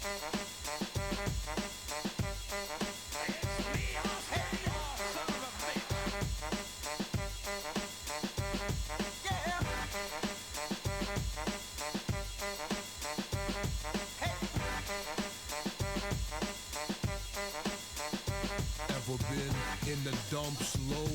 Ever been in the dumps low,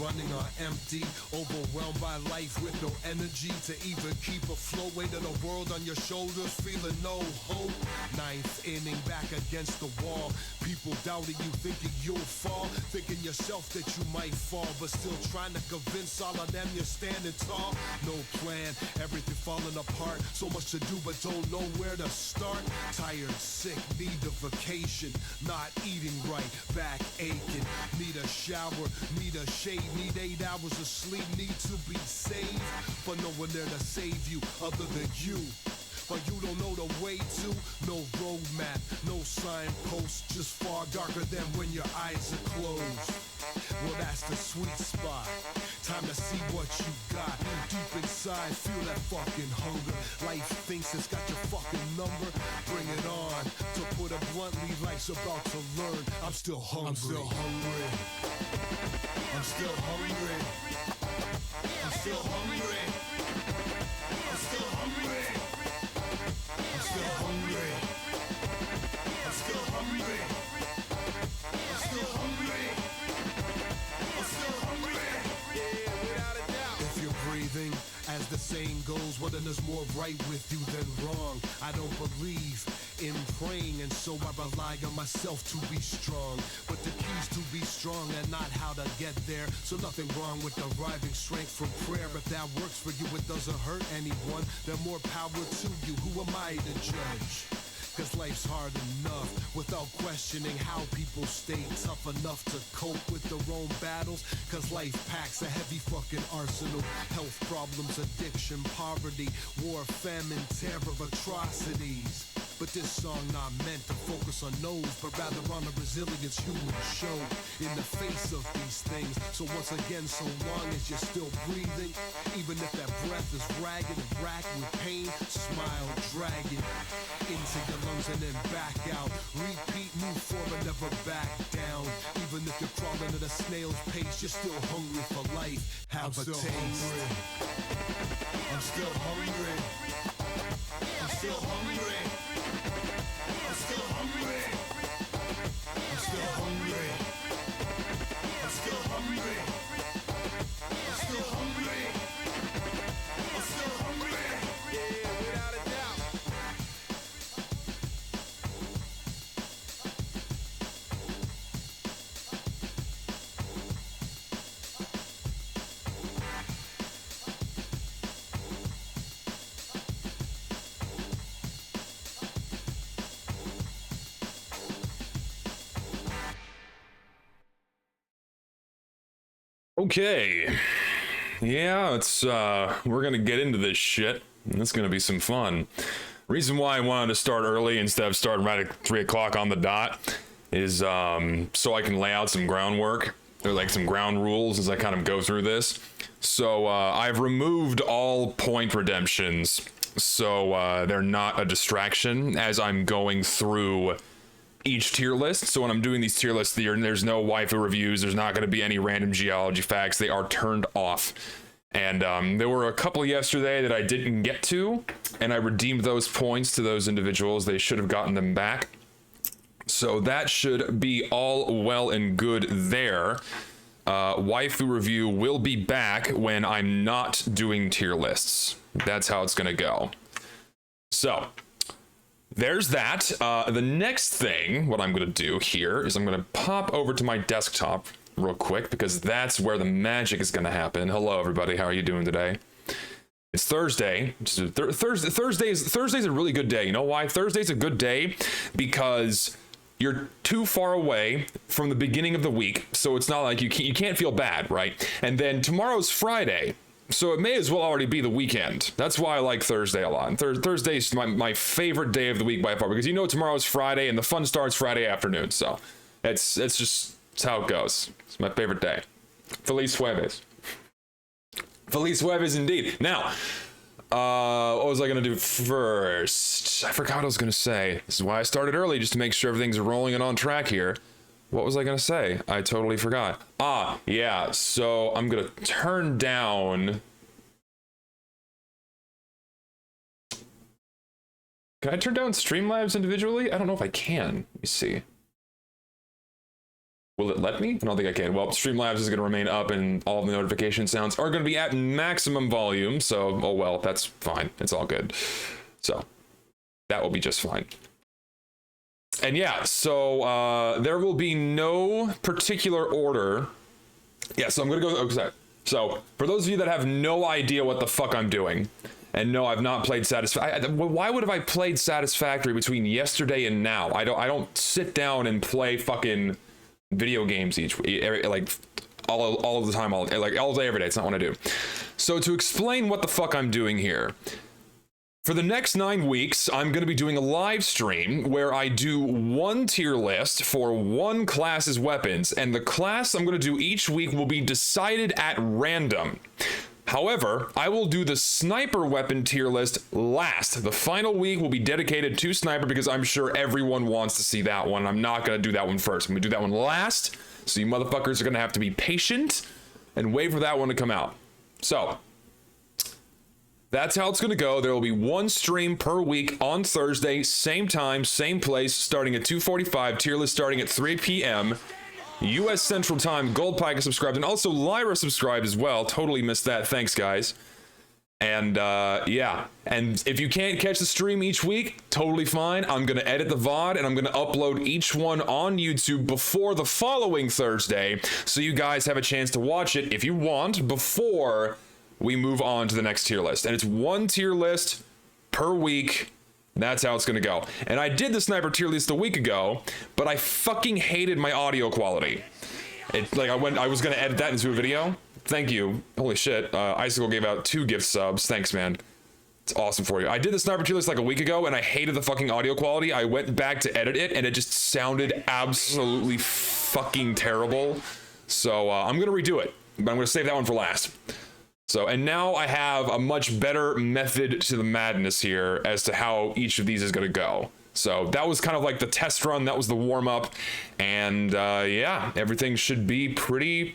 running on empty, overwhelmed by life with no energy to even keep afloat, weight of the world on your shoulders, feeling no hope. Ninth inning, back against the wall, people doubting you, thinking you'll fall, thinking yourself that you might fall, but still trying to convince all of them you're standing tall. No plan, everything falling apart, so much to do but don't know where to start. Tired, sick, need a vacation, not eating right, back aching, need a shower, need a shade, need 8 hours of sleep, need to be saved, but no one there to save you other than you. But you don't know the way to, no roadmap, no signpost, just far darker than when your eyes are closed. Well, that's the sweet spot, time to see what you got. Deep inside, feel that fucking hunger. Life thinks it's got your fucking number, bring it on. To put it bluntly, life's about to learn. I'm still hungry. I'm still hungry. I'm still hungry. I'm still hungry. I'm still hungry. I'm still hungry. I'm still hungry. I'm still hungry. I'm still hungry. Yeah, without a doubt. If you're breathing, as the saying goes, well then there's more right with you than wrong. I don't believe in praying, and so I rely on myself to be strong. But the key's to be strong and not how to get there. So nothing wrong with deriving strength from prayer. If that works for you, it doesn't hurt anyone, then more power to you. Who am I to judge? Cause life's hard enough without questioning how people stay tough enough to cope with their own battles. Cause life packs a heavy fucking arsenal. Health problems, addiction, poverty, war, famine, terror, atrocities. But this song not meant to focus on those, but rather on the resilience humans show in the face of these things. So once again, so long as you're still breathing, even if that breath is ragged and racked with pain, smile, drag it into your lungs and then back out. Repeat, move forward, never back down. Even if you're crawling at a snail's pace, you're still hungry for life. Have a taste. Hungry. I'm still hungry. I'm still hungry. I'm still hungry. I'm still hungry. I'm still hungry. I'm still hungry. I'm still hungry. Yeah, without a doubt. Okay, yeah, we're gonna get into this shit. It's gonna be some fun. Reason why I wanted to start early instead of starting right at 3 o'clock on the dot is so I can lay out some groundwork, or like some ground rules as I kind of go through this. So I've removed all point redemptions, so they're not a distraction as I'm going through each tier list. So when I'm doing these tier lists, there's no waifu reviews, there's not going to be any random geology facts, they are turned off. And there were a couple yesterday that I didn't get to, and I redeemed those points to those individuals. They should have gotten them back. So that should be all well and good there. Waifu review will be back when I'm not doing tier lists. That's how it's going to go. So there's that. The next thing, what I'm going to do here is I'm going to pop over to my desktop real quick, because that's where the magic is going to happen. Hello, everybody. How are you doing today? It's Thursday. Thursday's a really good day. You know why? Thursday's a good day because you're too far away from the beginning of the week, so it's not like you can't feel bad, right? And then tomorrow's Friday, so it may as well already be the weekend. That's why I like Thursday a lot. And Thursday's my favorite day of the week by far, because you know tomorrow's Friday and the fun starts Friday afternoon. So it's how it goes. It's my favorite day. Feliz Jueves. Feliz Jueves indeed. Now, What was I gonna do first? I forgot what I was gonna say. This is why I started early, just to make sure everything's rolling and on track here. What was I gonna say? I totally forgot. Yeah, so I'm gonna turn down... Can I turn down Streamlabs individually? I don't know if I can. Let me see. Will it let me? I don't think I can. Well, Streamlabs is going to remain up and all of the notification sounds are going to be at maximum volume. So, oh well, that's fine. It's all good. So, that will be just fine. And yeah, so there will be no particular order. Yeah, so I'm going to go... Okay. So, for those of you that have no idea what the fuck I'm doing, and no, I've not played Satisfactory. Why would have I played Satisfactory between yesterday and now? I don't sit down and play fucking video games like all of the time, all day, every day. It's not what I do. So to explain what the fuck I'm doing here, for the next 9 weeks, I'm going to be doing a live stream where I do one tier list for one class's weapons, and the class I'm going to do each week will be decided at random. However, I will do the sniper weapon tier list last. The final week will be dedicated to sniper because I'm sure everyone wants to see that one. I'm not going to do that one first. I'm going to do that one last. So you motherfuckers are going to have to be patient and wait for that one to come out. So that's how it's going to go. There will be one stream per week on Thursday, same time, same place, starting at 2:45, tier list starting at 3 p.m. U.S. Central Time. Gold Pike is subscribed, and also Lyra subscribed as well. Totally missed that. Thanks, guys. And yeah, and if you can't catch the stream each week, totally fine. I'm going to edit the VOD, and I'm going to upload each one on YouTube before the following Thursday, so you guys have a chance to watch it, if you want, before we move on to the next tier list. And it's one tier list per week. That's how it's gonna go. And I did the sniper tier list a week ago, but I fucking hated my audio quality. I was gonna edit that into a video. Thank you. Holy shit. Icicle gave out 2 gift subs. Thanks, man. It's awesome for you. I did the sniper tier list like a week ago, and I hated the fucking audio quality. I went back to edit it, and it just sounded absolutely fucking terrible. So I'm gonna redo it, but I'm gonna save that one for last. So, and now I have a much better method to the madness here as to how each of these is going to go. So that was kind of like the test run. That was the warm up. And yeah, everything should be pretty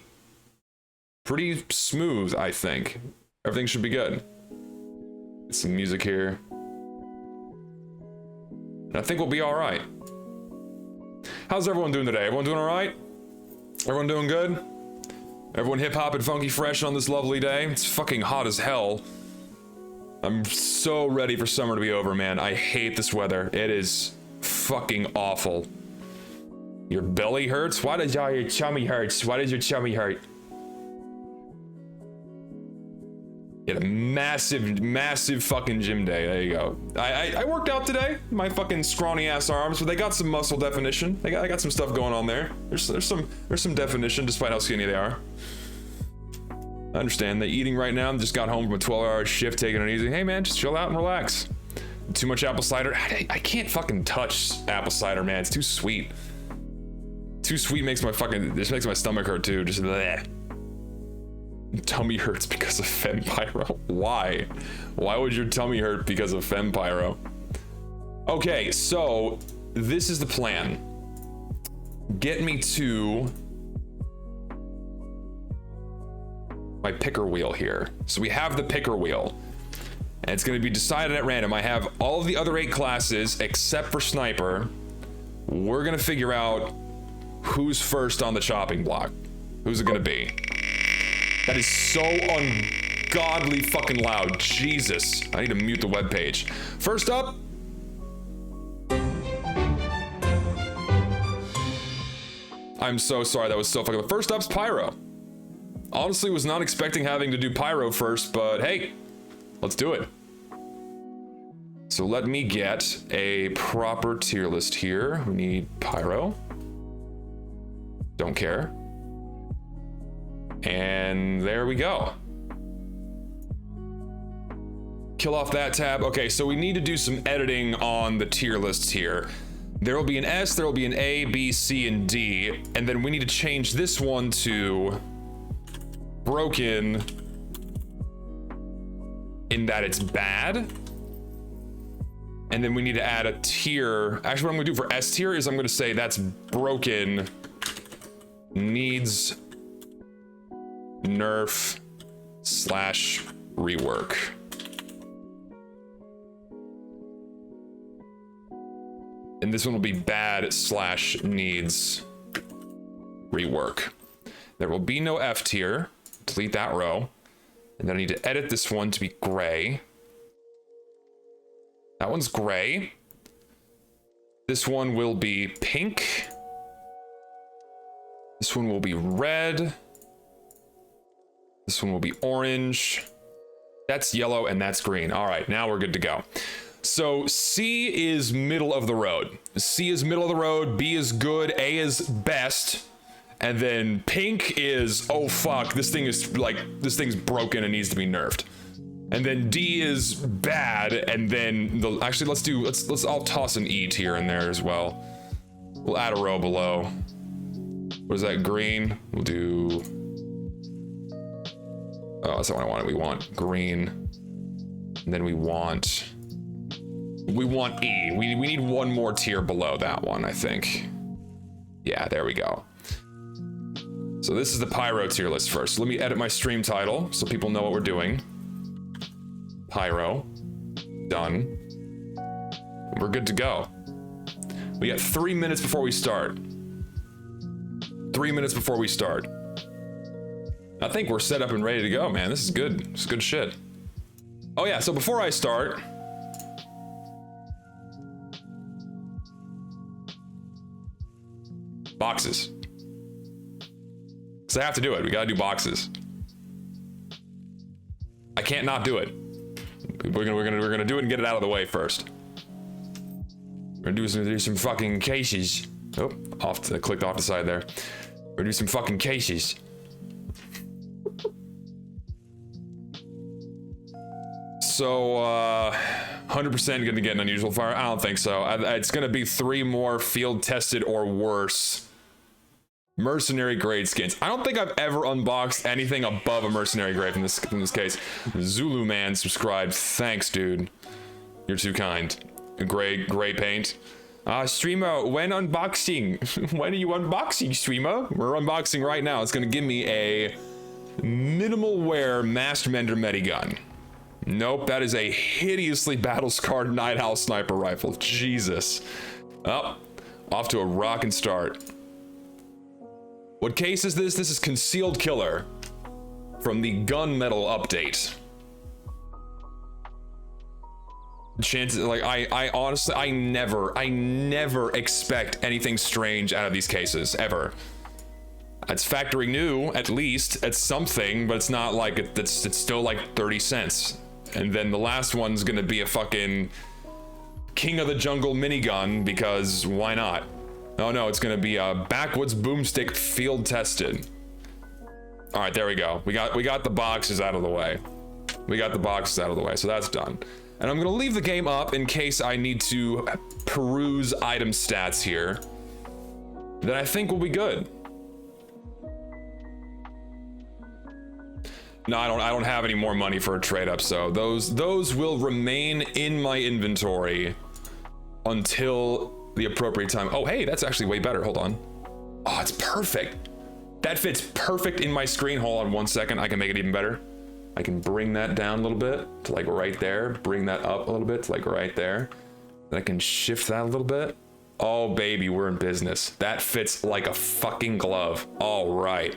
smooth, I think. Everything should be good. Get some music here. And I think we'll be all right. How's everyone doing today? Everyone doing all right? Everyone doing good? Everyone hip-hop and funky fresh on this lovely day. It's fucking hot as hell. I'm so ready for summer to be over, man. I hate this weather. It is fucking awful. Your belly hurts? Why does your tummy hurts? Why does your tummy hurt? You had a massive fucking gym day. There you go. I worked out today. My fucking scrawny ass arms, but they got some muscle definition. I got some stuff going on there. There's some definition despite how skinny they are. I understand. They're eating right now. Just got home from a 12-hour shift, taking it easy. Hey man, just chill out and relax. Too much apple cider. I can't fucking touch apple cider, man. It's too sweet. Too sweet makes my stomach hurt too. Just bleh. Tummy hurts because of Fem Pyro. Why? Why would your tummy hurt because of Fem Pyro? Okay, so this is the plan. Get me to my picker wheel here. So we have the picker wheel, and it's going to be decided at random. I have all of the other 8 classes except for sniper. We're going to figure out who's first on the chopping block. Who's it going to be? That is so ungodly fucking loud. Jesus. I need to mute the webpage. First up. I'm so sorry. That was so fucking... First up's Pyro. Honestly, was not expecting having to do Pyro first, but hey, let's do it. So let me get a proper tier list here. We need Pyro. Don't care. And there we go. Kill off that tab. Okay, so we need to do some editing on the tier lists here. There will be an S, there will be an A, B, C, and D, and then we need to change this one to broken in that it's bad. And then we need to add a tier. Actually, what I'm gonna do for S tier is I'm gonna say that's broken, needs nerf slash rework. And this one will be bad slash needs rework. There will be no F tier. Delete that row. And then I need to edit this one to be gray. That one's gray. This one will be pink. This one will be red. This one will be orange. That's yellow and that's green. All right, now we're good to go. So C is middle of the road. C is middle of the road, B is good, A is best. And then pink is, oh fuck, this thing's broken and needs to be nerfed. And then D is bad, and then actually let's I'll toss an E tier in there as well. We'll add a row below. What is that, green? We'll do, oh, that's not what I wanted. We want green. And then we want E. We need one more tier below that one, I think. Yeah, there we go. So this is the Pyro tier list first. So let me edit my stream title so people know what we're doing. Pyro. Done. We're good to go. We got 3 minutes before we start. 3 minutes before we start. I think we're set up and ready to go, man. This is good. This is good shit. Oh yeah, so before I start, boxes. Because I have to do it. We gotta do boxes. I can't not do it. We're gonna do it and get it out of the way first. We're gonna do some fucking cases. Oh, clicked off the side there. We're gonna do some fucking cases. So 100% gonna get an unusual fire? I don't think so. It's gonna be 3 more field tested or worse mercenary grade skins. I don't think I've ever unboxed anything above a mercenary grade in this case. Zulu Man subscribed. Thanks, dude. You're too kind. Gray paint. Streamer, when unboxing? When are you unboxing, streamer? We're unboxing right now. It's gonna give me a minimal wear Master Mender Medigun. Nope, that is a hideously battle-scarred Night Owl sniper rifle. Jesus. Oh, off to a rockin' start. What case is this? This is Concealed Killer from the Gunmetal update. Chances, like, I honestly, I never expect anything strange out of these cases, ever. It's factory new, at least. It's something, but it's not like, it's still like 30 cents. And then the last one's gonna be a fucking King of the Jungle minigun, because why not? Oh no, it's gonna be a backwoods boomstick field tested. All right, there we go. We got the boxes out of the way. We got the boxes out of the way, so that's done. And I'm gonna leave the game up in case I need to peruse item stats here. Then I think we'll be good. No, I don't have any more money for a trade up, so those will remain in my inventory until the appropriate time. Oh, hey, that's actually way better. Hold on. Oh, it's perfect. That fits perfect in my screen. Hold on 1 second. I can make it even better. I can bring that down a little bit to like right there. Bring that up a little bit to like right there. Then I can shift that a little bit. Oh, baby, we're in business. That fits like a fucking glove. All right.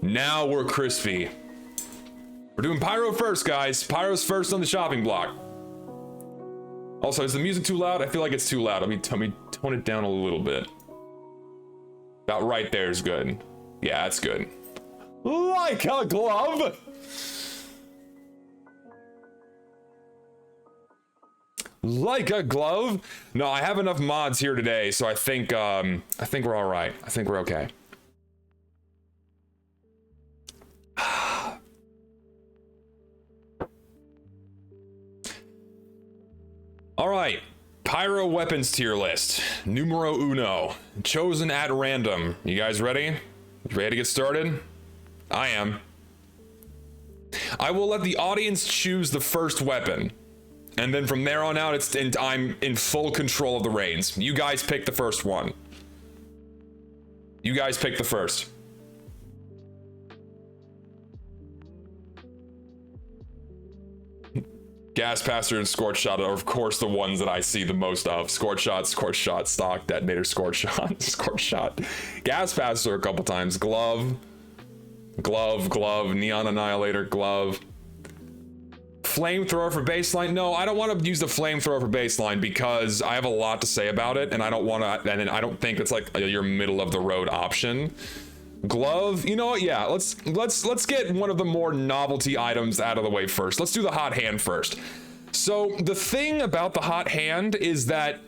Now we're crispy. We're doing Pyro first, guys. Pyro's first on the shopping block. Also, is the music too loud? I feel like it's too loud. Let me tone it down a little bit. About right there is good. Yeah, that's good. Like a glove. Like a glove. No, I have enough mods here today, so I think we're all right. I think we're okay. All right, Pyro weapons tier list, numero uno, chosen at random. You guys ready? Ready to get started? I am. I will let the audience choose the first weapon. And then from there on out, I'm in full control of the reins. You guys pick the first one. You guys pick the first. Gas Passer and Scorch Shot are of course the ones that I see the most of. Scorch Shot, Stock, Detonator, Scorch Shot, Scorch Shot. Gas Passer a couple times. Glove, Neon Annihilator, Glove. Flamethrower for baseline. No, I don't want to use the flamethrower for baseline because I have a lot to say about it, and I don't want to, and I don't think it's like your middle of the road option. Glove, you know what? Yeah, let's get one of the more novelty items out of the way first. Let's do the hot hand first. So the thing about the hot hand is that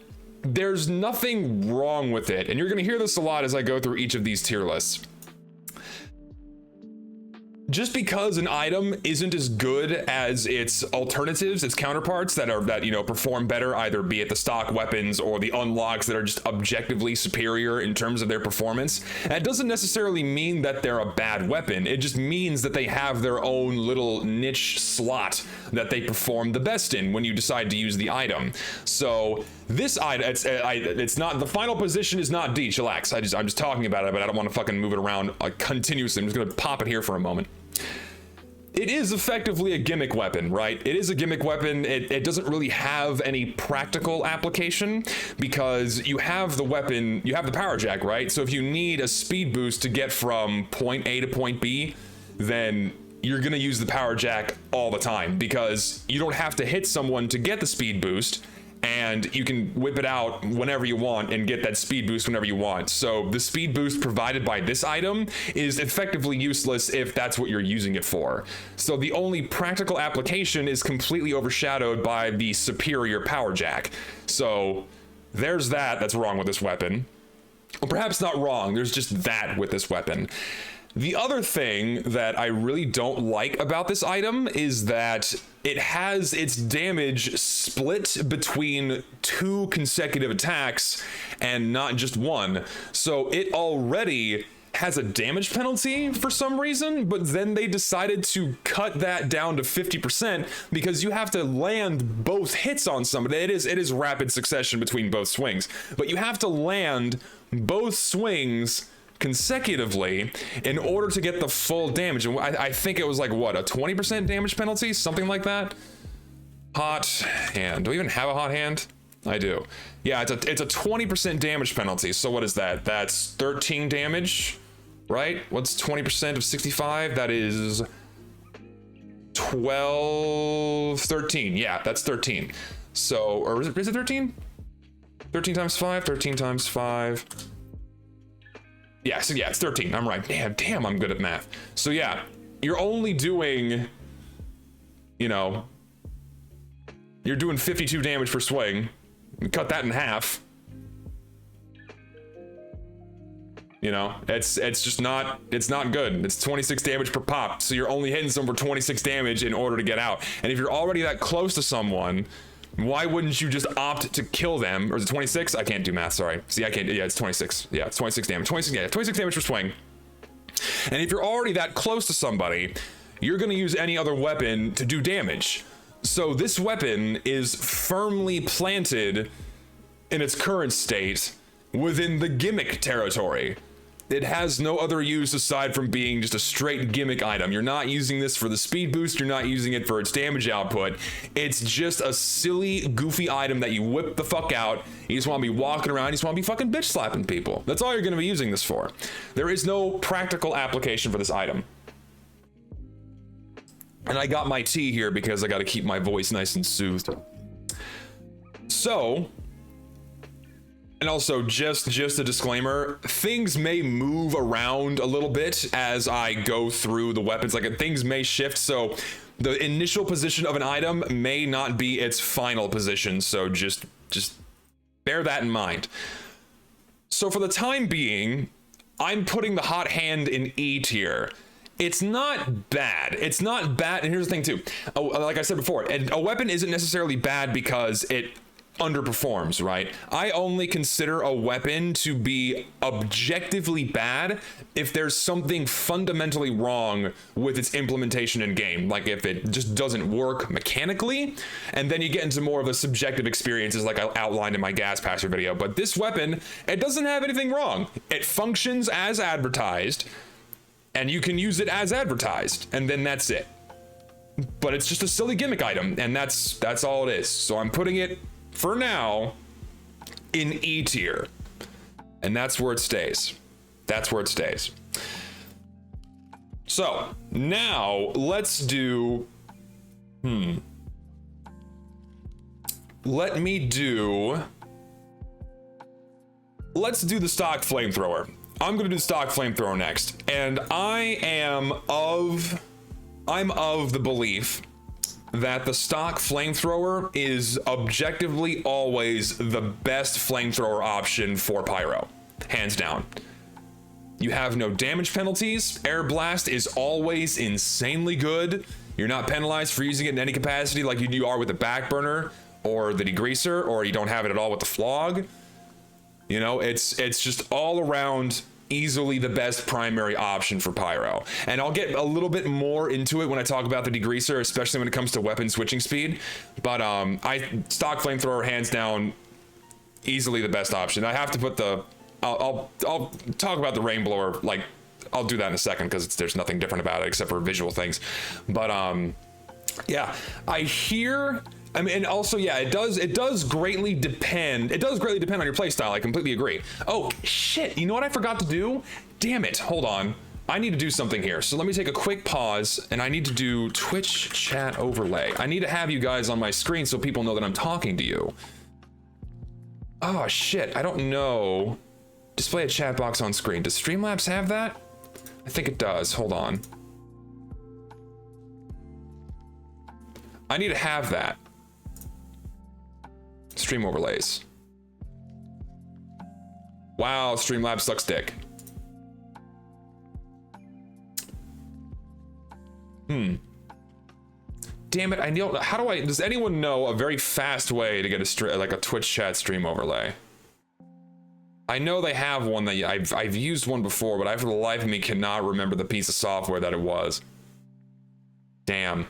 there's nothing wrong with it, and you're gonna hear this a lot as I go through each of these tier lists. Just because an item isn't as good as its alternatives, its counterparts that you know perform better, either be it the stock weapons or the unlocks that are just objectively superior in terms of their performance, that doesn't necessarily mean that they're a bad weapon. It just means that they have their own little niche slot that they perform the best in when you decide to use the item. So this item, it's not, the final position is not D, chillax. I'm just talking about it, but I don't want to fucking move it around continuously. I'm just gonna pop it here for a moment. It is effectively a gimmick weapon, right? It is a gimmick weapon. It doesn't really have any practical application because you have the weapon, you have the power jack, right? So if you need a speed boost to get from point A to point B, then you're gonna use the power jack all the time because you don't have to hit someone to get the speed boost, and you can whip it out whenever you want and get that speed boost whenever you want. So the speed boost provided by this item is effectively useless if that's what you're using it for. So the only practical application is completely overshadowed by the superior power jack. So there's that's wrong with this weapon. Well, perhaps not wrong, there's just that with this weapon. The other thing that I really don't like about this item is that it has its damage split between 2 consecutive attacks and not just one. So it already has a damage penalty for some reason, but then they decided to cut that down to 50% because you have to land both hits on somebody. It is rapid succession between both swings, but you have to land both swings consecutively in order to get the full damage. And I think it was like what, a 20% damage penalty, something like that. Hot hand. Do we even have a hot hand? I do. Yeah, it's a 20% damage penalty. So what is that? That's 13 damage, right? What's 20% of 65? That is 13. Yeah, that's 13. So, or is it 13? 13 times 5, 13 times 5. Yeah, so yeah, it's 13. I'm right. Damn, I'm good at math. So yeah, you're only doing, you know, you're doing 52 damage per swing. Cut that in half. You know, it's just not, it's not good. It's 26 damage per pop. So you're only hitting someone for 26 damage in order to get out. And if you're already that close to someone, why wouldn't you just opt to kill them? Or is it 26? I can't do math, sorry. See, I can't, yeah, it's 26. Yeah, it's 26 damage. 26 damage per swing. And if you're already that close to somebody, you're gonna use any other weapon to do damage. So this weapon is firmly planted in its current state within the gimmick territory. It has no other use aside from being just a straight gimmick item. You're not using this for the speed boost, you're not using it for its damage output. It's just a silly, goofy item that you whip the fuck out. You just want to be walking around, you just want to be fucking bitch slapping people. That's all you're going to be using this for. There is no practical application for this item. And I got my tea here because I got to keep my voice nice and soothed. So, and also just a disclaimer, things may move around a little bit as I go through the weapons, like things may shift, so the initial position of an item may not be its final position, so just bear that in mind. So for the time being, I'm putting the hot hand in E tier. It's not bad. It's not bad, and here's the thing too. Like I said before, a weapon isn't necessarily bad because it underperforms, right? I only consider a weapon to be objectively bad if there's something fundamentally wrong with its implementation in game, like if it just doesn't work mechanically, and then you get into more of a subjective experiences like I outlined in my gas passer video. But this weapon, it doesn't have anything wrong. It functions as advertised, and you can use it as advertised, and then that's it. But it's just a silly gimmick item, and that's all it is. So I'm putting it for now in E tier, and that's where it stays. That's where it stays. So now let's do let's do the stock flamethrower. I'm gonna do the stock flamethrower next, and I'm of the belief that the stock flamethrower is objectively always the best flamethrower option for Pyro, hands down. You have no damage penalties. Air blast is always insanely good. You're not penalized for using it in any capacity like you are with the back burner or the degreaser, or you don't have it at all with the flog. You know, it's just all around easily the best primary option for Pyro. And I'll get a little bit more into it when I talk about the degreaser, especially when it comes to weapon switching speed. But stock flamethrower, hands down, easily the best option. I have to put the I'll talk about the rain blower, like I'll do that in a second because there's nothing different about it except for visual things. But yeah, I hear, I mean, and also, yeah, it does greatly depend on your playstyle. I completely agree. Oh shit, you know what I forgot to do? Damn it, hold on. I need to do something here. So let me take a quick pause, and I need to do Twitch chat overlay. I need to have you guys on my screen so people know that I'm talking to you. Oh shit, I don't know. Display a chat box on screen. Does Streamlabs have that? I think it does. Hold on. I need to have that. Stream overlays. Wow, Streamlabs sucks dick. Damn it, I don't know. How do I, does anyone know a very fast way to get a Twitch chat stream overlay? I know they have one that I've used one before, but I for the life of me cannot remember the piece of software that it was. Damn.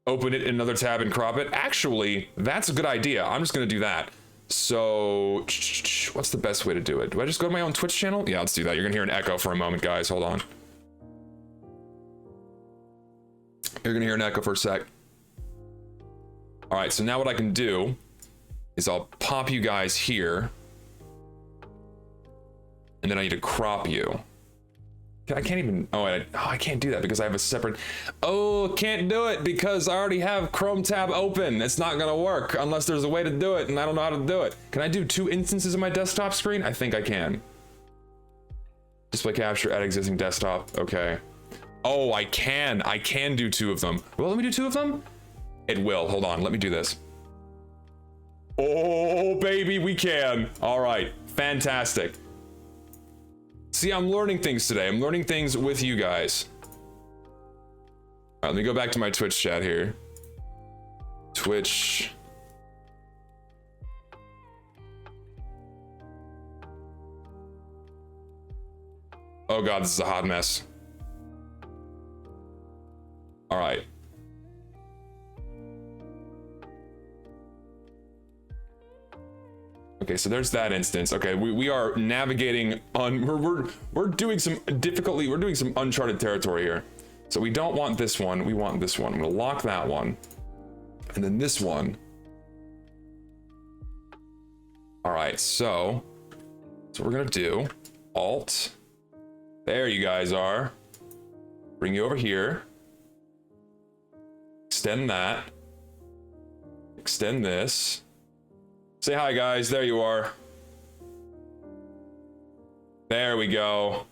Open it in another tab and crop it. Actually, that's a good idea. I'm just gonna do that. So, what's the best way to do it? Do I just go to my own Twitch channel? Yeah, let's do that. You're gonna hear an echo for a moment, guys. Hold on. You're gonna hear an echo for a sec. All right, so now what I can do is I'll pop you guys here, and then I need to crop you. I can't even, I can't do that because I have a separate, can't do it because I already have Chrome tab open. It's not gonna work unless there's a way to do it, and I don't know how to do it. Can I do 2 instances of my desktop screen? I think I can. Display capture at existing desktop, okay. Oh, I can do 2 of them. Well, let me do 2 of them? It will, hold on, let me do this. Oh, baby, we can. All right, fantastic. See, I'm learning things today. I'm learning things with you guys. All right, let me go back to my Twitch chat here. Twitch. Oh God, this is a hot mess. All right. Okay, so there's that instance. Okay, we are navigating on, we're doing some difficulty, we're doing some uncharted territory here. So we don't want this one, we want this one. I'm gonna lock that one. And then this one. All right, so we're gonna do Alt. There you guys are. Bring you over here. Extend that. Extend this. Say hi, guys. There you are. There we go.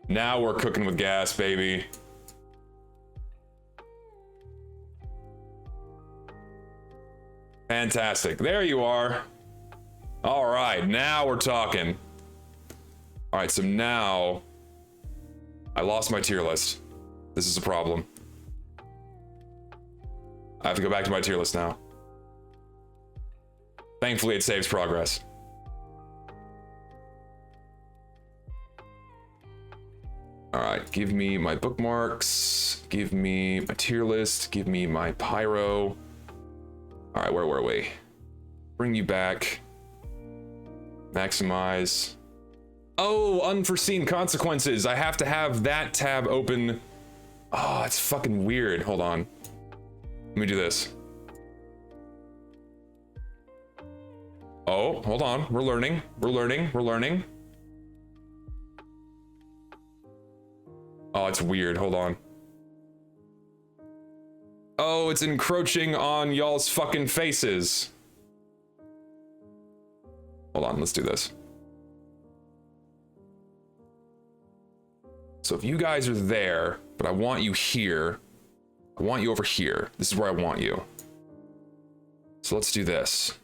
Now we're cooking with gas, baby. Fantastic. There you are. All right, now we're talking. All right, so now I lost my tier list. This is a problem. I have to go back to my tier list now. Thankfully, it saves progress. All right, give me my bookmarks, give me my tier list, give me my Pyro. All right, where were we? Bring you back. Maximize. Oh, unforeseen consequences. I have to have that tab open. Oh, it's fucking weird. Hold on. Let me do this. Oh, hold on. We're learning. We're learning. We're learning. Oh, it's weird. Hold on. Oh, it's encroaching on y'all's fucking faces. Hold on, let's do this. So if you guys are there, but I want you here, I want you over here. This is where I want you. So let's do this.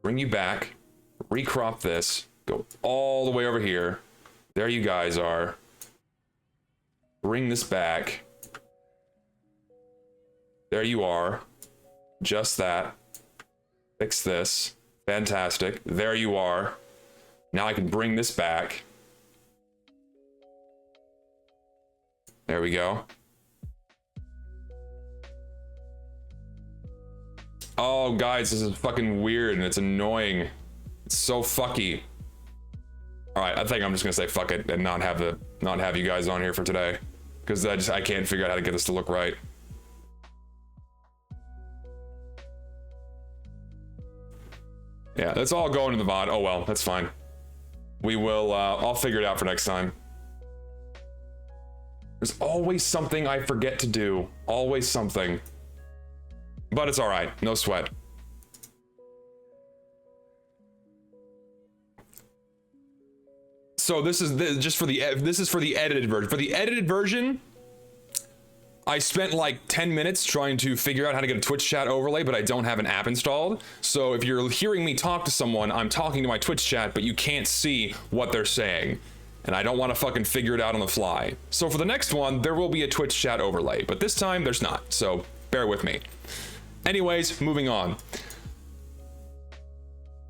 Bring you back, recrop this, go all the way over here. There you guys are. Bring this back. There you are. Just that. Fix this. Fantastic. There you are. Now I can bring this back. There we go. Oh, guys, this is fucking weird and it's annoying. It's so fucky. All right, I think I'm just gonna say fuck it and not have you guys on here for today, because I can't figure out how to get this to look right. Yeah, that's all going in the VOD. Oh well, that's fine. We will. I'll figure it out for next time. There's always something I forget to do. Always something. But it's all right. No sweat. So this is for the edited version. For the edited version, I spent like 10 minutes trying to figure out how to get a Twitch chat overlay, but I don't have an app installed. So if you're hearing me talk to someone, I'm talking to my Twitch chat, but you can't see what they're saying. And I don't want to fucking figure it out on the fly. So for the next one, there will be a Twitch chat overlay, but this time there's not. So bear with me. Anyways, moving on.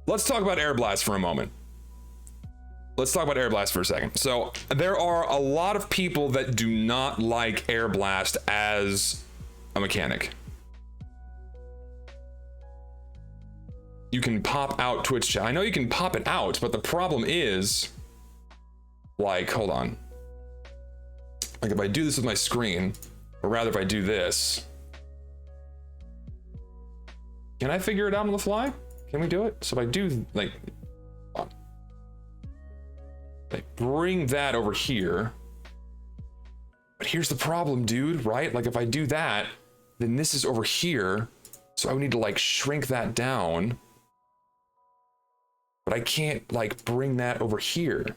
Let's talk about Air Blast for a moment. Let's talk about Air Blast for a second. So there are a lot of people that do not like Air Blast as a mechanic. You can pop out Twitch chat. I know you can pop it out, but the problem is, like, hold on. Like if I do this with my screen, or rather if I do this, can I figure it out on the fly? Can we do it? So if I do like bring that over here, but here's the problem, dude, right? Like if I do that, then this is over here, so I would need to like shrink that down, but I can't like bring that over here.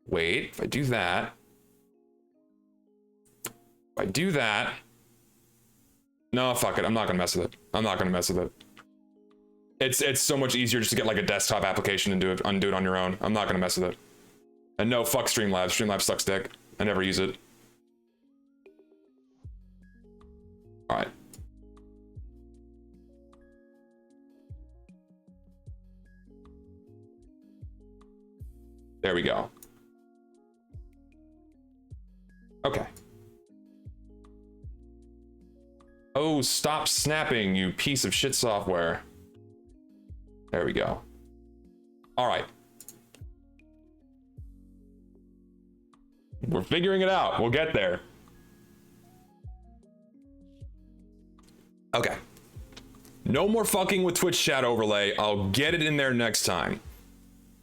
Wait, if I do that, no, fuck it. I'm not gonna mess with it. I'm not gonna mess with it. It's so much easier just to get like a desktop application and undo it on your own. I'm not gonna mess with it. And no, fuck Streamlabs. Streamlabs sucks dick. I never use it. All right. There we go. Okay. Oh, stop snapping, you piece of shit software. There we go. All right. We're figuring it out. We'll get there. Okay. No more fucking with Twitch chat overlay. I'll get it in there next time.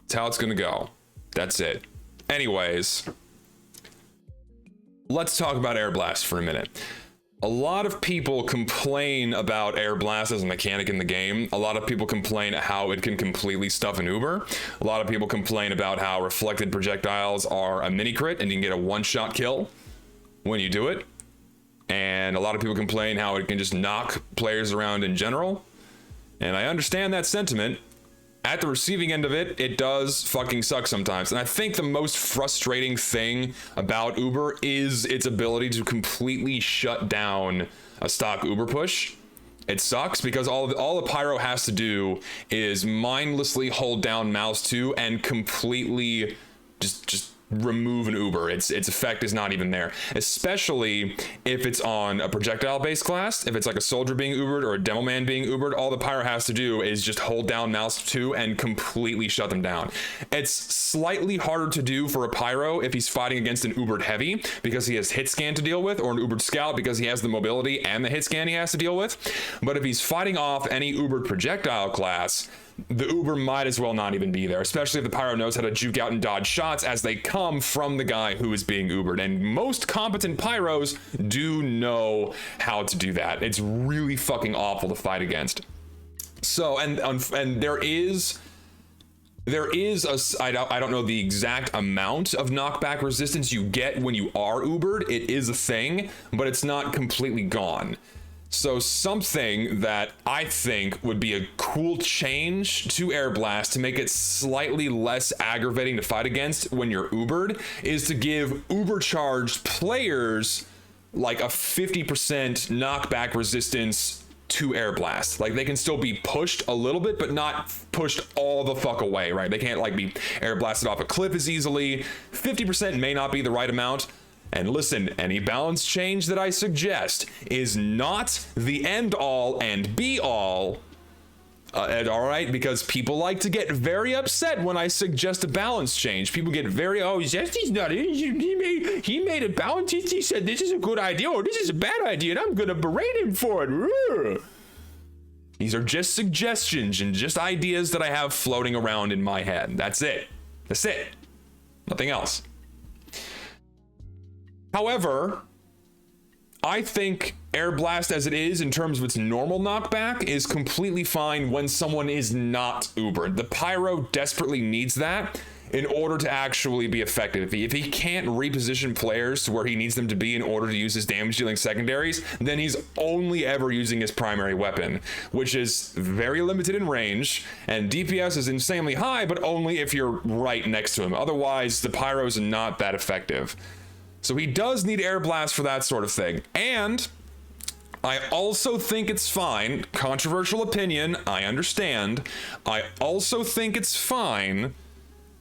That's how it's gonna go. That's it. Anyways, let's talk about Air Blast for a minute. A lot of people complain about Air Blast as a mechanic in the game. A lot of people complain how it can completely stuff an Uber. A lot of people complain about how reflected projectiles are a mini crit and you can get a one-shot kill when you do it. and a lot of people complain how it can just knock players around in general. And I understand that sentiment. At the receiving end of it, it does fucking suck sometimes. And I think the most frustrating thing about Uber is its ability to completely shut down a stock Uber push. It sucks because all the Pyro has to do is mindlessly hold down mouse 2 and completely just remove an Uber. Its effect is not even there, especially if it's on a projectile based class. If it's like a soldier being Ubered or a demo man being Ubered, all the Pyro has to do is just hold down mouse 2 and completely shut them down. It's slightly harder to do for a Pyro if he's fighting against an Ubered heavy because he has hit scan to deal with, or an Ubered scout because he has the mobility and the hit scan he has to deal with. But if he's fighting off any Ubered projectile class, the Uber might as well not even be there, especially if the Pyro knows how to juke out and dodge shots as they come from the guy who is being Ubered. And most competent Pyros do know how to do that. It's really fucking awful to fight against. So, and there is I don't know the exact amount of knockback resistance you get when you are Ubered. It is a thing, but it's not completely gone. So something that I think would be a cool change to Air Blast to make it slightly less aggravating to fight against when you're Ubered is to give Uber charged players like a 50% knockback resistance to Air Blast. Like they can still be pushed a little bit, but not pushed all the fuck away, right? They can't like be Air Blasted off a cliff as easily. 50% may not be the right amount. And listen, any balance change that I suggest is not the end all and be all. All right, because people like to get very upset when I suggest a balance change. People get very, oh, Zesty's not in. He made a balance. He said this is a good idea or this is a bad idea, and I'm gonna berate him for it. Ugh. These are just suggestions and just ideas that I have floating around in my head. That's it. That's it. Nothing else. However, I think Air Blast as it is in terms of its normal knockback is completely fine when someone is not Ubered. The Pyro desperately needs that in order to actually be effective. If he can't reposition players to where he needs them to be in order to use his damage dealing secondaries, then he's only ever using his primary weapon, which is very limited in range, and DPS is insanely high, but only if you're right next to him. Otherwise, the Pyro's not that effective. So he does need Air Blast for that sort of thing. And I also think it's fine, controversial opinion, I understand. I also think it's fine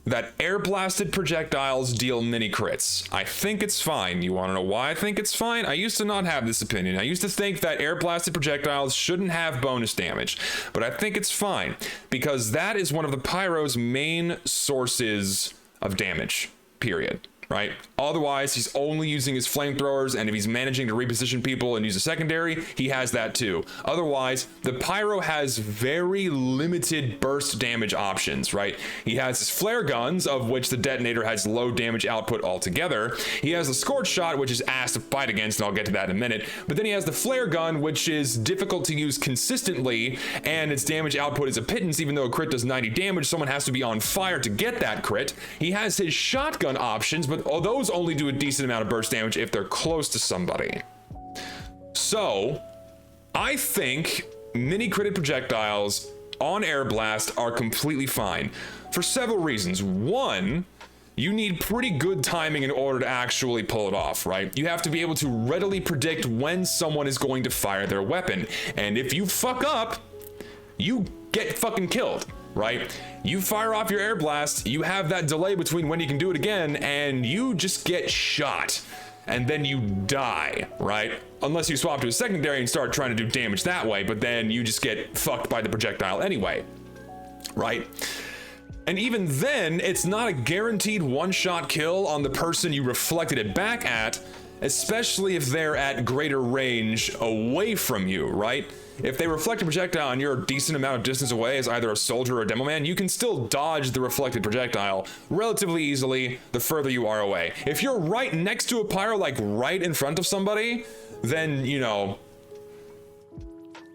that air blasted projectiles deal mini crits. I think it's fine. You want to know why I think it's fine? I used to not have this opinion. I used to think that air blasted projectiles shouldn't have bonus damage, but I think it's fine because that is one of the Pyro's main sources of damage, period. Right? Otherwise, he's only using his flamethrowers, and if he's managing to reposition people and use a secondary, he has that too. Otherwise, the Pyro has very limited burst damage options, right? He has his flare guns, of which the detonator has low damage output altogether. He has the scorch shot, which is ass to fight against, and I'll get to that in a minute. But then he has the flare gun, which is difficult to use consistently, and its damage output is a pittance. Even though a crit does 90 damage, someone has to be on fire to get that crit. He has his shotgun options, but those only do a decent amount of burst damage if they're close to somebody. So, I think mini critted projectiles on Air Blast are completely fine for several reasons. One, you need pretty good timing in order to actually pull it off, right? You have to be able to readily predict when someone is going to fire their weapon. And if you fuck up, you get fucking killed. Right? You fire off your air blast, you have that delay between when you can do it again, and you just get shot. And then you die, right? Unless you swap to a secondary and start trying to do damage that way, but then you just get fucked by the projectile anyway, right? And even then, it's not a guaranteed one-shot kill on the person you reflected it back at, especially if they're at greater range away from you, right? If they reflect a projectile and you're a decent amount of distance away as either a soldier or a demo man, you can still dodge the reflected projectile relatively easily the further you are away. If you're right next to a Pyro, like right in front of somebody, then, you know,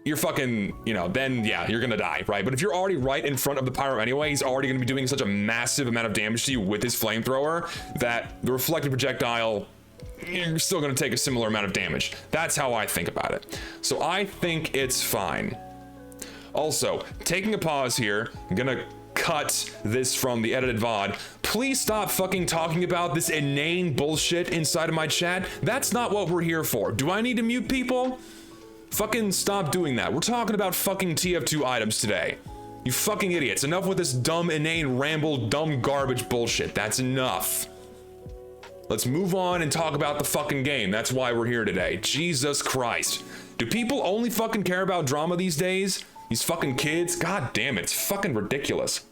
you're fucking, you know, then yeah, you're gonna die, right? But if you're already right in front of the Pyro anyway, he's already gonna be doing such a massive amount of damage to you with his flamethrower that the reflected projectile you're still going to take a similar amount of damage. That's how I think about it. So I think it's fine. Also, taking a pause here, I'm going to cut this from the edited VOD. Please stop fucking talking about this inane bullshit inside of my chat. That's not what we're here for. Do I need to mute people? Fucking stop doing that. We're talking about fucking TF2 items today. You fucking idiots. Enough with this dumb, inane, ramble, dumb garbage bullshit. That's enough. Let's move on and talk about the fucking game. That's why we're here today. Jesus Christ. Do people only fucking care about drama these days? These fucking kids? God damn it. It's fucking ridiculous.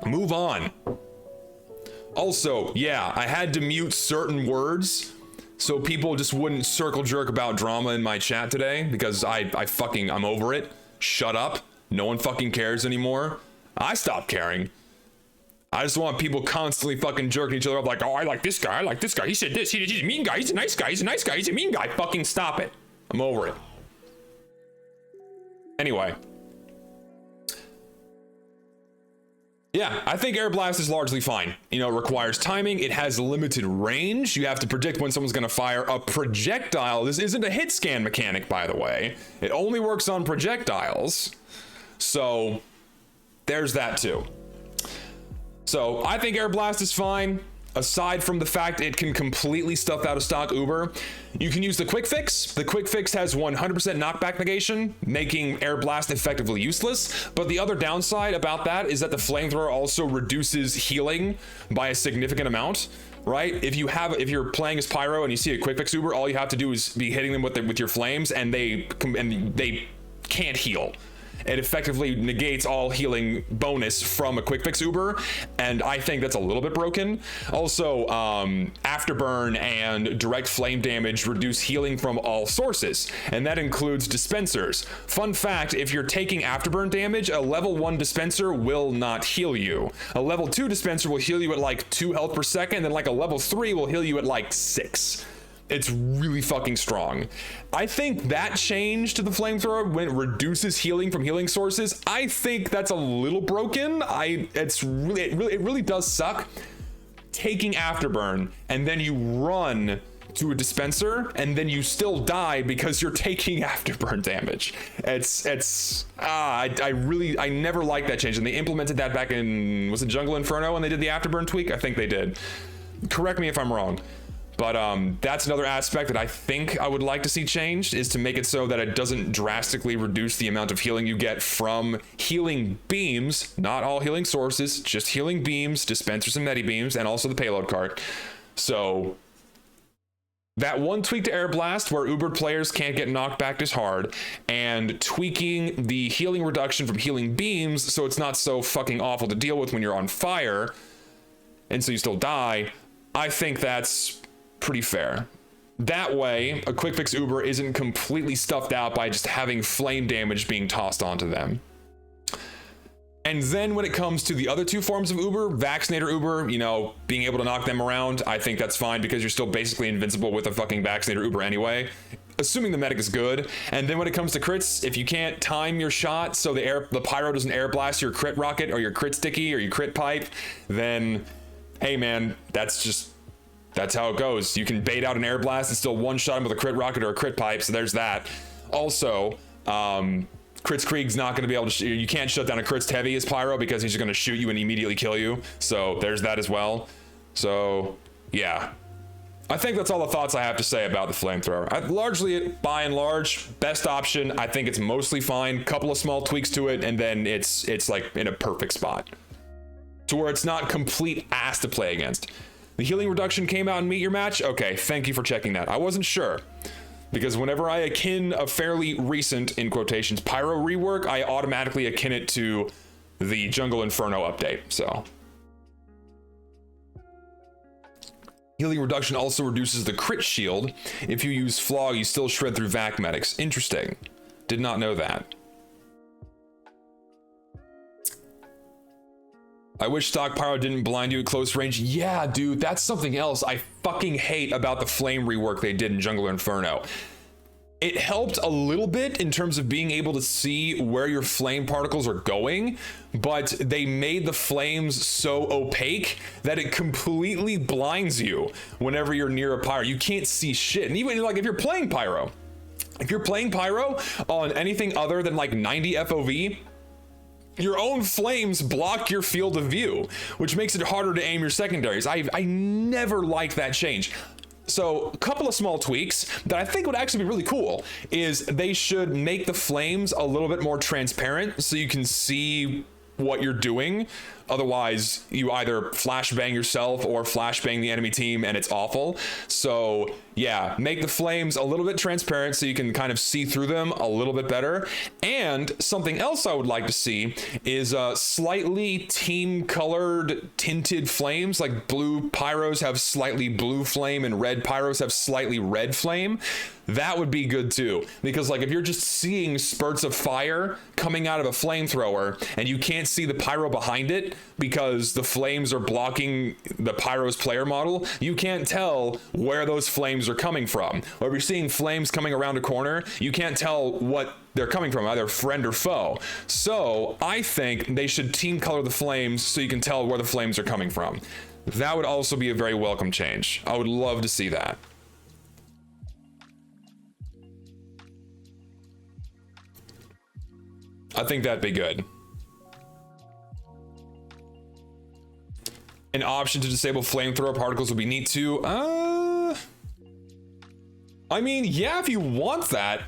Move on. Also, yeah, I had to mute certain words so people just wouldn't circle jerk about drama in my chat today, because I'm over it. Shut up. No one fucking cares anymore. I stopped caring. I just want people constantly fucking jerking each other up like, oh, I like this guy, I like this guy. He said this, he's a mean guy, he's a nice guy, he's a nice guy, he's a mean guy. Fucking stop it. I'm over it. Anyway. Yeah, I think Air Blast is largely fine. You know, it requires timing, it has limited range. You have to predict when someone's gonna fire a projectile. This isn't a hit scan mechanic, by the way. It only works on projectiles. So, there's that too. So, I think Air Blast is fine. Aside from the fact it can completely stuff out of stock Uber, you can use the quick fix. The quick fix has 100% knockback negation, making Air Blast effectively useless. But the other downside about that is that the flamethrower also reduces healing by a significant amount, right? If you're playing as Pyro and you see a quick fix Uber, all you have to do is be hitting them with your flames, and they can't heal. It effectively negates all healing bonus from a quick fix Uber, and I think that's a little bit broken. Also, afterburn and direct flame damage reduce healing from all sources, and that includes dispensers. Fun fact, if you're taking afterburn damage, a level 1 dispenser will not heal you. A level 2 dispenser will heal you at like 2 health per second, and like a level 3 will heal you at like 6. It's really fucking strong. I think that change to the flamethrower when it reduces healing from healing sources, I think that's a little broken. It really does suck taking afterburn and then you run to a dispenser and then you still die because you're taking afterburn damage. I never liked that change, and they implemented that back in, was it Jungle Inferno when they did the afterburn tweak? I think they did. Correct me if I'm wrong. But that's another aspect that I think I would like to see changed, is to make it so that it doesn't drastically reduce the amount of healing you get from healing beams, not all healing sources, just healing beams, dispensers and medi beams, and also the payload cart. So that one tweak to Air Blast where Uber players can't get knocked back as hard, and tweaking the healing reduction from healing beams so it's not so fucking awful to deal with when you're on fire, and so you still die, I think that's pretty fair. That way, a quick fix Uber isn't completely stuffed out by just having flame damage being tossed onto them. And then when it comes to the other two forms of Uber, Vaccinator Uber, you know, being able to knock them around, I think that's fine because you're still basically invincible with a fucking Vaccinator Uber anyway, assuming the medic is good. And then when it comes to crits, if you can't time your shot so the Pyro doesn't air blast your crit rocket or your crit sticky or your crit pipe, then hey man, that's how it goes. You can bait out an air blast and still one-shot him with a crit rocket or a crit pipe, so there's that. Also, Crits Krieg's not going to be able to you can't shut down a Crits Heavy as Pyro because he's just going to shoot you and immediately kill you. So there's that as well. So, yeah. I think that's all the thoughts I have to say about the flamethrower. Largely, by and large, best option. I think it's mostly fine. Couple of small tweaks to it, and then it's like in a perfect spot. To where it's not complete ass to play against. The healing reduction came out in Meet Your Match? Okay, thank you for checking that. I wasn't sure, because whenever I akin a fairly recent, in quotations, Pyro rework, I automatically akin it to the Jungle Inferno update, so. Healing reduction also reduces the crit shield. If you use Flog, you still shred through vac medics. Interesting. Did not know that. I wish stock Pyro didn't blind you at close range. Yeah, dude, that's something else I fucking hate about the flame rework they did in Jungle Inferno. It helped a little bit in terms of being able to see where your flame particles are going, but they made the flames so opaque that it completely blinds you whenever you're near a pyro. You can't see shit. And even like if you're playing pyro on anything other than like 90 FOV, your own flames block your field of view, which makes it harder to aim your secondaries. I never liked that change. So a couple of small tweaks that I think would actually be really cool is they should make the flames a little bit more transparent so you can see what you're doing. Otherwise, you either flashbang yourself or flashbang the enemy team and it's awful. So yeah, make the flames a little bit transparent so you can kind of see through them a little bit better. And something else I would like to see is slightly team colored tinted flames. Like blue pyros have slightly blue flame and red pyros have slightly red flame. That would be good too, because like if you're just seeing spurts of fire coming out of a flamethrower and you can't see the pyro behind it because the flames are blocking the pyro's player model, you can't tell where those flames are coming from. Or if you're seeing flames coming around a corner, you can't tell what they're coming from, either friend or foe. So I think they should team color the flames so you can tell where the flames are coming from. That would also be a very welcome change. I would love to see that. I think that'd be good. An option to disable flamethrower particles would be neat too. I mean, yeah, if you want that.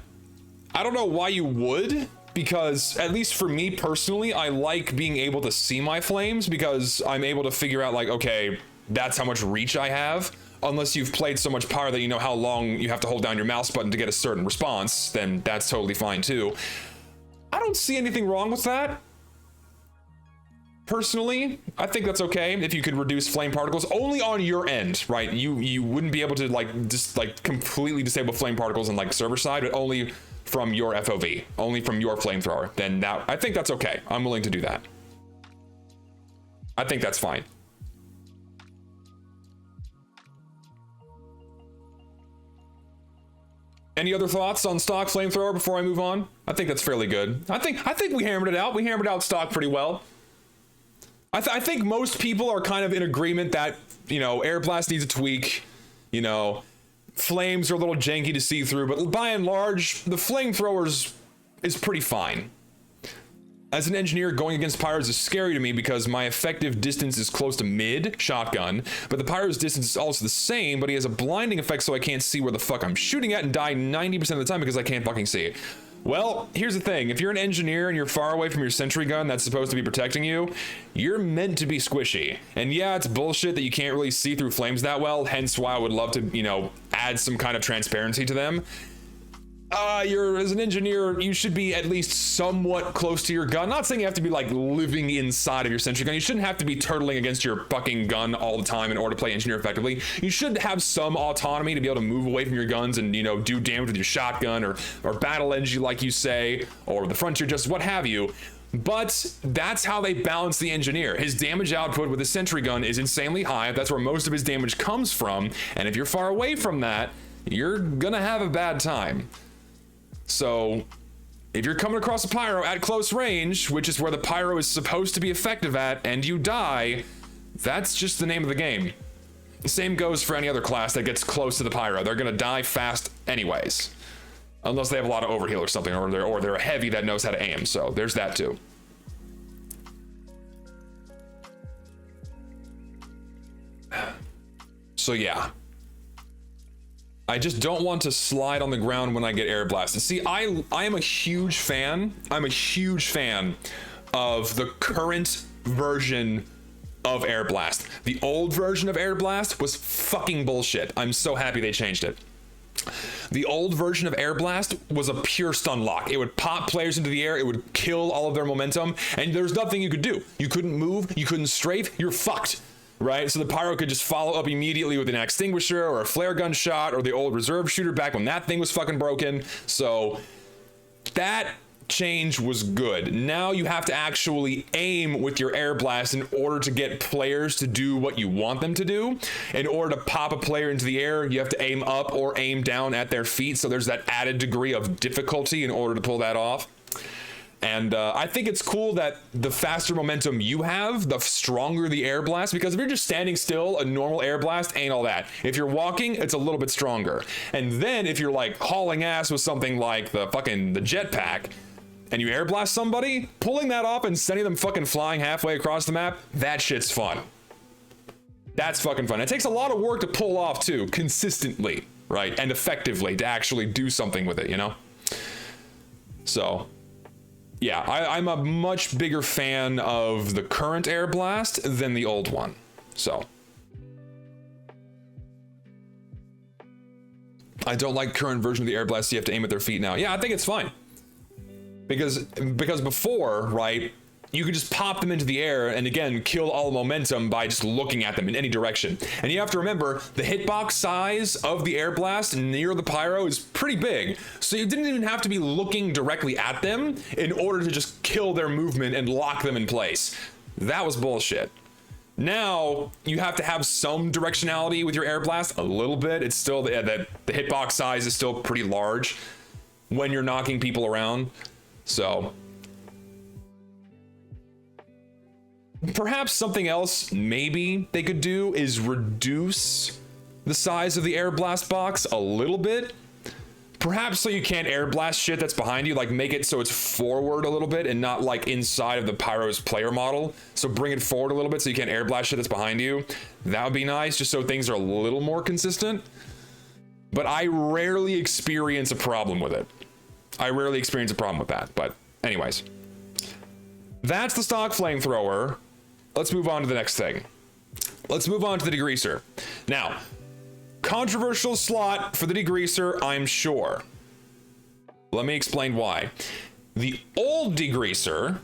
I don't know why you would, because at least for me personally, I like being able to see my flames because I'm able to figure out like, okay, that's how much reach I have. Unless you've played so much Pyro that you know how long you have to hold down your mouse button to get a certain response, then that's totally fine too. I don't see anything wrong with that. Personally, I think that's okay if you could reduce flame particles only on your end, right? You wouldn't be able to like just like completely disable flame particles on like server side, but only from your FOV, only from your flamethrower. Then that, I think that's okay. I'm willing to do that. I think that's fine. Any other thoughts on stock flamethrower before I move on? I think that's fairly good. I think we hammered it out. We hammered out stock pretty well. I think most people are kind of in agreement that, you know, Air Blast needs a tweak. You know, flames are a little janky to see through, but by and large, the flamethrowers is pretty fine. As an engineer, going against Pyros is scary to me because my effective distance is close to mid shotgun, but the Pyro's distance is also the same, but he has a blinding effect so I can't see where the fuck I'm shooting at and die 90% of the time because I can't fucking see it. Well, here's the thing. If you're an engineer and you're far away from your sentry gun that's supposed to be protecting you, you're meant to be squishy. And yeah, it's bullshit that you can't really see through flames that well, hence why I would love to, you know, add some kind of transparency to them. As an engineer, you should be at least somewhat close to your gun. Not saying you have to be like living inside of your sentry gun. You shouldn't have to be turtling against your fucking gun all the time in order to play engineer effectively. You should have some autonomy to be able to move away from your guns and, you know, do damage with your shotgun or battle edge, like you say, or the frontier justice, what have you. But that's how they balance the engineer. His damage output with his sentry gun is insanely high. That's where most of his damage comes from. And if you're far away from that, you're gonna have a bad time. So if you're coming across a Pyro at close range, which is where the Pyro is supposed to be effective at, and you die, that's just the name of the game. The same goes for any other class that gets close to the Pyro. They're gonna die fast anyways. Unless they have a lot of overheal or something, or they're a heavy that knows how to aim, so there's that too. So yeah. I just don't want to slide on the ground when I get air blasted. See, I am a huge fan. I'm a huge fan of the current version of Air Blast. The old version of Air Blast was fucking bullshit. I'm so happy they changed it. The old version of Air Blast was a pure stun lock. It would pop players into the air, it would kill all of their momentum, and there's nothing you could do. You couldn't move, you couldn't strafe, you're fucked. Right? So the Pyro could just follow up immediately with an extinguisher or a flare gun shot or the old reserve shooter back when that thing was fucking broken. So that change was good. Now you have to actually aim with your air blast in order to get players to do what you want them to do. In order to pop a player into the air, you have to aim up or aim down at their feet. So there's that added degree of difficulty in order to pull that off. And I think it's cool that the faster momentum you have, the stronger the air blast, because if you're just standing still, a normal air blast ain't all that. If you're walking, it's a little bit stronger. And then if you're like hauling ass with something like the jetpack, and you air blast somebody, pulling that off and sending them fucking flying halfway across the map, that shit's fun. That's fucking fun. It takes a lot of work to pull off too, consistently, right? And effectively to actually do something with it, you know? So, yeah, I'm a much bigger fan of the current air blast than the old one. So, I don't like current version of the air blast. So you have to aim at their feet now. Yeah, I think it's fine. Because before, right, you could just pop them into the air and again kill all momentum by just looking at them in any direction. And you have to remember the hitbox size of the air blast near the pyro is pretty big, so you didn't even have to be looking directly at them in order to just kill their movement and lock them in place. That was bullshit. Now you have to have some directionality with your air blast, a little bit. It's still the hitbox size is still pretty large when you're knocking people around. So perhaps something else maybe they could do is reduce the size of the air blast box a little bit. Perhaps so you can't air blast shit that's behind you, like make it so it's forward a little bit and not like inside of the Pyro's player model. So bring it forward a little bit so you can't air blast shit that's behind you. That would be nice, just so things are a little more consistent. But I rarely experience a problem with it. I rarely experience a problem with that, but anyways. That's the stock flamethrower. Let's move on to the next thing. Let's move on to the degreaser. Now, controversial slot for the degreaser, I'm sure. Let me explain why. The old degreaser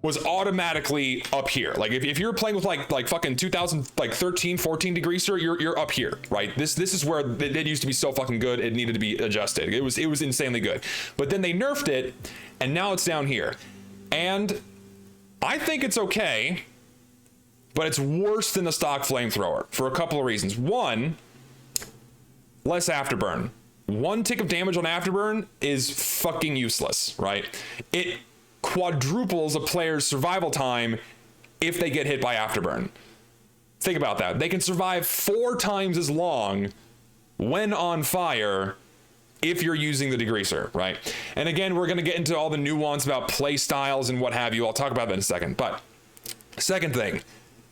was automatically up here. Like if you're playing with like fucking 2013, 14 degreaser, you're up here, right? This is where it used to be so fucking good. It needed to be adjusted. It was insanely good. But then they nerfed it and now it's down here. And I think it's okay, but it's worse than the stock flamethrower for a couple of reasons. One, less afterburn. One tick of damage on afterburn is fucking useless, right? It quadruples a player's survival time if they get hit by afterburn. Think about that. They can survive 4 times as long when on fire if you're using the degreaser, right? And again, we're gonna get into all the nuance about play styles and what have you. I'll talk about that in a second. But second thing,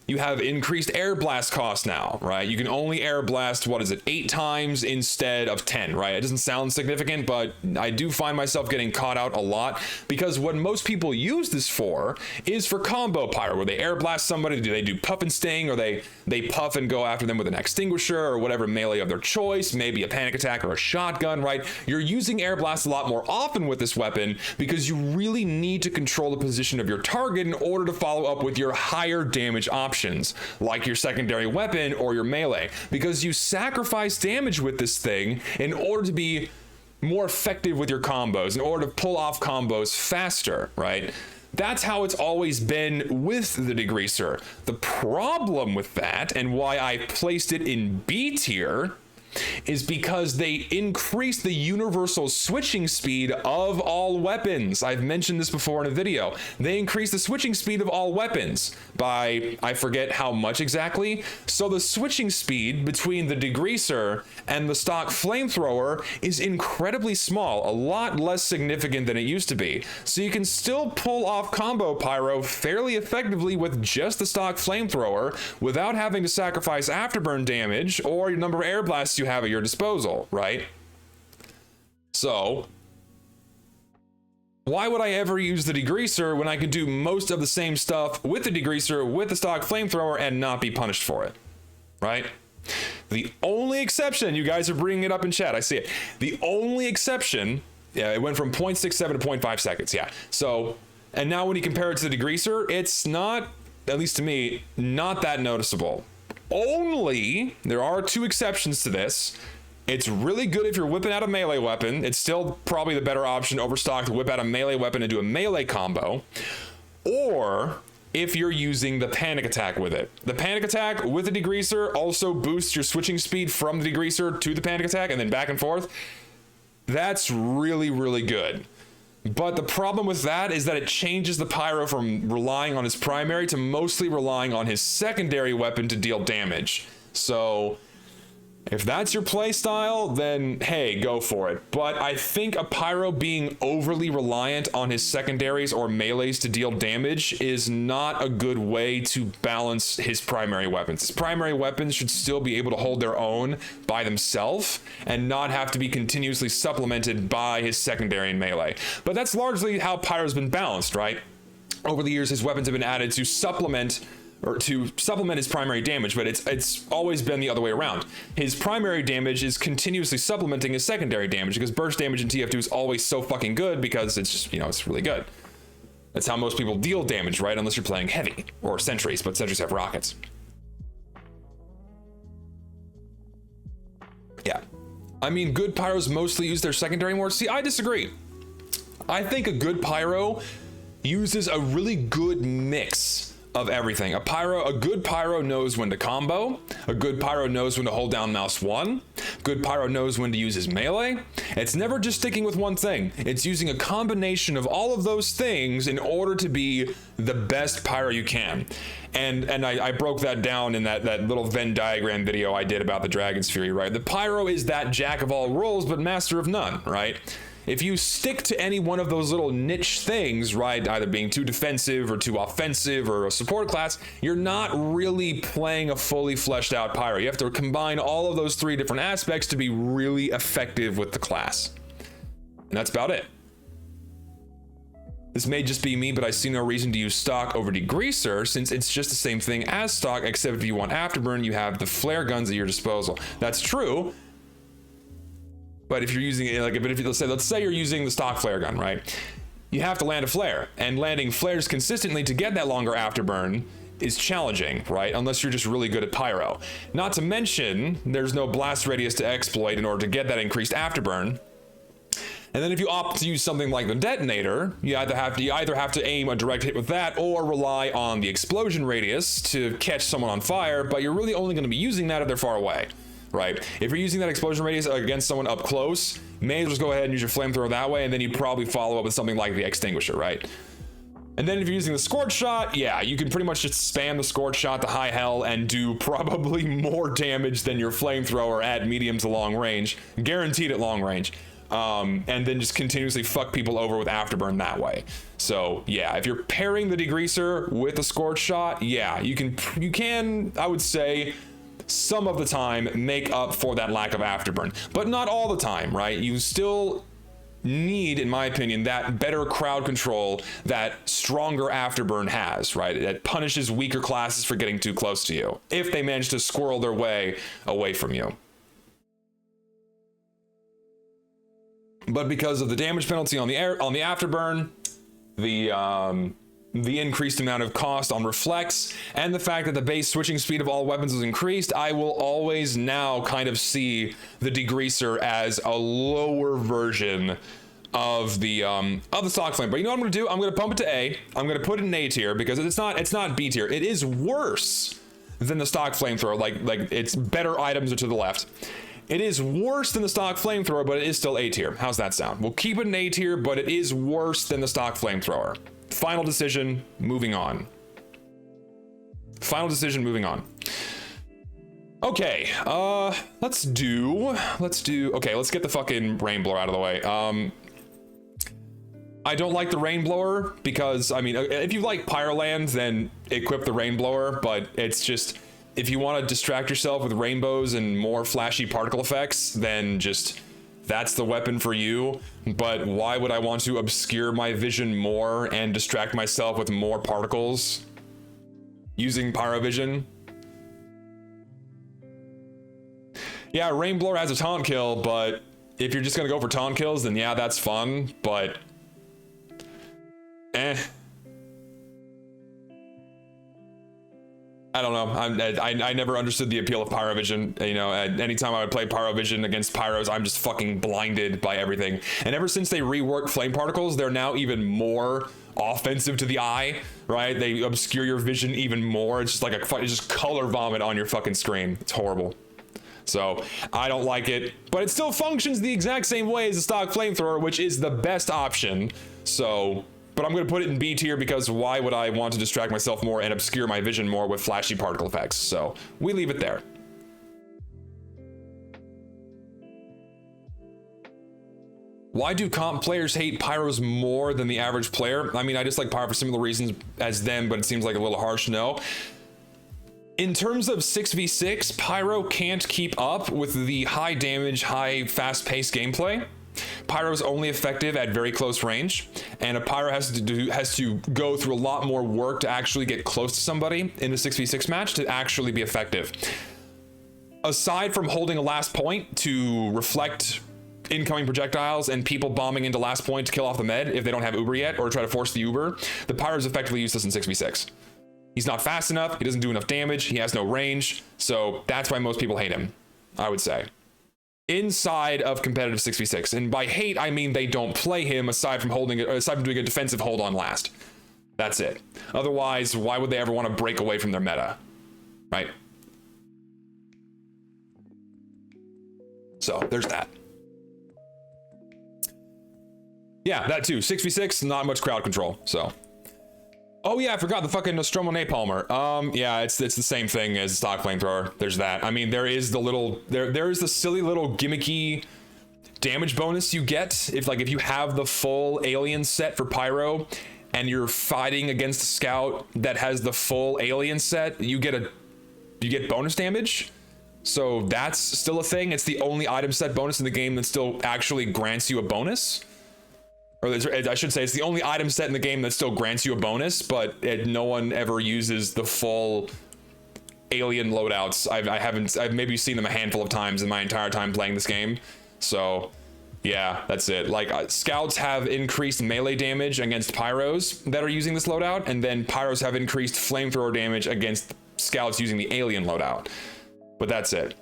you have increased air blast cost now, right? You can only air blast, 8 times instead of 10, right? It doesn't sound significant, but I do find myself getting caught out a lot because what most people use this for is for combo pyro, where they air blast somebody, they do puff and sting, or they puff and go after them with an extinguisher or whatever melee of their choice, maybe a panic attack or a shotgun, right? You're using air blast a lot more often with this weapon because you really need to control the position of your target in order to follow up with your higher damage options, like your secondary weapon or your melee, because you sacrifice damage with this thing in order to be more effective with your combos, in order to pull off combos faster, right? That's how it's always been with the degreaser. The problem with that, and why I placed it in B tier, is because they increase the universal switching speed of all weapons. I've mentioned this before in a video. They increase the switching speed of all weapons by, I forget how much exactly. So the switching speed between the degreaser and the stock flamethrower is incredibly small, a lot less significant than it used to be. So you can still pull off combo pyro fairly effectively with just the stock flamethrower without having to sacrifice afterburn damage or your number of air blasts you have at your disposal, right? So why would I ever use the degreaser when I could do most of the same stuff with the degreaser, with the stock flamethrower, and not be punished for it, right? The only exception, you guys are bringing it up in chat, I see it. The only exception, yeah, it went from 0.67 to 0.5 seconds, yeah. So, and now when you compare it to the degreaser, it's not, at least to me, not that noticeable. Only, there are 2 exceptions to this. It's really good if you're whipping out a melee weapon. It's still probably the better option over stock to whip out a melee weapon and do a melee combo. Or if you're using the panic attack with it. The panic attack with the degreaser also boosts your switching speed from the degreaser to the panic attack and then back and forth. That's really, really good. But the problem with that is that it changes the Pyro from relying on his primary to mostly relying on his secondary weapon to deal damage. So if that's your play style, then hey, go for it. But I think a Pyro being overly reliant on his secondaries or melees to deal damage is not a good way to balance his primary weapons. His primary weapons should still be able to hold their own by themselves and not have to be continuously supplemented by his secondary and melee. But that's largely how Pyro's been balanced, right? Over the years, his weapons have been added to supplement his primary damage, but it's always been the other way around. His primary damage is continuously supplementing his secondary damage because burst damage in TF2 is always so fucking good because it's just, it's really good. That's how most people deal damage, right? Unless you're playing heavy or sentries, but sentries have rockets. Yeah. I mean, good Pyros mostly use their secondary more. See, I disagree. I think a good Pyro uses a really good mix of everything. A good Pyro knows when to combo. A good Pyro knows when to hold down mouse 1. Good Pyro knows when to use his melee. It's never just sticking with one thing. It's using a combination of all of those things in order to be the best Pyro you can. And I broke that down in that little Venn diagram video I did about the Dragon's Fury, right? The Pyro is that jack of all roles but master of none, right? If you stick to any one of those little niche things, right, either being too defensive or too offensive or a support class, you're not really playing a fully fleshed out Pyro. You have to combine all of those three different aspects to be really effective with the class. And that's about it. This may just be me, but I see no reason to use stock over degreaser since it's just the same thing as stock, except if you want afterburn, you have the flare guns at your disposal. That's true. But if you're using it, let's say you're using the stock flare gun, right? You have to land a flare, and landing flares consistently to get that longer afterburn is challenging, right? Unless you're just really good at Pyro. Not to mention, there's no blast radius to exploit in order to get that increased afterburn. And then if you opt to use something like the detonator, you either have to aim a direct hit with that or rely on the explosion radius to catch someone on fire, but you're really only going to be using that if they're far away. Right? If you're using that explosion radius against someone up close, may as well just go ahead and use your flamethrower that way, and then you'd probably follow up with something like the extinguisher, right? And then if you're using the scorch shot, yeah, you can pretty much just spam the scorch shot to high hell and do probably more damage than your flamethrower at medium to long range, guaranteed at long range. And then just continuously fuck people over with afterburn that way. So yeah, if you're pairing the degreaser with the scorch shot, yeah, you can, I would say, some of the time make up for that lack of afterburn, but not all the time, right? You still need, in my opinion, that better crowd control that stronger afterburn has, right? It punishes weaker classes for getting too close to you if they manage to squirrel their way away from you. But because of the damage penalty on the afterburn, the increased amount of cost on reflex, and the fact that the base switching speed of all weapons is increased, I will always now kind of see the degreaser as a lower version of the stock flame. But you know what I'm gonna do? I'm gonna pump it to A. I'm gonna put it in A tier because it's not B tier. It is worse than the stock flamethrower. Like its better items are to the left. It is worse than the stock flamethrower, but it is still A tier. How's that sound? We'll keep it in A tier, but it is worse than the stock flamethrower. Final decision, moving on. Final decision, moving on. Okay, let's get the fucking rain blower out of the way. I don't like the rain blower because, I mean, if you like Pyroland, then equip the rain blower, but it's just, if you want to distract yourself with rainbows and more flashy particle effects, then just, that's the weapon for you. But why would I want to obscure my vision more and distract myself with more particles using Pyrovision? Yeah, Rainblower has a taunt kill, but if you're just gonna go for taunt kills, then yeah, that's fun, but I don't know. I never understood the appeal of Pyrovision. You know, anytime I would play Pyrovision against Pyros, I'm just fucking blinded by everything. And ever since they reworked flame particles, they're now even more offensive to the eye, right? They obscure your vision even more. It's just like it's just color vomit on your fucking screen. It's horrible. So I don't like it, but it still functions the exact same way as a stock flamethrower, which is the best option. So, but I'm going to put it in B tier because why would I want to distract myself more and obscure my vision more with flashy particle effects? So we leave it there. Why do comp players hate Pyros more than the average player? I mean, I dislike Pyro for similar reasons as them, but it seems like a little harsh. No. In terms of 6v6, Pyro can't keep up with the high damage, high fast-paced gameplay. Pyro's only effective at very close range, and a Pyro has to go through a lot more work to actually get close to somebody in a 6v6 match to actually be effective. Aside from holding a last point to reflect incoming projectiles and people bombing into last point to kill off the med if they don't have Uber yet, or try to force the Uber, the Pyro's effectively useless in 6v6. He's not fast enough, he doesn't do enough damage, he has no range, so that's why most people hate him, I would say. Inside of competitive 6v6, and by hate I mean they don't play him aside from doing a defensive hold on last. That's it. Otherwise, why would they ever want to break away from their meta, right? So there's that. Yeah, that too. 6v6, not much crowd control, so. Oh yeah, I forgot the fucking Nostromo Napalmer. Yeah, it's the same thing as stock flamethrower. There's that. I mean, there is the little, there is the silly little gimmicky damage bonus you get if you have the full alien set for Pyro and you're fighting against a scout that has the full alien set, you get bonus damage. So that's still a thing. It's the only item set bonus in the game that still actually grants you a bonus. Or I should say, it's the only item set in the game that still grants you a bonus, but no one ever uses the full alien loadouts. I've maybe seen them a handful of times in my entire time playing this game. So yeah, that's it. Like scouts have increased melee damage against pyros that are using this loadout, and then pyros have increased flamethrower damage against scouts using the alien loadout. But that's it.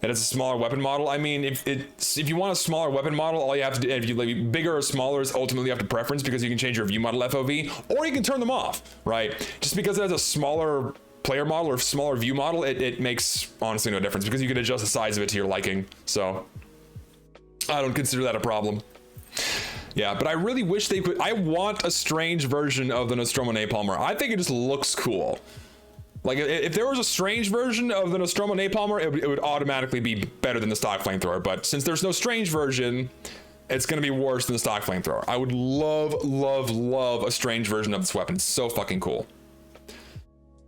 And it's a smaller weapon model. I mean, if you want a smaller weapon model, all you have to do, if you like bigger or smaller, is ultimately up to preference because you can change your view model FOV, or you can turn them off, right? Just because it has a smaller player model or smaller view model, it makes honestly no difference because you can adjust the size of it to your liking. So I don't consider that a problem. Yeah, but I really wish they could. I want a strange version of the Nostromo Napalmer. I think it just looks cool. Like, if there was a strange version of the Nostromo Napalmer, it would automatically be better than the stock flamethrower. But since there's no strange version, it's going to be worse than the stock flamethrower. I would love a strange version of this weapon. It's so fucking cool.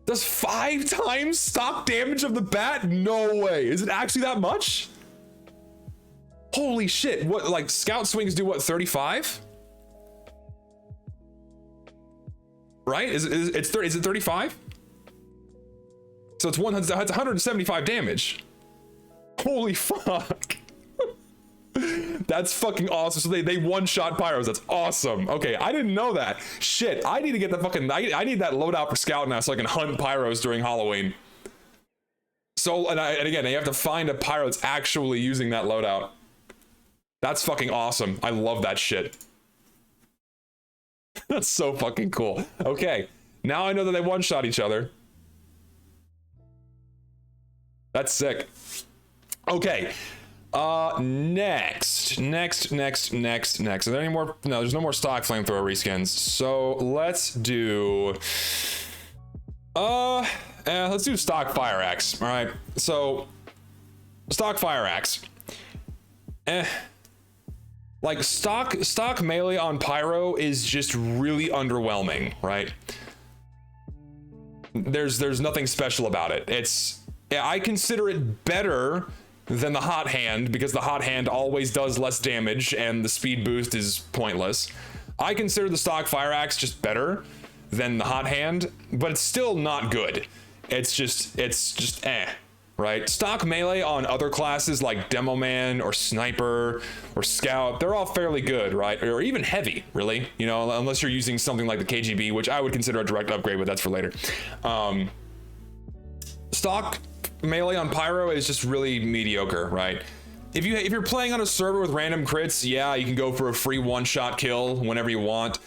Does 5 times stock damage of the bat? No way. Is it actually that much? Holy shit. What, like, scout swings do what, 35? Right? Is it 35? So it's 175 damage. Holy fuck. That's fucking awesome. So they one-shot pyros. That's awesome. Okay, I didn't know that. Shit, I need to get the fucking, I need that loadout for scout now so I can hunt pyros during Halloween. So, and again, you have to find a pyro that's actually using that loadout. That's fucking awesome. I love that shit. That's so fucking cool. Okay, now I know that they one-shot each other. That's sick. Okay. Next. Are there any more? No, there's no more stock flamethrower reskins. So let's do. Let's do stock fire axe. All right. So stock fire axe. Like stock melee on pyro is just really underwhelming, right? There's nothing special about it. I consider it better than the hot hand because the hot hand always does less damage and the speed boost is pointless. I consider the stock fire axe just better than the hot hand, but it's still not good. It's just right? Stock melee on other classes like Demo Man or Sniper or Scout, they're all fairly good, right? Or even heavy, really, you know, unless you're using something like the KGB, which I would consider a direct upgrade, but that's for later. stock melee on Pyro is just really mediocre, right? If you're playing on a server with random crits, yeah, you can go for a free one-shot kill whenever you want.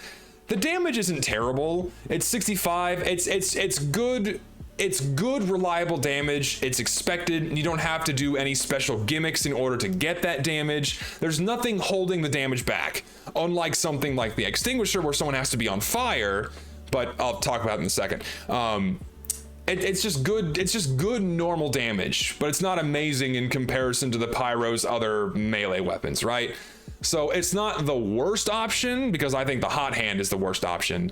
The damage isn't terrible. It's 65. It's good. It's good, reliable damage. It's expected. You don't have to do any special gimmicks in order to get that damage. There's nothing holding the damage back, unlike something like the Extinguisher where someone has to be on fire, but I'll talk about it in a second. It's just good. It's just good normal damage, but it's not amazing in comparison to the Pyro's other melee weapons, right? So it's not the worst option, because I think the hot hand is the worst option,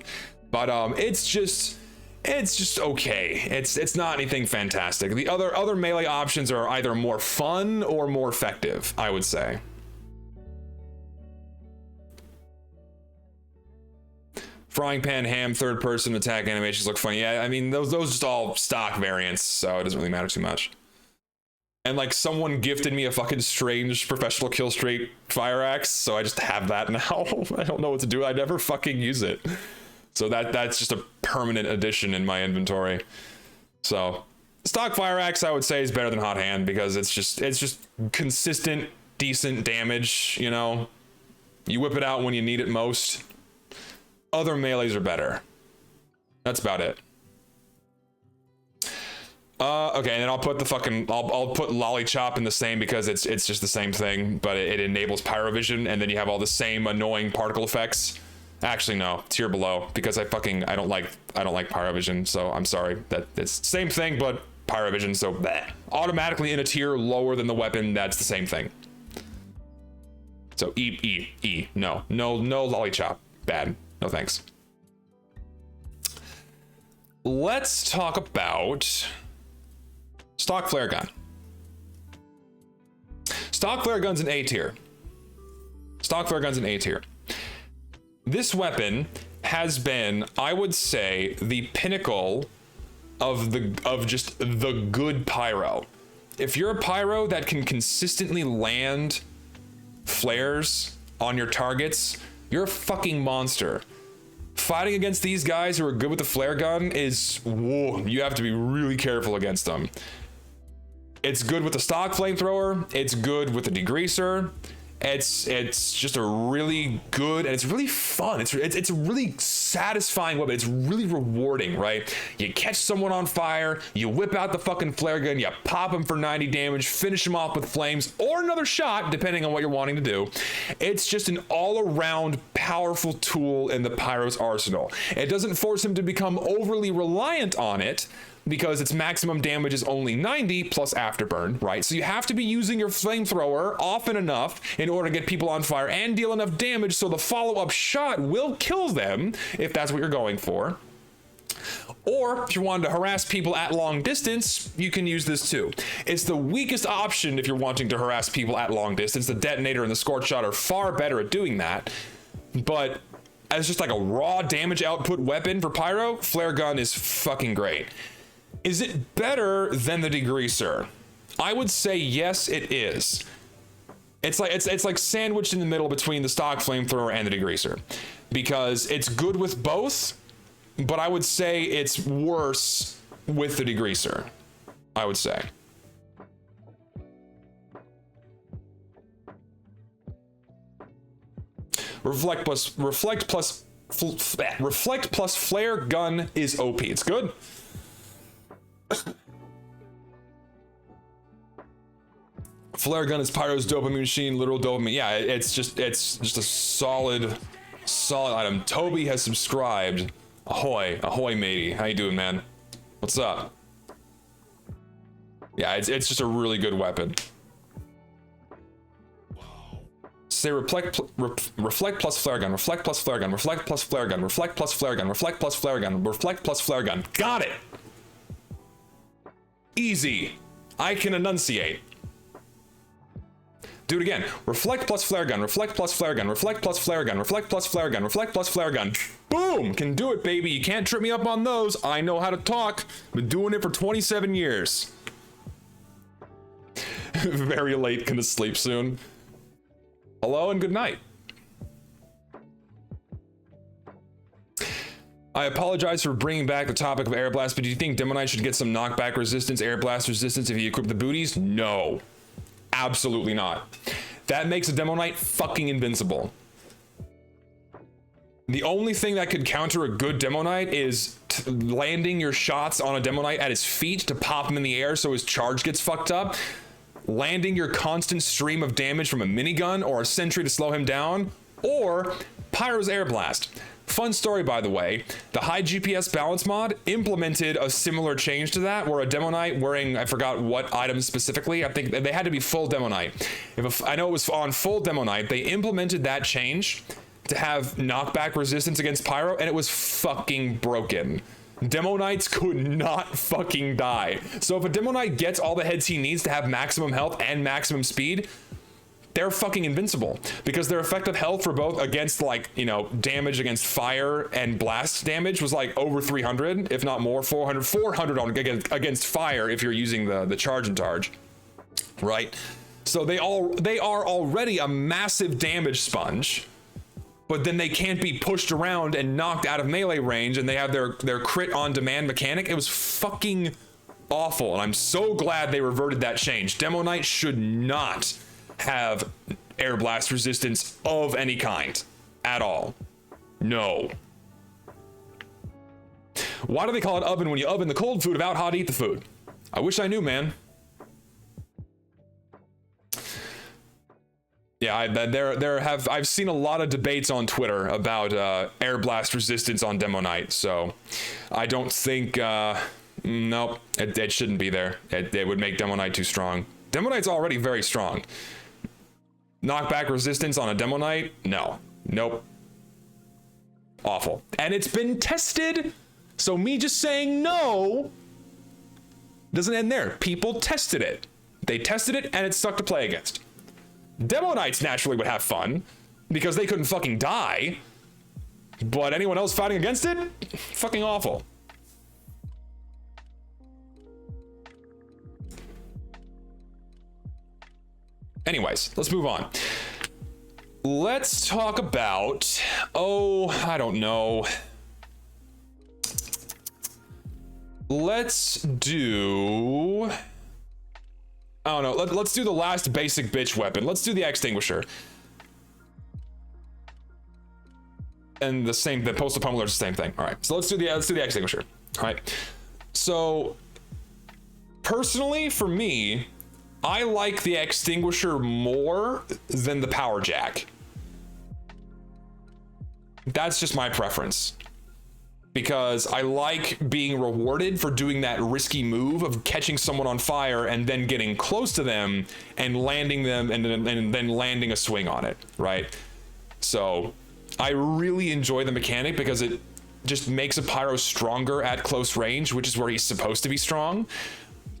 but it's just okay. It's not anything fantastic. The other melee options are either more fun or more effective, I would say. Frying pan ham third person attack animations look funny. Yeah, I mean those just all stock variants, so it doesn't really matter too much. And like someone gifted me a fucking strange professional kill straight fire axe, so I just have that now. I don't know what to do. I never fucking use it. So that's just a permanent addition in my inventory. So stock fire axe I would say is better than hot hand, because it's just consistent, decent damage, you know. You whip it out when you need it most. Other melees are better. That's about it. Okay, and then I'll put the fucking I'll put Lolly Chop in the same, because it's just the same thing, but it enables Pyrovision, and then you have all the same annoying particle effects. Actually, no, tier below, because I don't like Pyrovision, so I'm sorry. That it's same thing, but Pyrovision, so bleh. Automatically in a tier lower than the weapon that's the same thing. So E. No Lolly Chop. Bad. No thanks. Let's talk about stock flare gun. Stock flare gun's an A tier. Stock flare gun's an A tier. This weapon has been, I would say, the pinnacle of just the good pyro. If you're a pyro that can consistently land flares on your targets, you're a fucking monster. Fighting against these guys who are good with the flare gun is, whoa, you have to be really careful against them. It's good with the stock flamethrower. It's good with the degreaser. It's just a really good, and it's really fun. It's a really satisfying weapon. It's really rewarding, right? You catch someone on fire, you whip out the fucking flare gun, you pop them for 90 damage, finish them off with flames or another shot, depending on what you're wanting to do. It's just an all-around powerful tool in the Pyro's arsenal. It doesn't force him to become overly reliant on it, because its maximum damage is only 90 plus afterburn, right? So you have to be using your flamethrower often enough in order to get people on fire and deal enough damage so the follow-up shot will kill them, if that's what you're going for. Or if you wanted to harass people at long distance, you can use this too. It's the weakest option if you're wanting to harass people at long distance. The detonator and the scorch shot are far better at doing that, but as just like a raw damage output weapon for Pyro, flare gun is fucking great. Is it better than the degreaser? I would say yes, it is. It's like sandwiched in the middle between the stock flamethrower and the degreaser, because it's good with both, but I would say it's worse with the degreaser, I would say. Reflect plus flare gun is OP. It's good. Flare gun is Pyro's dopamine machine, literal dopamine. Yeah, it's just a solid item. Toby has subscribed. Ahoy matey. How you doing, man? What's up? Yeah, it's just a really good weapon. Say reflect plus flare gun, reflect plus flare gun, reflect plus flare gun, reflect plus flare gun, reflect plus flare gun, reflect plus flare gun. Got it. Easy. I can enunciate. Do it again. Reflect plus flare gun, reflect plus flare gun, reflect plus flare gun, reflect plus flare gun, reflect plus flare gun. Boom! Can do it, baby. You can't trip me up on those. I know how to talk. Been doing it for 27 years. Very late, gonna sleep soon. Hello and good night. I apologize for bringing back the topic of air blast, but do you think Demo Knight should get some knockback resistance, air blast resistance if you equip the booties? No, absolutely not. That makes a Demo Knight fucking invincible. The only thing that could counter a good Demo Knight is landing your shots on a Demo Knight at his feet to pop him in the air so his charge gets fucked up. Landing your constant stream of damage from a minigun or a sentry to slow him down. Or Pyro's Air Blast. Fun story, by the way. The high GPS balance mod implemented a similar change to that, where a Demo Knight wearing, I forgot what items specifically, I think they had to be full Demo Knight. I know it was on full Demo Knight, they implemented that change to have knockback resistance against Pyro, and it was fucking broken. Demo Knights could not fucking die. So if a Demo Knight gets all the heads he needs to have maximum health and maximum speed, they're fucking invincible, because their effective health for both against, like, you know, damage against fire and blast damage was like over 300, if not more, 400 on against fire if you're using the charge and targe, right? So they are already a massive damage sponge. But then they can't be pushed around and knocked out of melee range, and they have their crit on demand mechanic. It was fucking awful, and I'm so glad they reverted that change. Demo Knight should not have air blast resistance of any kind at all. No. Why do they call it oven when you oven the cold food about how to eat the food? I wish I knew, man. Yeah, I've seen a lot of debates on Twitter about air blast resistance on Demo Knight, so I don't think, nope, it shouldn't be there. It would make Demo Knight too strong. Demo Knight's already very strong. Knockback resistance on a Demo Knight? No. Nope. Awful. And it's been tested, so me just saying no doesn't end there. People tested it. They tested it, and it sucked to play against. Demo Knights naturally would have fun because they couldn't fucking die, but anyone else fighting against it? Fucking awful. Anyways, let's move on. Let's talk about, oh, I don't know. Let's do, I don't know. Let's do the last basic bitch weapon. Let's do the extinguisher. And the postal pummeler is the same thing. All right. So let's do the extinguisher. All right. So personally, for me, I like the extinguisher more than the power jack. That's just my preference, because I like being rewarded for doing that risky move of catching someone on fire and then getting close to them and landing them and then landing a swing on it, right? So I really enjoy the mechanic because it just makes a Pyro stronger at close range, which is where he's supposed to be strong,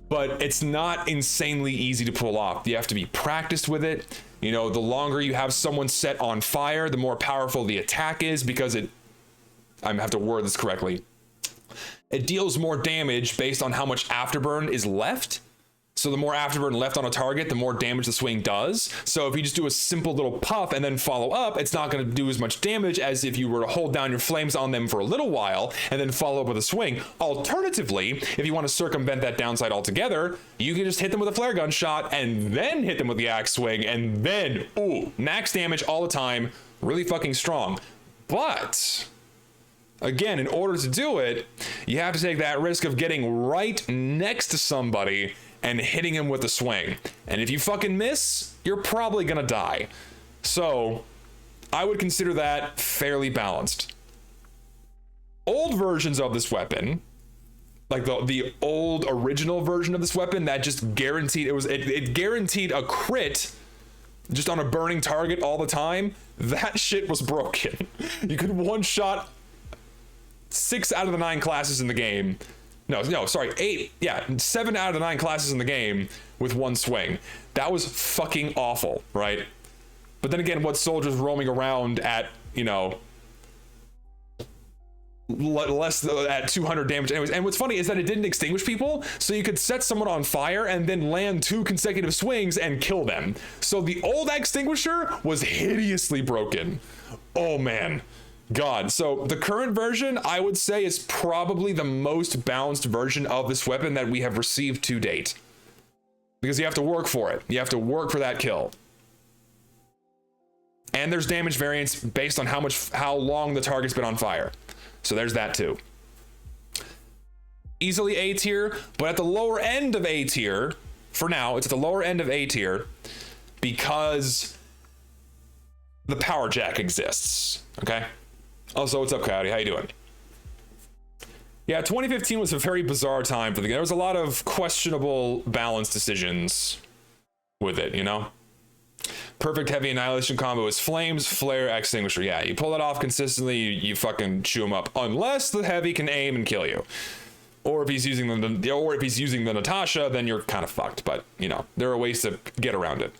but it's not insanely easy to pull off. You have to be practiced with it. You know, the longer you have someone set on fire, the more powerful the attack is, because I have to word this correctly. It deals more damage based on how much afterburn is left. So the more afterburn left on a target, the more damage the swing does. So if you just do a simple little puff and then follow up, it's not going to do as much damage as if you were to hold down your flames on them for a little while and then follow up with a swing. Alternatively, if you want to circumvent that downside altogether, you can just hit them with a flare gun shot and then hit them with the axe swing, and then, ooh, max damage all the time, really fucking strong. But again, in order to do it, you have to take that risk of getting right next to somebody and hitting him with a swing. And if you fucking miss, you're probably gonna die. So I would consider that fairly balanced. Old versions of this weapon, like the old original version of this weapon, that just guaranteed, it guaranteed a crit just on a burning target all the time. That shit was broken. You could one shot 6 out of the 9 classes in the game. No, sorry, 8. Yeah, 7 out of the 9 classes in the game with one swing. That was fucking awful, right? But then again, what soldiers roaming around at, you know, less at 200 damage anyways? And what's funny is that it didn't extinguish people, so you could set someone on fire and then land 2 consecutive swings and kill them. So the old extinguisher was hideously broken. Oh man, God. So the current version, I would say, is probably the most balanced version of this weapon that we have received to date. Because you have to work for it. You have to work for that kill. And there's damage variance based on how long the target's been on fire. So there's that too. Easily A tier, but at the lower end of A tier, for now, it's at the lower end of A tier because the power jack exists, okay? Also, what's up, Coyote? How you doing? Yeah, 2015 was a very bizarre time for the game. There was a lot of questionable balance decisions with it, you know? Perfect heavy annihilation combo is flames, flare, extinguisher. Yeah, you pull that off consistently, you fucking chew them up. Unless the heavy can aim and kill you. Or if he's using the Natasha, then you're kind of fucked. But, you know, there are ways to get around it.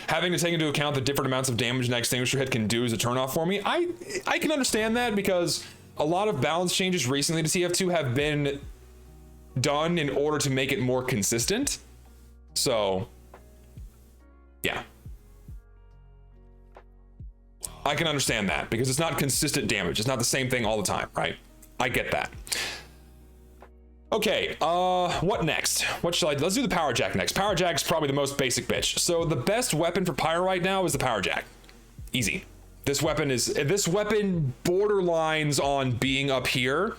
Having to take into account the different amounts of damage an extinguisher hit can do is a turnoff for me. I can understand that because a lot of balance changes recently to TF2 have been done in order to make it more consistent. So, yeah. I can understand that because it's not consistent damage. It's not the same thing all the time, right? I get that. Okay, what next? What shall I do? Let's do the power jack next. Power jack's probably the most basic bitch. So the best weapon for Pyro right now is the power jack. Easy. This weapon borderlines on being up here.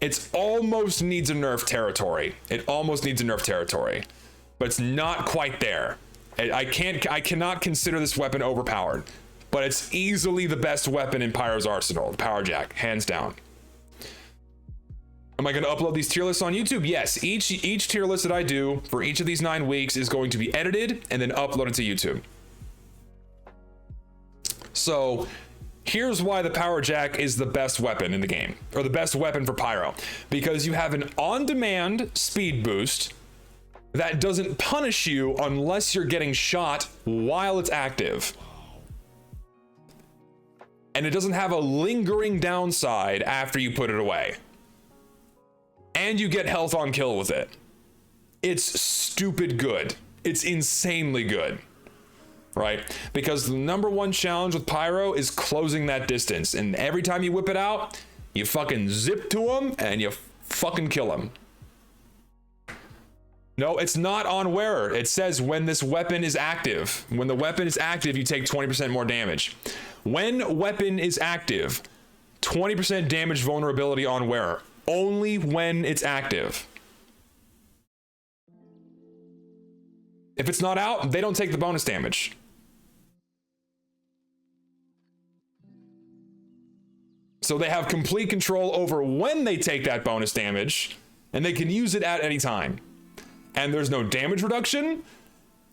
It's almost needs a nerf territory. It almost needs a nerf territory, but it's not quite there. I cannot consider this weapon overpowered, but it's easily the best weapon in Pyro's arsenal. The power jack, hands down. Am I going to upload these tier lists on YouTube? Yes, each tier list that I do for each of these 9 weeks is going to be edited and then uploaded to YouTube. So here's why the power jack is the best weapon in the game, or the best weapon for Pyro, because you have an on-demand speed boost that doesn't punish you unless you're getting shot while it's active. And it doesn't have a lingering downside after you put it away. And you get health on kill with it. It's stupid good. It's insanely good, right? Because the #1 challenge with Pyro is closing that distance. And every time you whip it out, you fucking zip to him and you fucking kill him. No, it's not on wearer. It says when this weapon is active. When the weapon is active, you take 20% more damage. When weapon is active, 20% damage vulnerability on wearer. Only when it's active. If it's not out, they don't take the bonus damage. So they have complete control over when they take that bonus damage, and they can use it at any time. And there's no damage reduction.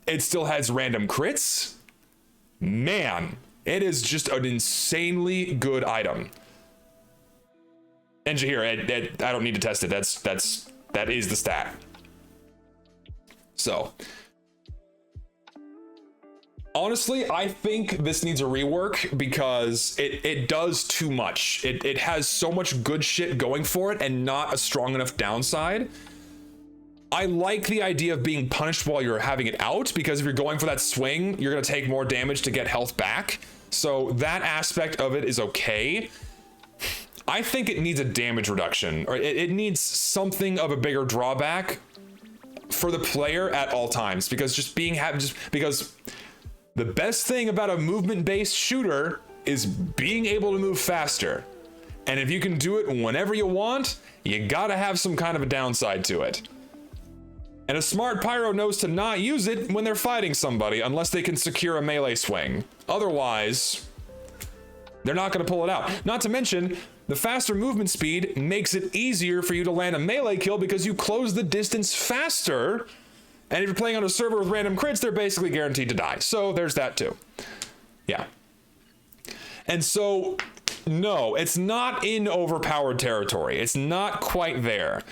It still has random crits. Man, it is just an insanely good item. And here, I don't need to test it. That is the stat. So, honestly, I think this needs a rework because it does too much. It has so much good shit going for it and not a strong enough downside. I like the idea of being punished while you're having it out, because if you're going for that swing, you're gonna take more damage to get health back. So that aspect of it is okay. I think it needs a damage reduction, or it needs something of a bigger drawback for the player at all times, because because the best thing about a movement-based shooter is being able to move faster. And if you can do it whenever you want, you gotta have some kind of a downside to it. And a smart Pyro knows to not use it when they're fighting somebody unless they can secure a melee swing. Otherwise, they're not gonna pull it out. Not to mention, the faster movement speed makes it easier for you to land a melee kill because you close the distance faster. And if you're playing on a server with random crits, they're basically guaranteed to die. So there's that too. Yeah. And so, no, it's not in overpowered territory. It's not quite there.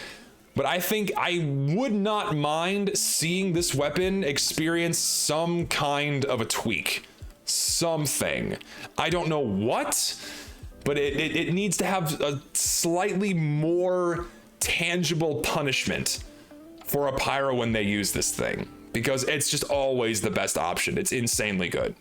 But I think I would not mind seeing this weapon experience some kind of a tweak. Something. I don't know what, but it needs to have a slightly more tangible punishment for a Pyro when they use this thing, because it's just always the best option. It's insanely good.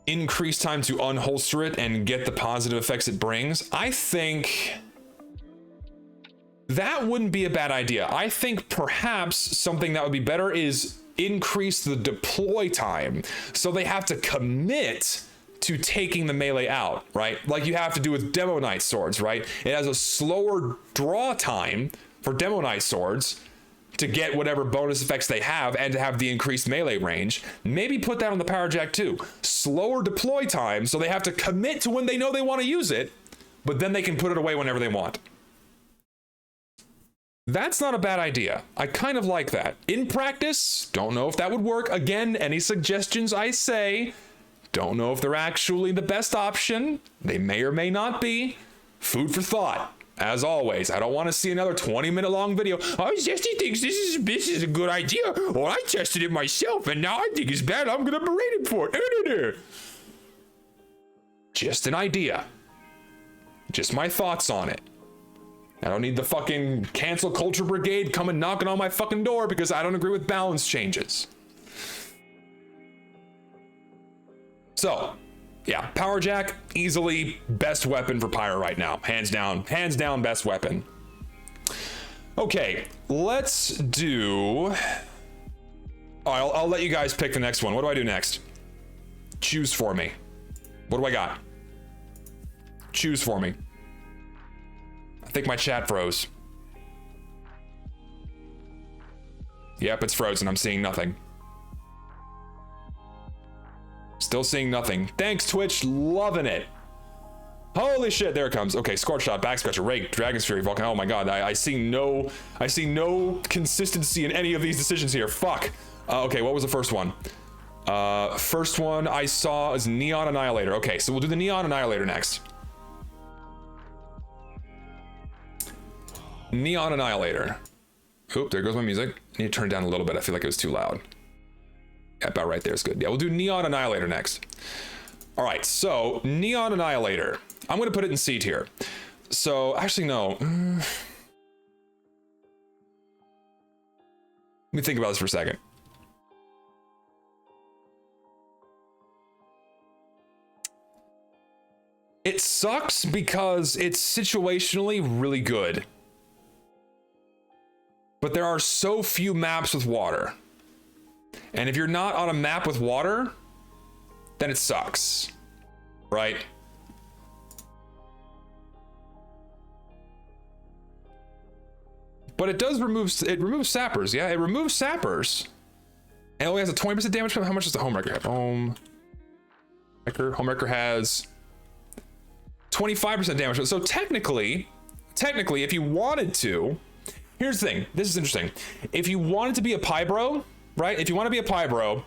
increased time to unholster it and get the positive effects it brings, I think that wouldn't be a bad idea. I think perhaps something that would be better is increase the deploy time, so they have to commit to taking the melee out, right? Like you have to do with Demo Knight swords, right? It has a slower draw time for Demo Knight swords to get whatever bonus effects they have and to have the increased melee range. Maybe put that on the Power Jack too. Slower deploy time, so they have to commit to when they know they want to use it, but then they can put it away whenever they want. That's not a bad idea. I kind of like that. In practice, don't know if that would work. Again, any suggestions I say, don't know if they're actually the best option. They may or may not be. Food for thought. As always, I don't want to see another 20-minute long video. Oh, Zesty thinks this is a good idea. Well, I tested it myself, and now I think it's bad. I'm going to berate him for it. Just an idea. Just my thoughts on it. I don't need the fucking cancel culture brigade coming knocking on my fucking door because I don't agree with balance changes. So, yeah, Power Jack, easily best weapon for Pyro right now. Hands down best weapon. Okay, let's do... Oh, I'll let you guys pick the next one. What do I do next? Choose for me. What do I got? Choose for me. I think my chat froze. Yep, it's frozen. I'm seeing nothing. Still seeing nothing. Thanks, Twitch. Loving it. Holy shit, there it comes. Okay, Scorch Shot, Back Scratcher, Rake, Dragon's Fury, Vulcan. Oh my god, I see no consistency in any of these decisions here. Fuck. Okay, what was the first one? First one I saw is Neon Annihilator. Okay, so we'll do the Neon Annihilator next. Neon Annihilator. Oop, there goes my music. I need to turn it down a little bit. I feel like it was too loud. Yeah, about right there is good. Yeah, we'll do Neon Annihilator next. All right, so Neon Annihilator. I'm going to put it in C tier. So, actually, no. Let me think about this for a second. It sucks because it's situationally really good. But there are so few maps with water. And if you're not on a map with water, then it sucks, right? But it does removes sappers, yeah? It removes sappers. And it only has a 20% damage. How much does the Homewrecker have? Homewrecker has 25% damage. So technically, if you wanted to, here's the thing, this is interesting. If you wanted to be a Pyro, right? If you want to be a Pyro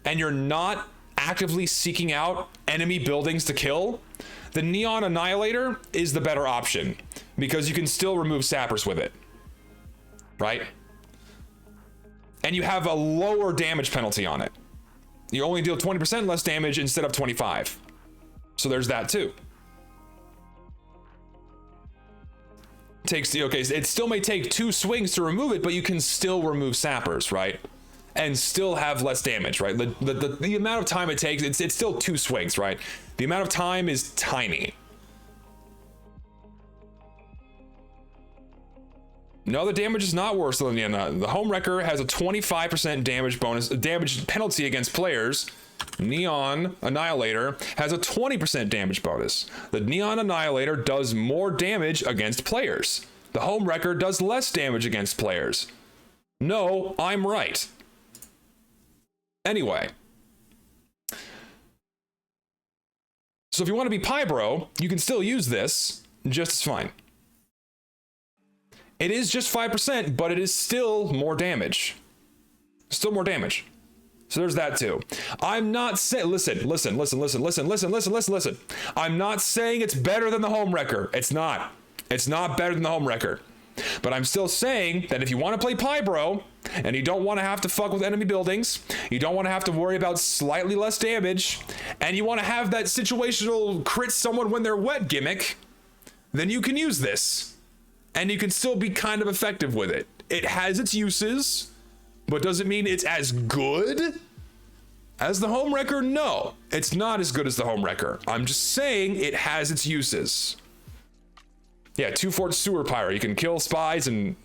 and you're not actively seeking out enemy buildings to kill, the Neon Annihilator is the better option because you can still remove sappers with it, right? And you have a lower damage penalty on it. You only deal 20% less damage instead of 25. So there's that too. It still may take 2 swings to remove it, but you can still remove sappers, right? And still have less damage, right? The amount of time it takes, it's still 2 swings, right? The amount of time is tiny. No, the damage is not worse than the Homewrecker has a 25% damage penalty against players. Neon Annihilator has a 20% damage bonus. The Neon Annihilator does more damage against players. The Homewrecker does less damage against players. No, I'm right. Anyway. So if you want to be Pyro, you can still use this just as fine. It is just 5%, but it is still more damage. Still more damage. So there's that too. I'm not saying, listen. I'm not saying it's better than the Homewrecker. It's not. It's not better than the Homewrecker. But I'm still saying that if you want to play Pyro and you don't want to have to fuck with enemy buildings, you don't want to have to worry about slightly less damage, and you want to have that situational crit someone when they're wet gimmick, then you can use this. And you can still be kind of effective with it. It has its uses, but doesn't mean it's as good As the home wrecker, no, it's not as good as the home wrecker. I'm just saying it has its uses. Yeah, 2 Fort Sewer Pyro. You can kill spies and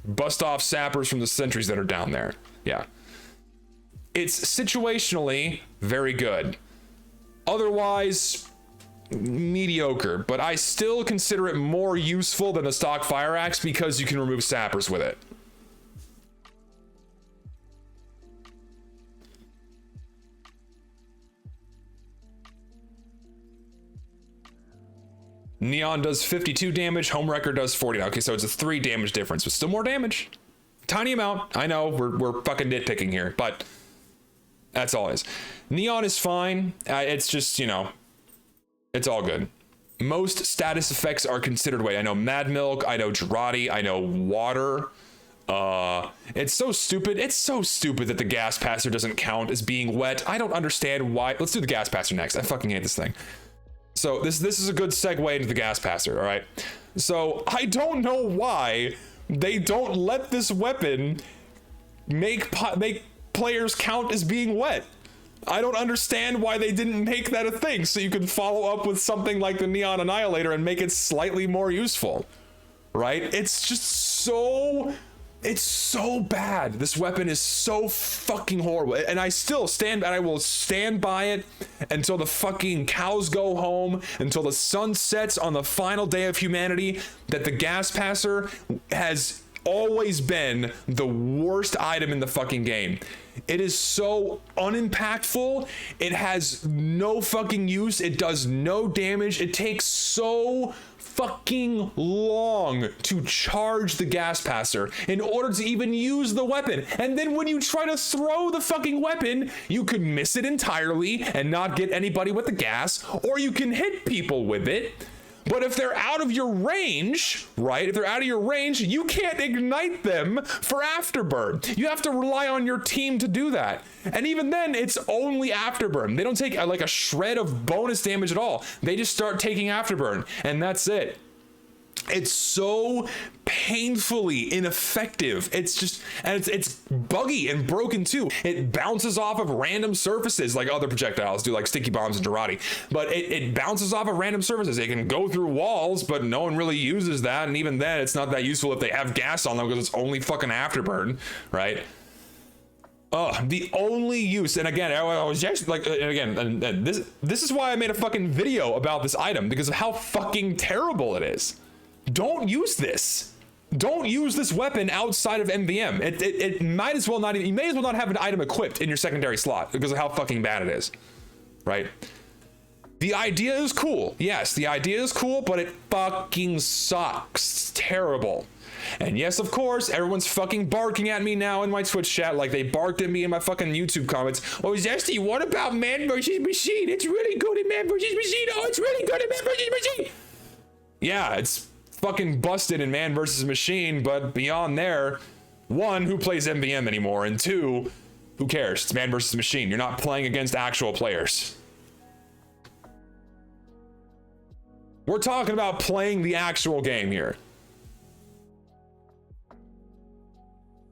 bust off sappers from the sentries that are down there. Yeah. It's situationally very good. Otherwise, mediocre. But I still consider it more useful than the stock fire axe because you can remove sappers with it. Neon does 52 damage, Home Wrecker does 40. Okay, so it's a 3 damage difference, but still more damage. Tiny amount. I know, we're fucking nitpicking here, but that's all it is. Neon is fine. It's just, you know, it's all good. Most status effects are considered wet. I know Mad Milk, I know Girardi, I know Water. It's so stupid. It's so stupid that the Gas Passer doesn't count as being wet. I don't understand why. Let's do the Gas Passer next. I fucking hate this thing. So this is a good segue into the Gas Passer, all right? So I don't know why they don't let this weapon make players count as being wet. I don't understand why they didn't make that a thing, so you can follow up with something like the Neon Annihilator and make it slightly more useful, right? It's just so... It's so bad. This weapon is so fucking horrible. And I still stand, and I will stand by it until the fucking cows go home, until the sun sets on the final day of humanity, that the Gas Passer has always been the worst item in the fucking game. It is so unimpactful. It has no fucking use. It does no damage. It takes so fucking long to charge the Gas Passer in order to even use the weapon. And then when you try to throw the fucking weapon, you could miss it entirely and not get anybody with the gas, or you can hit people with it. But if they're out of your range, right? If they're out of your range, you can't ignite them for Afterburn. You have to rely on your team to do that. And even then, it's only Afterburn. They don't take like a shred of bonus damage at all. They just start taking Afterburn, and that's it. It's so painfully ineffective. It's just, and it's buggy and broken too. It bounces off of random surfaces like other projectiles do, like sticky bombs and Girardi. But it bounces off of random surfaces. It can go through walls, but no one really uses that. And even then, it's not that useful if they have gas on them because it's only fucking Afterburn, right? The only use, and again, I was just like, and this is why I made a fucking video about this item, because of how fucking terrible it is. Don't use this. Don't use this weapon outside of MVM. It might as well not even, you may as well not have an item equipped in your secondary slot because of how fucking bad it is, right? The idea is cool. Yes, the idea is cool, but it fucking sucks. It's terrible. And yes, of course, everyone's fucking barking at me now in my Twitch chat like they barked at me in my fucking YouTube comments. Oh, Zesty, what about Man vs. Machine? It's really good in Man vs. Machine. Oh, it's really good in Man vs. Machine. Yeah, it's fucking busted in Man vs. Machine, but beyond there, 1, who plays MVM anymore? And 2, who cares? It's Man vs. Machine. You're not playing against actual players. We're talking about playing the actual game here.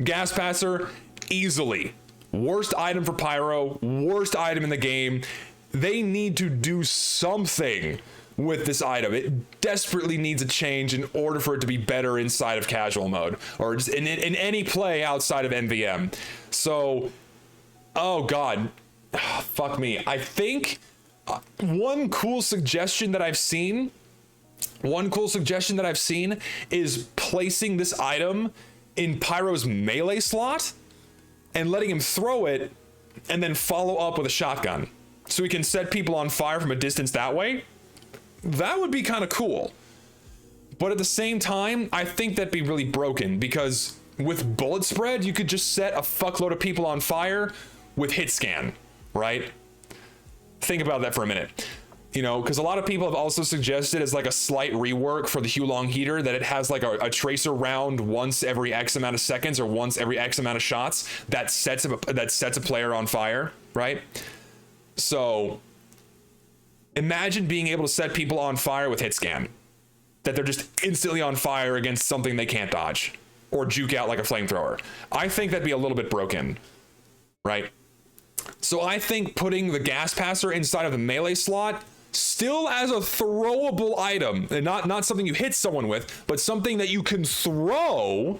Gas Passer, easily. Worst item for Pyro, worst item in the game. They need to do something with this item. It desperately needs a change in order for it to be better inside of casual mode, or just in any play outside of NVM. So, oh God, fuck me. I think one cool suggestion that I've seen is placing this item in Pyro's melee slot and letting him throw it and then follow up with a shotgun, so he can set people on fire from a distance that way. That would be kind of cool. But at the same time, I think that'd be really broken, because with bullet spread, you could just set a fuckload of people on fire with hit scan, right? Think about that for a minute. You know, because a lot of people have also suggested as like a slight rework for the Hulong heater that it has like a tracer round once every X amount of seconds or once every X amount of shots that sets a player on fire, right? So imagine being able to set people on fire with hit scan, that they're just instantly on fire against something they can't dodge or juke out like a flamethrower. I think that'd be a little bit broken, right? So I think putting the gas passer inside of the melee slot still as a throwable item, and not something you hit someone with, but something that you can throw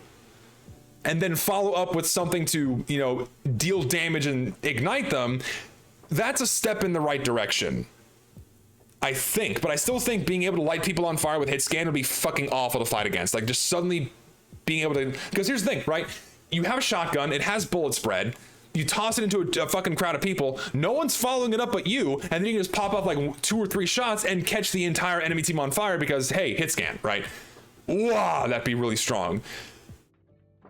and then follow up with something to, you know, deal damage and ignite them. That's a step in the right direction, I think. But I still think being able to light people on fire with hit scan would be fucking awful to fight against. Like, just suddenly being able to, because here's the thing, right? You have a shotgun, it has bullet spread, you toss it into a fucking crowd of people, no one's following it up but you, and then you can just pop up like 2 or 3 shots and catch the entire enemy team on fire because, hey, hit scan, right? Wow, that'd be really strong.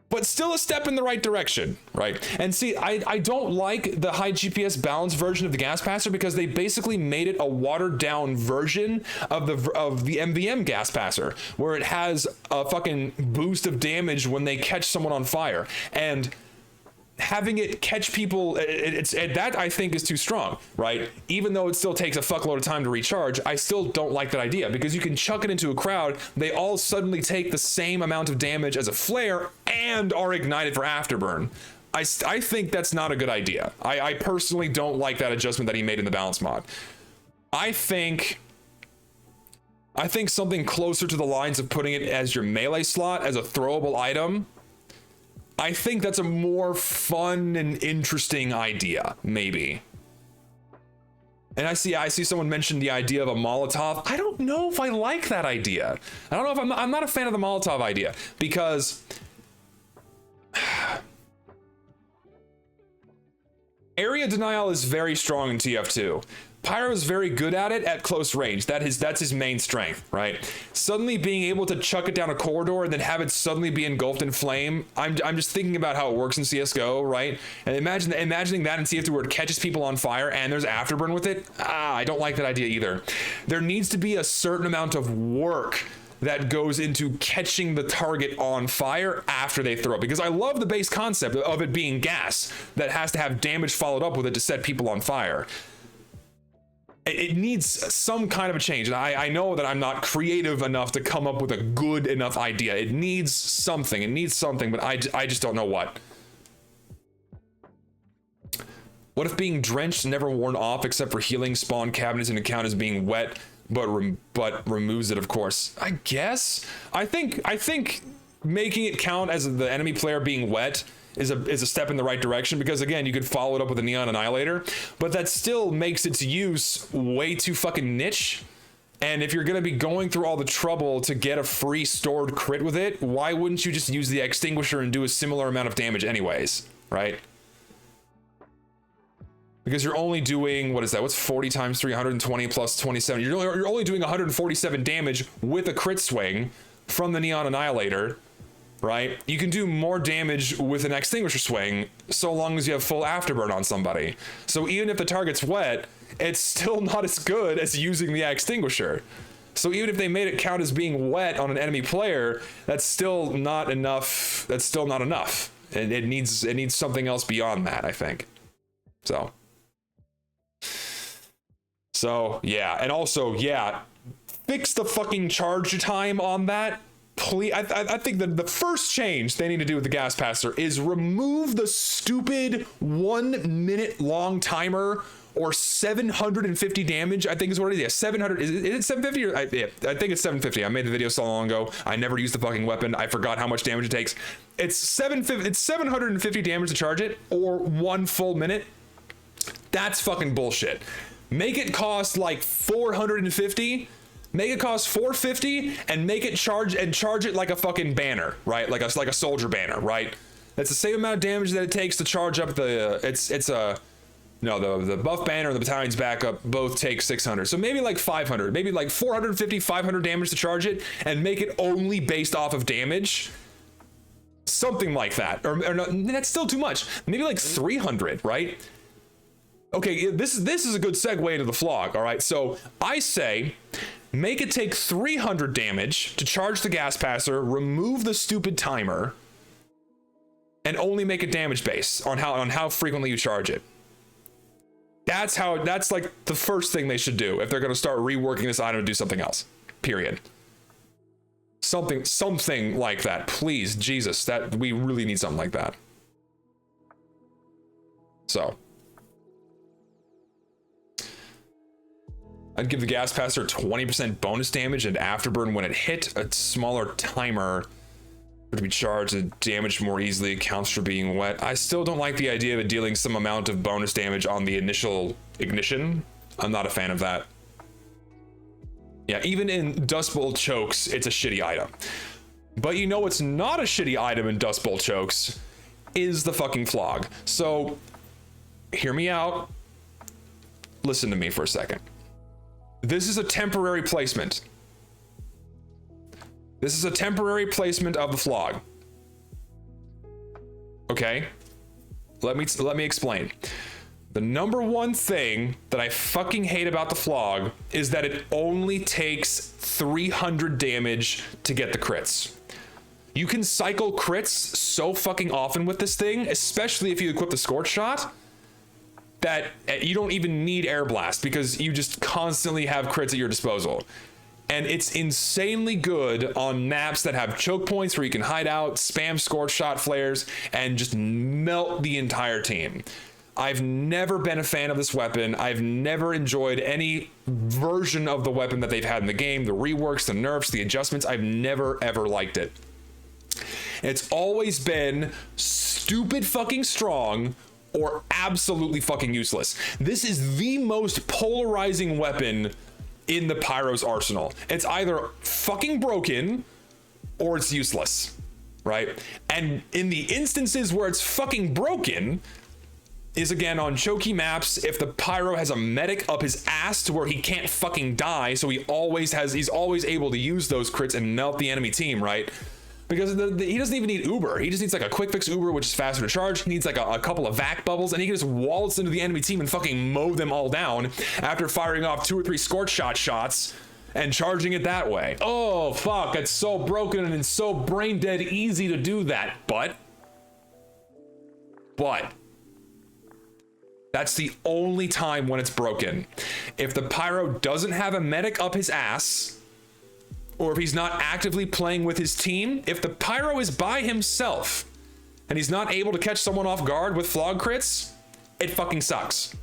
But still a step in the right direction, right? And see, I don't like the high GPS balance version of the gas passer because they basically made it a watered down version of the MVM gas passer, where it has a fucking boost of damage when they catch someone on fire. And having it catch people, that I think is too strong, right? Even though it still takes a fuckload of time to recharge, I still don't like that idea because you can chuck it into a crowd, they all suddenly take the same amount of damage as a flare and are ignited for afterburn. I think that's not a good idea. I personally don't like that adjustment that he made in the balance mod. I think something closer to the lines of putting it as your melee slot, as a throwable item, I think that's a more fun and interesting idea, maybe. And I see someone mention the idea of a Molotov. I don't know if I like that idea. I don't know if I'm not a fan of the Molotov idea because area denial is very strong in TF2. Pyro is very good at it at close range. That's his main strength, right? Suddenly being able to chuck it down a corridor and then have it suddenly be engulfed in flame. I'm just thinking about how it works in CSGO, right? And imagining that in TF2 where it catches people on fire and there's afterburn with it. I don't like that idea either. There needs to be a certain amount of work that goes into catching the target on fire after they throw it, because I love the base concept of it being gas that has to have damage followed up with it to set people on fire. It needs some kind of a change. And I know that I'm not creative enough to come up with a good enough idea. It needs something. But I just don't know what. What if being drenched and never worn off except for healing spawn cabinets and count as being wet, but removes it, of course? I guess. I think making it count as the enemy player being wet is a step in the right direction, because again, you could follow it up with a Neon Annihilator, but that still makes its use way too fucking niche. And if you're going to be going through all the trouble to get a free stored crit with it, why wouldn't you just use the extinguisher and do a similar amount of damage anyways, right? Because you're only doing, what is that? What's 40 times 320 plus 27? You're only doing 147 damage with a crit swing from the Neon Annihilator, right? You can do more damage with an extinguisher swing so long as you have full afterburn on somebody. So even if the target's wet, it's still not as good as using the extinguisher. So even if they made it count as being wet on an enemy player, that's still not enough. That's still not enough. It needs something else beyond that, I think. So yeah, and also, yeah, fix the fucking charge time on that. Please, I think that the first change they need to do with the gas passer is remove the stupid 1 minute long timer or 750 damage. I think is what it is. Yeah, 700. Is it 750? Or, yeah, I think it's 750. I made the video so long ago. I never used the fucking weapon. I forgot how much damage it takes. It's 750 damage to charge it, or 1 full minute. That's fucking bullshit. Make it cost like 450. Make it cost 450 and make it charge it like a fucking banner, right? Like a soldier banner, right? That's the same amount of damage that it takes to charge up the the buff banner and the battalion's backup both take 600. So maybe like 500, maybe like 450, 500 damage to charge it, and make it only based off of damage. Something like that. Or no, that's still too much. Maybe like 300, right? Okay, this is a good segue into the vlog, all right? So I say, make it take 300 damage to charge the gas passer, remove the stupid timer, and only make it damage based on how frequently you charge it. That's like the first thing they should do if they're going to start reworking this item to do something else. Period. Something like that, please, Jesus. That we really need something like that. So. I'd give the gas passer 20% bonus damage and afterburn when it hit, a smaller timer to be charged and damaged more easily, accounts for being wet. I still don't like the idea of it dealing some amount of bonus damage on the initial ignition. I'm not a fan of that. Yeah, even in Dust Bowl Chokes, it's a shitty item. But you know what's not a shitty item in Dust Bowl Chokes is the fucking flog. So, hear me out. Listen to me for a second. This is a temporary placement. This is a temporary placement of the flog. Okay? Let me explain. The number one thing that I fucking hate about the flog is that it only takes 300 damage to get the crits. You can cycle crits so fucking often with this thing, especially if you equip the Scorch Shot, that you don't even need Air Blast because you just constantly have crits at your disposal. And it's insanely good on maps that have choke points where you can hide out, spam Scorch Shot flares, and just melt the entire team. I've never been a fan of this weapon. I've never enjoyed any version of the weapon that they've had in the game, the reworks, the nerfs, the adjustments. I've never ever liked it. It's always been stupid fucking strong or absolutely fucking useless. This is the most polarizing weapon in the Pyro's arsenal. It's either fucking broken or it's useless, right? And in the instances where it's fucking broken is again on choky maps if the Pyro has a medic up his ass to where he can't fucking die, so he's always able to use those crits and melt the enemy team, right? Because he doesn't even need Uber. He just needs like a quick fix Uber, which is faster to charge. He needs like a couple of vac bubbles, and he can just waltz into the enemy team and fucking mow them all down after firing off 2 or 3 Scorch Shot shots and charging it that way. Oh, fuck, it's so broken and it's so brain dead easy to do that. But that's the only time when it's broken. If the Pyro doesn't have a medic up his ass, or if he's not actively playing with his team, if the Pyro is by himself and he's not able to catch someone off guard with flog crits, it fucking sucks,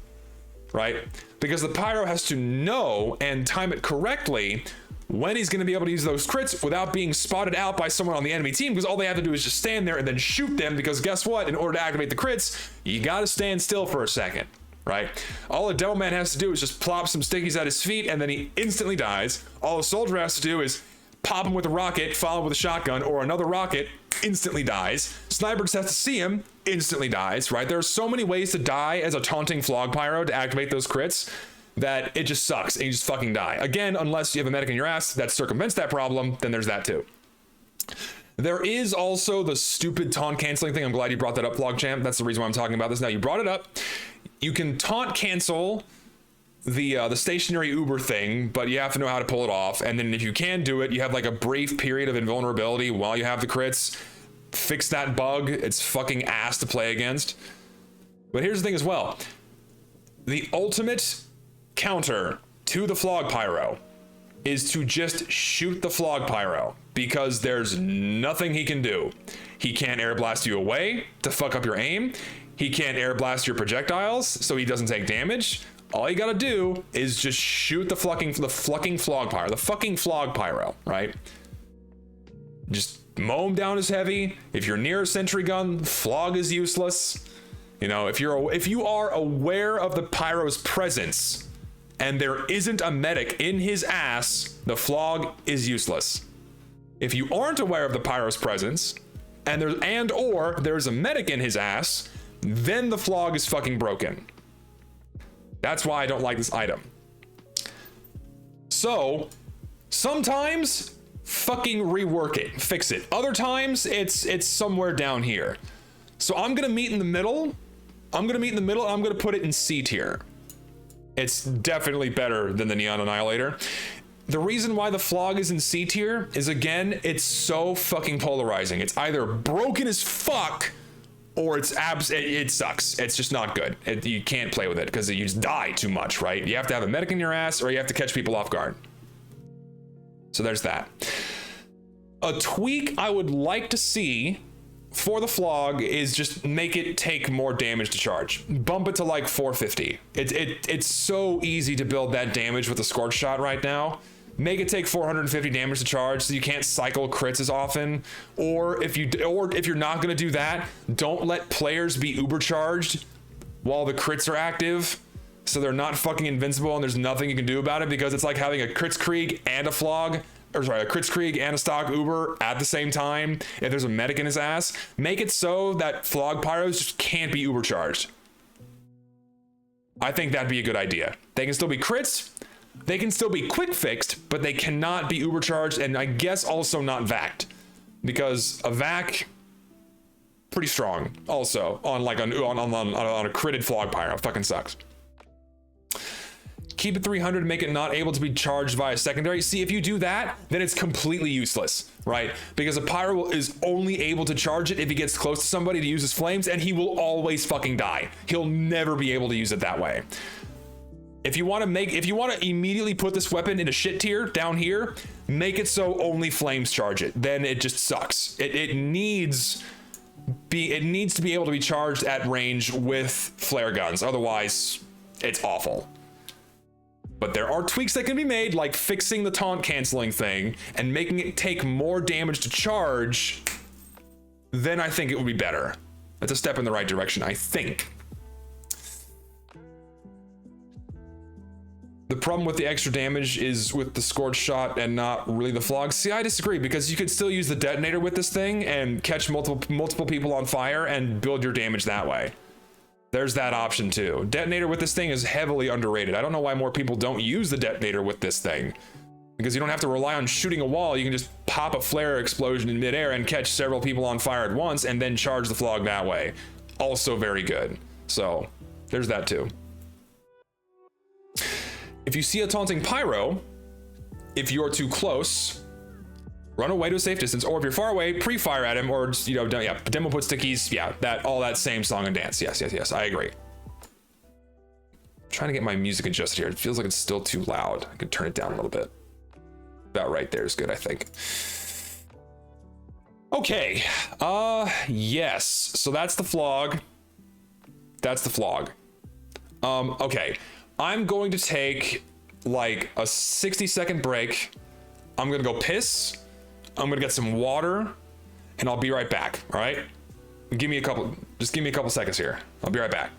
right? Because the Pyro has to know and time it correctly when he's gonna be able to use those crits without being spotted out by someone on the enemy team, because all they have to do is just stand there and then shoot them, because guess what? In order to activate the crits, you gotta stand still for a second, right? All a Devilman has to do is just plop some stickies at his feet and then he instantly dies. All a soldier has to do is pop him with a rocket, follow him with a shotgun or another rocket, instantly dies. Sniper just has to see him, instantly dies, right? There are so many ways to die as a taunting flog Pyro to activate those crits that it just sucks and you just fucking die. Again, unless you have a medic in your ass that circumvents that problem, then there's that too. There is also the stupid taunt canceling thing. I'm glad you brought that up, Flog Champ. That's the reason why I'm talking about this now. You brought it up. You can taunt cancel the stationary Uber thing, but you have to know how to pull it off. And then if you can do it, you have like a brief period of invulnerability while you have the crits. Fix that bug. It's fucking ass to play against. But here's the thing as well. The ultimate counter to the Flog Pyro is to just shoot the Flog Pyro, because there's nothing he can do. He can't air blast you away to fuck up your aim. He can't air blast your projectiles so he doesn't take damage. All you gotta do is just shoot the fucking Flog Pyro, the fucking Flog Pyro, right? Just mow him down as heavy. If you're near a sentry gun, Flog is useless. You know, if you are aware of the Pyro's presence and there isn't a medic in his ass, the Flog is useless. If you aren't aware of the Pyro's presence and there's a medic in his ass, then the Flog is fucking broken. That's why I don't like this item. So sometimes fucking rework it, fix it. Other times it's somewhere down here. So I'm gonna meet in the middle. I'm gonna put it in C tier. It's definitely better than the Neon Annihilator. The reason why the Flog is in C tier is, again, it's so fucking polarizing. It's either broken as fuck or it sucks. It's just not good. You can't play with it because you just die too much, right? You have to have a medic in your ass or you have to catch people off guard. So there's that. A tweak I would like to see for the flog is just make it take more damage to charge. Bump it to like 450. It's so easy to build that damage with the Scorch Shot right now. Make it take 450 damage to charge so you can't cycle crits as often. Or if you're not gonna do that, don't let players be uber charged while the crits are active, so they're not fucking invincible and there's nothing you can do about it, because it's like having a Crits Krieg and a flog, or sorry, a Crits Krieg and a stock Uber at the same time if there's a medic in his ass. Make it so that flog pyros just can't be Uber charged. I think that'd be a good idea. They can still be crits, they can still be quick fixed, but they cannot be Uber charged, and I guess also not vacked, because a vac pretty strong also on like on a critted flog pyro. Fucking sucks. Keep it 300, make it not able to be charged via secondary. See, if you do that, then it's completely useless, right? Because a pyro is only able to charge it if he gets close to somebody to use his flames, and he will always fucking die. He'll never be able to use it that way. If you want to immediately put this weapon in a shit tier down here, make it so only flames charge it. Then it just sucks. It needs to be able to be charged at range with flare guns. Otherwise, it's awful. But there are tweaks that can be made, like fixing the taunt canceling thing and making it take more damage to charge. Then I think it would be better. That's a step in the right direction, I think. The problem with the extra damage is with the Scorch Shot and not really the flog. See, I disagree, because you could still use the detonator with this thing and catch multiple people on fire and build your damage that way. There's that option too. Detonator with this thing is heavily underrated. I don't know why more people don't use the detonator with this thing, because you don't have to rely on shooting a wall. You can just pop a flare explosion in midair and catch several people on fire at once and then charge the flog that way. Also very good. So there's that too. If you see a taunting pyro, if you're too close, run away to a safe distance, or if you're far away, pre-fire at him, or just, demo put stickies, all that same song and dance. Yes, I agree. I'm trying to get my music adjusted here. It feels like it's still too loud. I could turn it down a little bit. About right there is good, I think. Okay, yes, so that's the flog. Okay, I'm going to take like a 60-second break. I'm gonna go piss. I'm gonna get some water, and I'll be right back. All right, give me a couple seconds here. I'll be right back.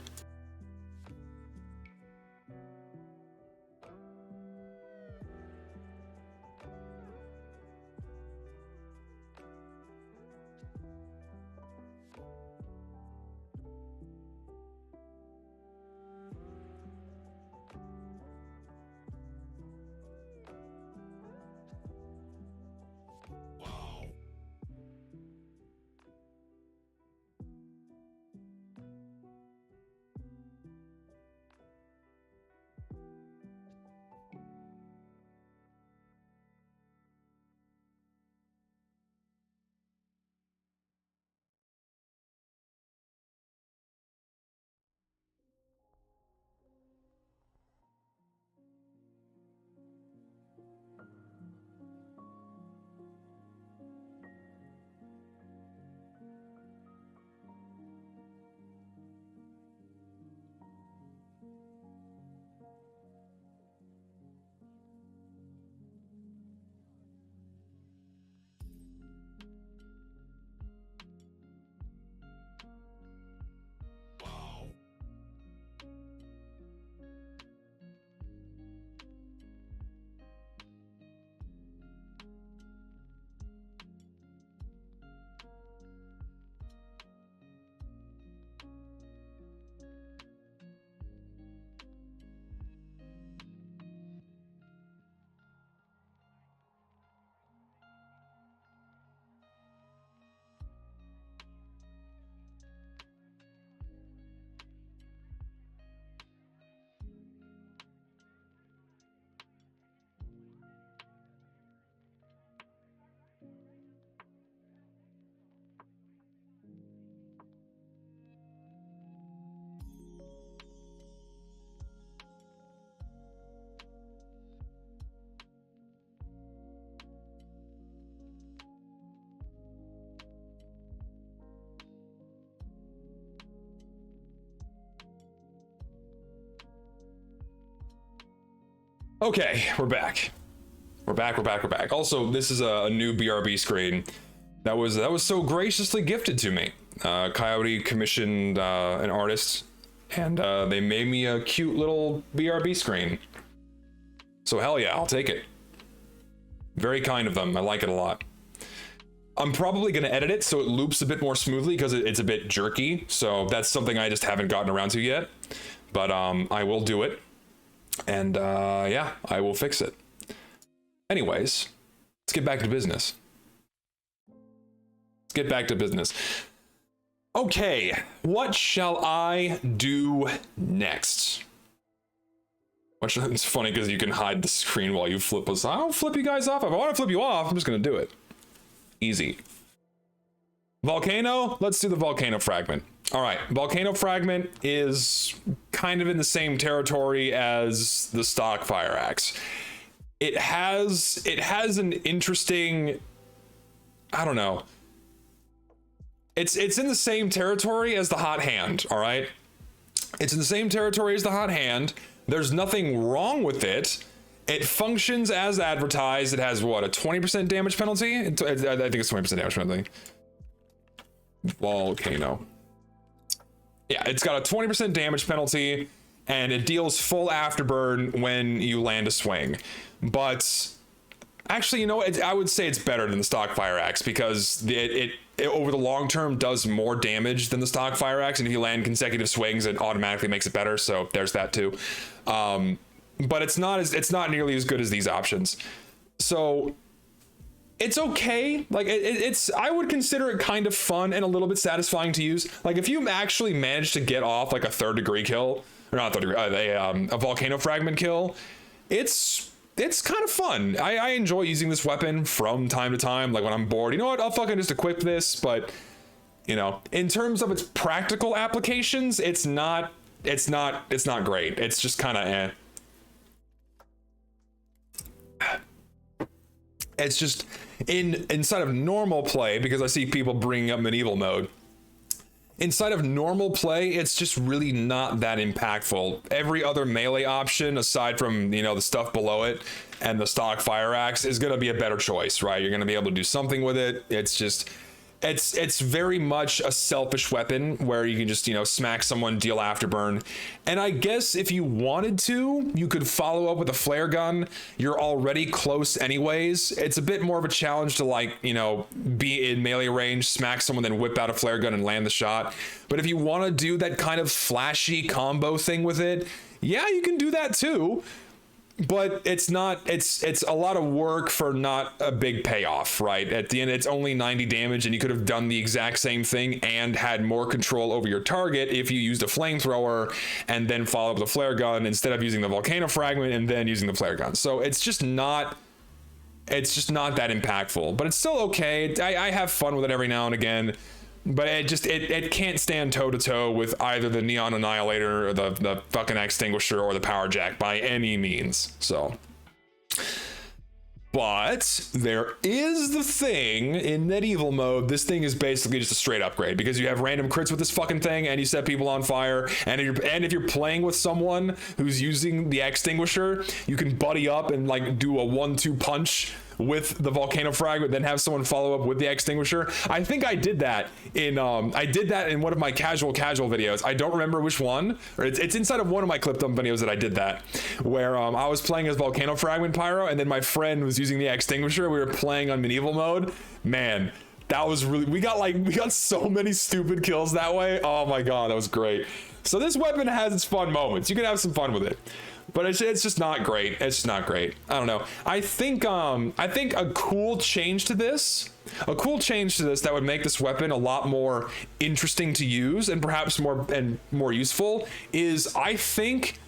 Okay, we're back. We're back. Also, this is a new BRB screen that was so graciously gifted to me. Coyote commissioned an artist, and they made me a cute little BRB screen. So hell yeah, I'll take it. Very kind of them. I like it a lot. I'm probably going to edit it so it loops a bit more smoothly because it's a bit jerky. So that's something I just haven't gotten around to yet. But I will do it. And yeah, I will fix it. Anyways, let's get back to business. Okay, what shall I do next? It's funny because you can hide the screen while you flip us. I'll flip you guys off. If I want to flip you off, I'm just going to do it. Easy. Volcano, let's do the volcano fragment. All right, volcano fragment is kind of in the same territory as the stock fire axe. It has an interesting, I don't know. It's in the same territory as the hot hand, all right? It's in the same territory as the hot hand. There's nothing wrong with it. It functions as advertised. It has what, a 20% damage penalty? I think it's 20% damage penalty. Volcano. Yeah, it's got a 20% damage penalty, and it deals full afterburn when you land a swing. But actually, you know, I would say it's better than the stock fire axe because it over the long term does more damage than the stock fire axe, and if you land consecutive swings, it automatically makes it better. So there's that too. But it's not nearly as good as these options. So it's okay. Like it's I would consider it kind of fun and a little bit satisfying to use. Like if you actually manage to get off like a 3rd degree kill, or not 3rd degree, a volcano fragment kill, it's kind of fun. I enjoy using this weapon from time to time. Like when I'm bored, you know what? I'll fucking just equip this. But you know, in terms of its practical applications, it's not great. It's just kind of eh. It's just inside of normal play, because I see people bringing up medieval mode. Inside of normal play, it's just really not that impactful. Every other melee option, aside from, you know, the stuff below it and the stock fire axe, is going to be a better choice, right? You're going to be able to do something with it. It's just, it's very much a selfish weapon where you can just, you know, smack someone, deal afterburn. And I guess if you wanted to, you could follow up with a flare gun. You're already close anyways. It's a bit more of a challenge to, like, you know, be in melee range, smack someone, then whip out a flare gun and land the shot. But if you want to do that kind of flashy combo thing with it, yeah, you can do that too. But it's a lot of work for not a big payoff, right? At the end, it's only 90 damage, and you could have done the exact same thing and had more control over your target if you used a flamethrower and then follow up with a flare gun instead of using the volcano fragment and then using the flare gun. So it's just not that impactful, but it's still okay. I have fun with it every now and again. But it can't stand toe to toe with either the Neon Annihilator or the fucking Extinguisher or the Power Jack by any means. So, but there is the thing in medieval mode. This thing is basically just a straight upgrade because you have random crits with this fucking thing, and you set people on fire. And if you're playing with someone who's using the Extinguisher, you can buddy up and like do a 1-2 punch with the volcano fragment, then have someone follow up with the Extinguisher. I think I did that in one of my casual videos. I don't remember which one, or it's inside of one of my clip dump videos that I did that, where I was playing as volcano fragment Pyro, and then my friend was using the Extinguisher. We were playing on medieval mode. Man, that was really, we got so many stupid kills that way. Oh my god, that was great. So this weapon has its fun moments. You can have some fun with it. But it's just not great. It's just not great. I don't know. I think a cool change to this that would make this weapon a lot more interesting to use and perhaps more useful is, I think,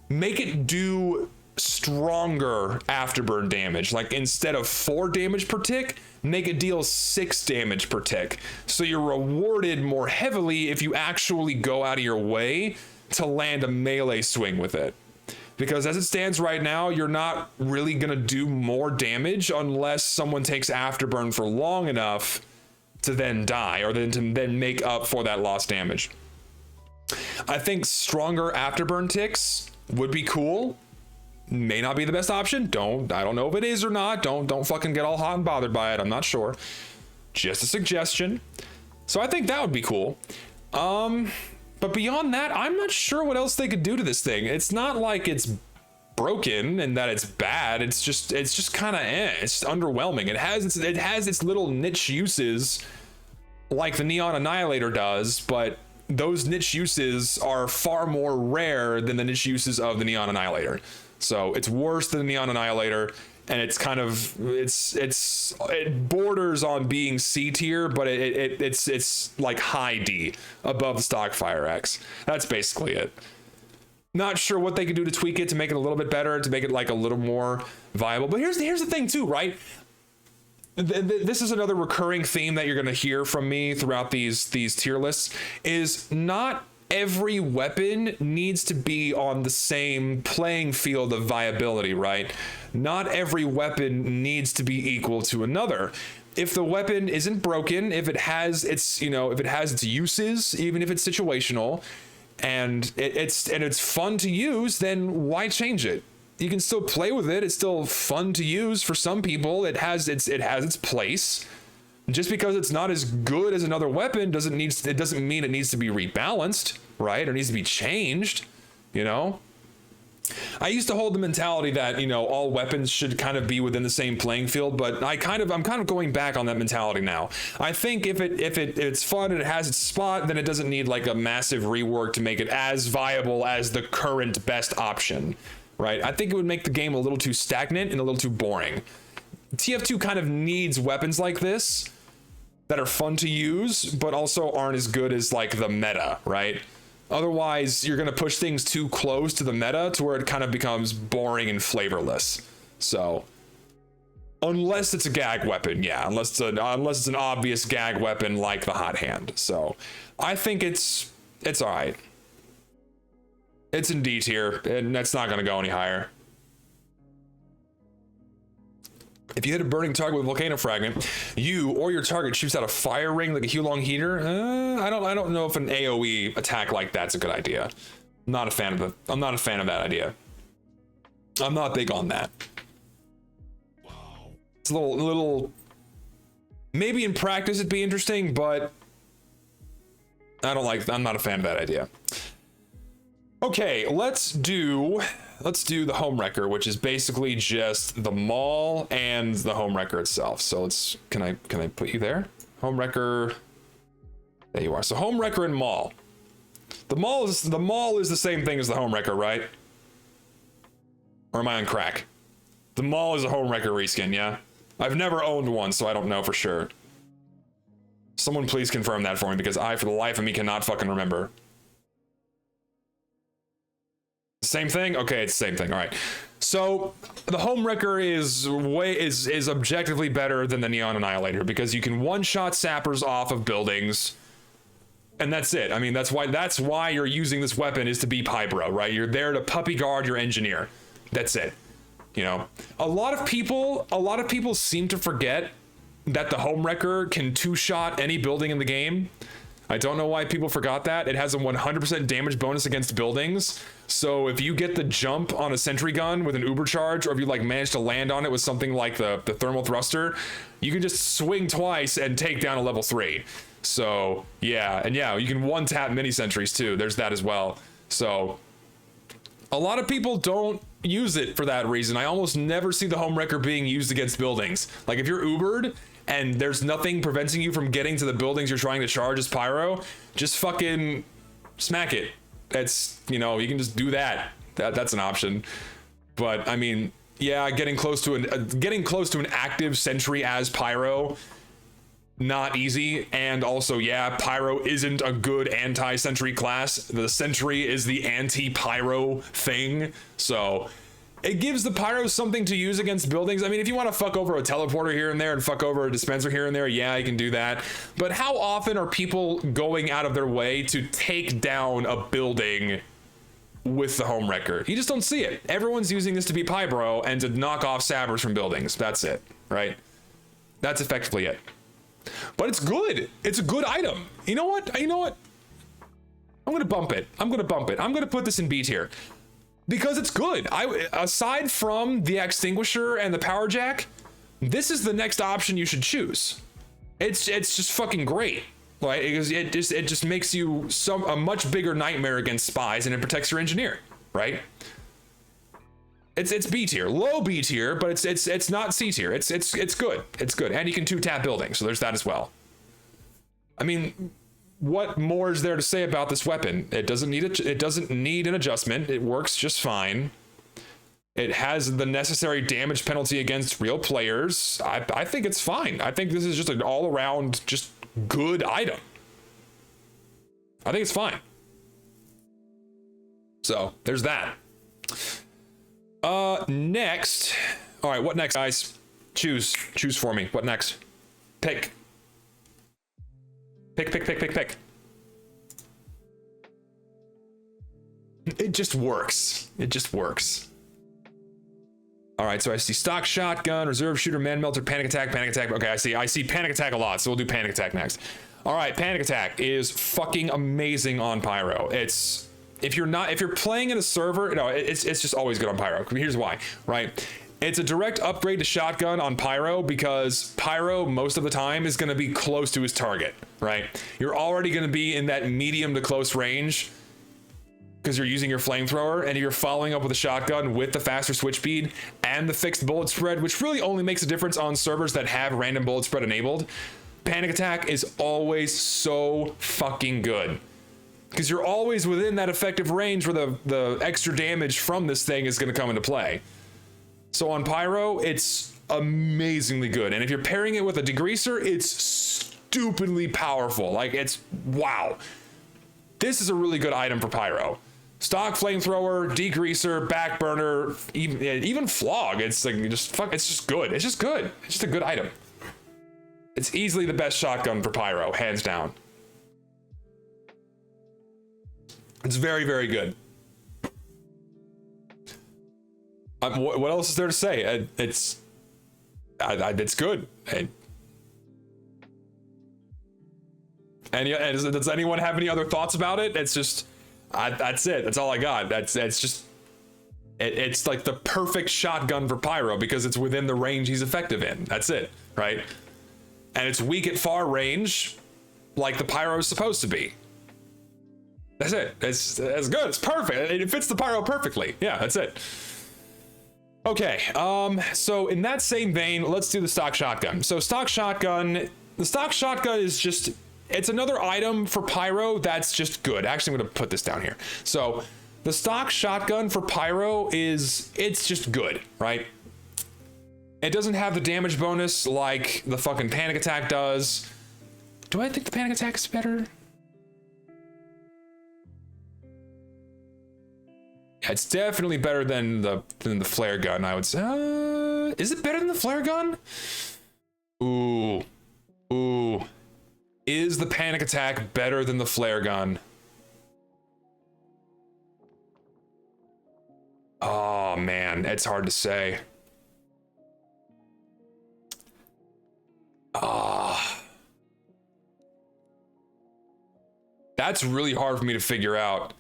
make it do stronger afterburn damage. Like instead of 4 damage per tick, make it deal 6 damage per tick. So you're rewarded more heavily if you actually go out of your way to land a melee swing with it. Because as it stands right now, you're not really going to do more damage unless someone takes afterburn for long enough to then die, or then to then make up for that lost damage. I think stronger afterburn ticks would be cool. May not be the best option. I don't know if it is or not. Don't fucking get all hot and bothered by it. I'm not sure. Just a suggestion. So I think that would be cool. But beyond that, I'm not sure what else they could do to this thing. It's not like it's broken and that it's bad. It's just kind of it's underwhelming. It has its little niche uses like the Neon Annihilator does, but those niche uses are far more rare than the niche uses of the Neon Annihilator. So it's worse than the Neon Annihilator, and it's kind of it borders on being C tier, but it's like high D, above the stock Fire X. That's basically it. Not sure what they could do to tweak it to make it a little bit better, to make it like a little more viable. But here's the thing too, right? This is another recurring theme that you're going to hear from me throughout these tier lists, is not every weapon needs to be on the same playing field of viability, right? Not every weapon needs to be equal to another. If the weapon isn't broken, if it has its uses, even if it's situational, and it's fun to use, then why change it? You can still play with it. It's still fun to use for some people. It has its place. Just because it's not as good as another weapon doesn't mean it needs to be rebalanced, right? Or needs to be changed, you know? I used to hold the mentality that, all weapons should kind of be within the same playing field, but I'm kind of going back on that mentality now. I think if it's fun and it has its spot, then it doesn't need like a massive rework to make it as viable as the current best option. Right? I think it would make the game a little too stagnant and a little too boring. TF2 kind of needs weapons like this that are fun to use, but also aren't as good as like the meta, right? Otherwise, you're going to push things too close to the meta to where it kind of becomes boring and flavorless. So, unless it's a gag weapon, yeah. Unless it's an obvious gag weapon like the hot hand. So, I think it's all right. It's in D tier, and that's not going to go any higher. If you hit a burning target with a volcano fragment, you or your target shoots out a fire ring like a Hulong heater. I don't know if an AoE attack like that's a good idea. I'm not a fan of that idea. I'm not big on that. It's a little. Maybe in practice it'd be interesting, but I'm not a fan of that idea. Okay, let's do the home wrecker, which is basically just the maul and the home wrecker itself. So can I put you there? Home wrecker. There you are. So home wrecker and maul. The maul is the same thing as the home wrecker, right? Or am I on crack? The maul is a home wrecker reskin, yeah? I've never owned one, so I don't know for sure. Someone please confirm that for me, because I, for the life of me, cannot fucking remember. Same thing? Okay, it's the same thing. All right. So the home wrecker is objectively better than the Neon Annihilator because you can one-shot sappers off of buildings, and that's it. I mean, that's why you're using this weapon, is to be Pyro, right? You're there to puppy guard your engineer. That's it. A lot of people seem to forget that the home wrecker can two-shot any building in the game. I don't know why people forgot that. It has a 100% damage bonus against buildings. So if you get the jump on a sentry gun with an uber charge, or if you manage to land on it with something like the thermal thruster, you can just swing twice and take down a level 3. So yeah, and yeah, you can one tap mini sentries too. There's that as well. So a lot of people don't use it for that reason. I almost never see the home wrecker being used against buildings. Like if you're ubered and there's nothing preventing you from getting to the buildings you're trying to charge as Pyro, just fucking smack it. That's, you can just do that. That's an option. But I mean, yeah, getting close to an active sentry as Pyro, not easy. And also, yeah, Pyro isn't a good anti-sentry class. The sentry is the anti-Pyro thing. So it gives the Pyro something to use against buildings. I mean, if you want to fuck over a teleporter here and there and fuck over a dispenser here and there, yeah, you can do that. But how often are people going out of their way to take down a building with the home wrecker? You just don't see it. Everyone's using this to be Pyro and to knock off sappers from buildings. That's it, right? That's effectively it. But it's good. It's a good item. You know what? I'm going to bump it. I'm going to put this in B tier. because it's good. Aside from the extinguisher and the power jack, this is the next option you should choose. It's just fucking great. Like it just makes you a much bigger nightmare against spies, and it protects your engineer, right? It's B tier, low B tier, but it's not C tier. It's good. It's good, and you can 2-tap buildings, so there's that as well. I mean, what more is there to say about this weapon? It doesn't need an adjustment. It works just fine. It has the necessary damage penalty against real players. I think it's fine. I think this is just an all-around just good item. I think it's fine. So there's that. Next. All right, what next, guys? Choose for me. What next? Pick. Pick. It just works. It just works. All right, so I see stock shotgun, reserve shooter, man melter, panic attack. Okay, I see panic attack a lot, so we'll do panic attack next. All right, panic attack is fucking amazing on Pyro. It's if you're playing in a server, no, it's just always good on Pyro. Here's why, right? It's a direct upgrade to shotgun on Pyro because Pyro most of the time is going to be close to his target, right? You're already going to be in that medium to close range because you're using your flamethrower, and if you're following up with a shotgun with the faster switch speed and the fixed bullet spread, which really only makes a difference on servers that have random bullet spread enabled, panic attack is always so fucking good because you're always within that effective range where the extra damage from this thing is going to come into play. So on Pyro, it's amazingly good, and if you're pairing it with a degreaser, it's stupidly powerful. Like, it's wow. This is a really good item for Pyro. Stock flamethrower, degreaser, back burner, even flog. It's like it's just good. It's just good. It's just a good item. It's easily the best shotgun for Pyro, hands down. It's very, very good. What else is there to say? It's good. And does anyone have any other thoughts about it? It's just, that's it. That's all I got. It's like the perfect shotgun for Pyro because it's within the range he's effective in. That's it, right? And it's weak at far range, like the Pyro is supposed to be. That's it. It's good. It's perfect. It fits the Pyro perfectly. Yeah, that's it. Okay, so in that same vein, let's do the stock shotgun. So the stock shotgun is just, it's another item for Pyro that's just good. Actually, I'm gonna put this down here. So the stock shotgun for Pyro it's just good, right? It doesn't have the damage bonus like the fucking panic attack does. Do I think the panic attack is better? It's definitely better than the flare gun, I would say. Is it better than the flare gun? Ooh. Is the panic attack better than the flare gun? Oh man, it's hard to say. That's really hard for me to figure out.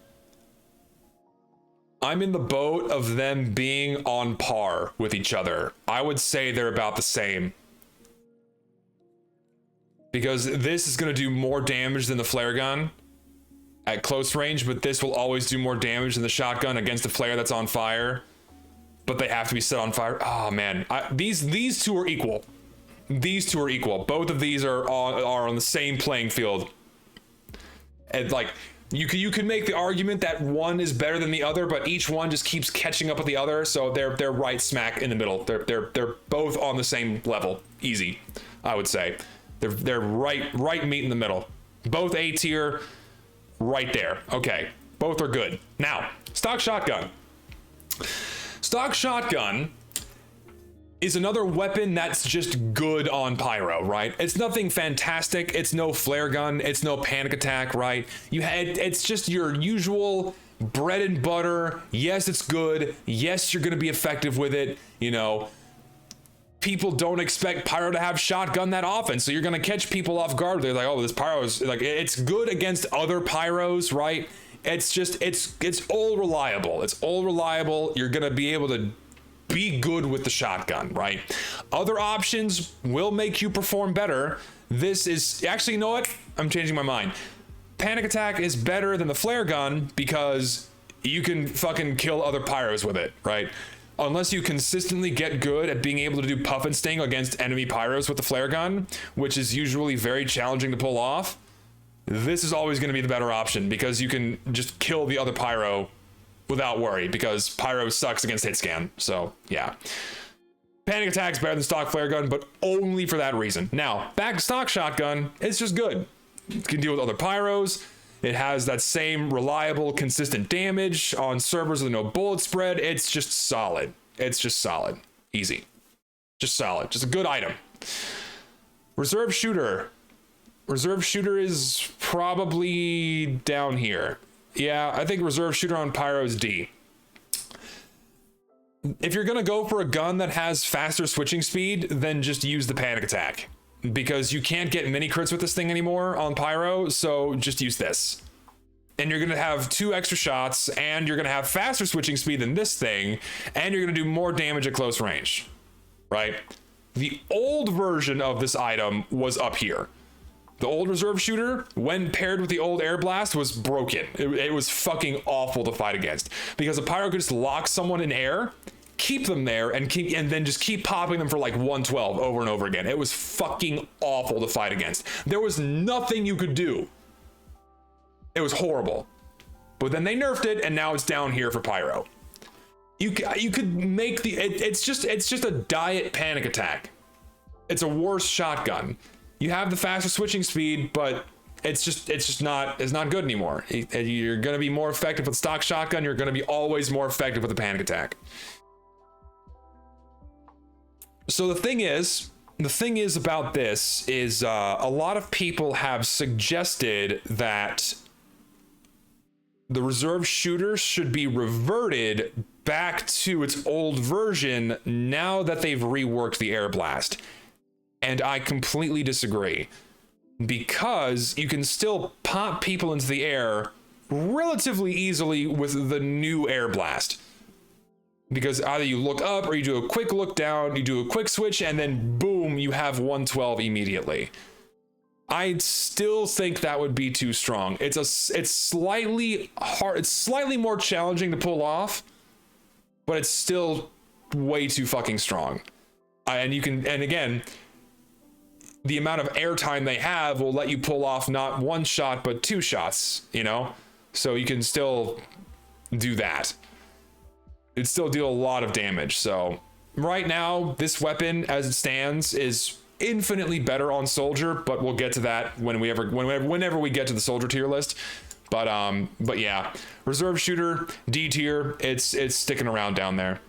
I'm in the boat of them being on par with each other. I would say they're about the same. Because this is going to do more damage than the flare gun at close range, but this will always do more damage than the shotgun against a flare that's on fire. But they have to be set on fire. Oh man, these two are equal. These two are equal. Both of these are on the same playing field. And like, you can make the argument that one is better than the other, but each one just keeps catching up with the other, so they're right smack in the middle. They're both on the same level. Easy, I would say. They're right meet in the middle. Both A tier, right there. Okay, both are good. Now, stock shotgun. Stock shotgun is another weapon that's just good on Pyro, right? It's nothing fantastic. It's no flare gun. It's no panic attack, right? It's just your usual bread and butter. Yes, it's good. Yes, you're gonna be effective with it. You know, people don't expect Pyro to have shotgun that often, so you're gonna catch people off guard. They're like, oh, this Pyro is like, it's good against other Pyros, right? It's just, it's all reliable. It's all reliable. You're gonna be able to be good with the shotgun, right? Other options will make you perform better. This is, actually, you know what? I'm changing my mind. Panic Attack is better than the flare gun because you can fucking kill other pyros with it, right? Unless you consistently get good at being able to do puff and sting against enemy pyros with the flare gun, which is usually very challenging to pull off, this is always going to be the better option because you can just kill the other pyro without worry because pyro sucks against hit scan. So yeah, Panic Attack's better than stock flare gun, but only for that reason. Now back to stock shotgun, it's just good. It can deal with other pyros. It has that same reliable, consistent damage on servers with no bullet spread. It's just solid. It's just solid. Easy. Just solid. Just a good item. Reserve shooter. Reserve shooter is probably down here. Yeah, I think reserve shooter on Pyro is D. If you're gonna go for a gun that has faster switching speed, then just use the Panic Attack. Because you can't get mini crits with this thing anymore on Pyro, so just use this. And you're gonna have 2 extra shots, and you're gonna have faster switching speed than this thing, and you're gonna do more damage at close range, right? The old version of this item was up here. The old reserve shooter, when paired with the old air blast, was broken. It was fucking awful to fight against because a pyro could just lock someone in air, keep them there, and then just keep popping them for like 112 over and over again. It was fucking awful to fight against. There was nothing you could do. It was horrible. But then they nerfed it, and now it's down here for Pyro. You could make the it's just a diet Panic Attack. It's a worse shotgun. You have the faster switching speed, but it's not good anymore. You're gonna be more effective with stock shotgun. You're gonna be always more effective with the Panic Attack. So the thing is about this is a lot of people have suggested that the reserve shooter should be reverted back to its old version now that they've reworked the air blast. And I completely disagree because you can still pop people into the air relatively easily with the new air blast. Because either you look up or you do a quick look down, you do a quick switch, and then boom, you have 112 immediately. I still think that would be too strong. It's slightly hard, it's slightly more challenging to pull off, but it's still way too fucking strong. And again, the amount of airtime they have will let you pull off not 1 shot, but 2 shots, you know? So you can still do that. It'd still deal a lot of damage. So right now, this weapon as it stands is infinitely better on soldier, but we'll get to that whenever we get to the soldier tier list. But yeah, reserve shooter, D tier, it's sticking around down there.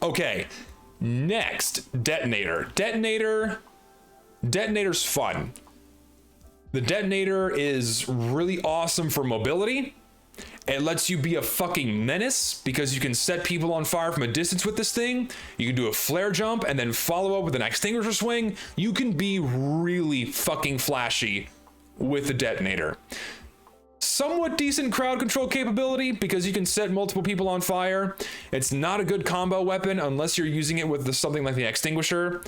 Okay, next, detonator. Detonator's fun. The detonator is really awesome for mobility. It lets you be a fucking menace because you can set people on fire from a distance with this thing. You can do a flare jump and then follow up with an extinguisher swing. You can be really fucking flashy with the detonator. Somewhat decent crowd control capability because you can set multiple people on fire. It's not a good combo weapon unless you're using it with something like the extinguisher.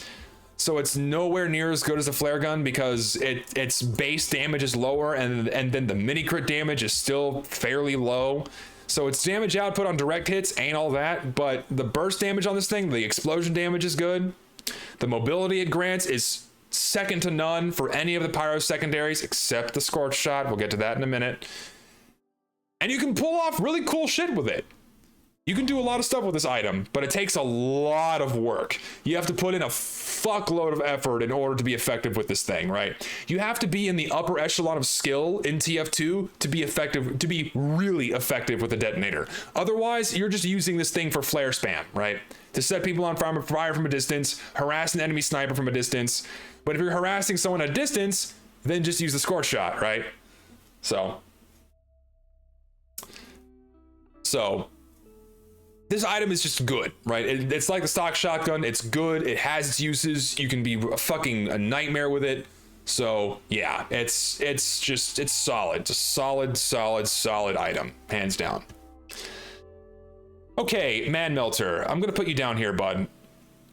So it's nowhere near as good as a flare gun because its base damage is lower and then the mini crit damage is still fairly low. So its damage output on direct hits ain't all that, but the burst damage on this thing, the explosion damage is good. The mobility it grants is second to none for any of the pyro secondaries except the scorch shot. We'll get to that in a minute. And you can pull off really cool shit with it. You can do a lot of stuff with this item, but it takes a lot of work. You have to put in a fuckload of effort in order to be effective with this thing, right? You have to be in the upper echelon of skill in TF2 to be effective, to be really effective with the detonator. Otherwise, you're just using this thing for flare spam, right? To set people on fire from a distance, harass an enemy sniper from a distance. But if you're harassing someone at a distance, then just use the scorch shot, right? So this item is just good, right? It's like the stock shotgun. It's good. It has its uses. You can be a nightmare with it. So yeah, it's solid. It's a solid item, hands down. Okay, Man Melter. I'm gonna put you down here, bud.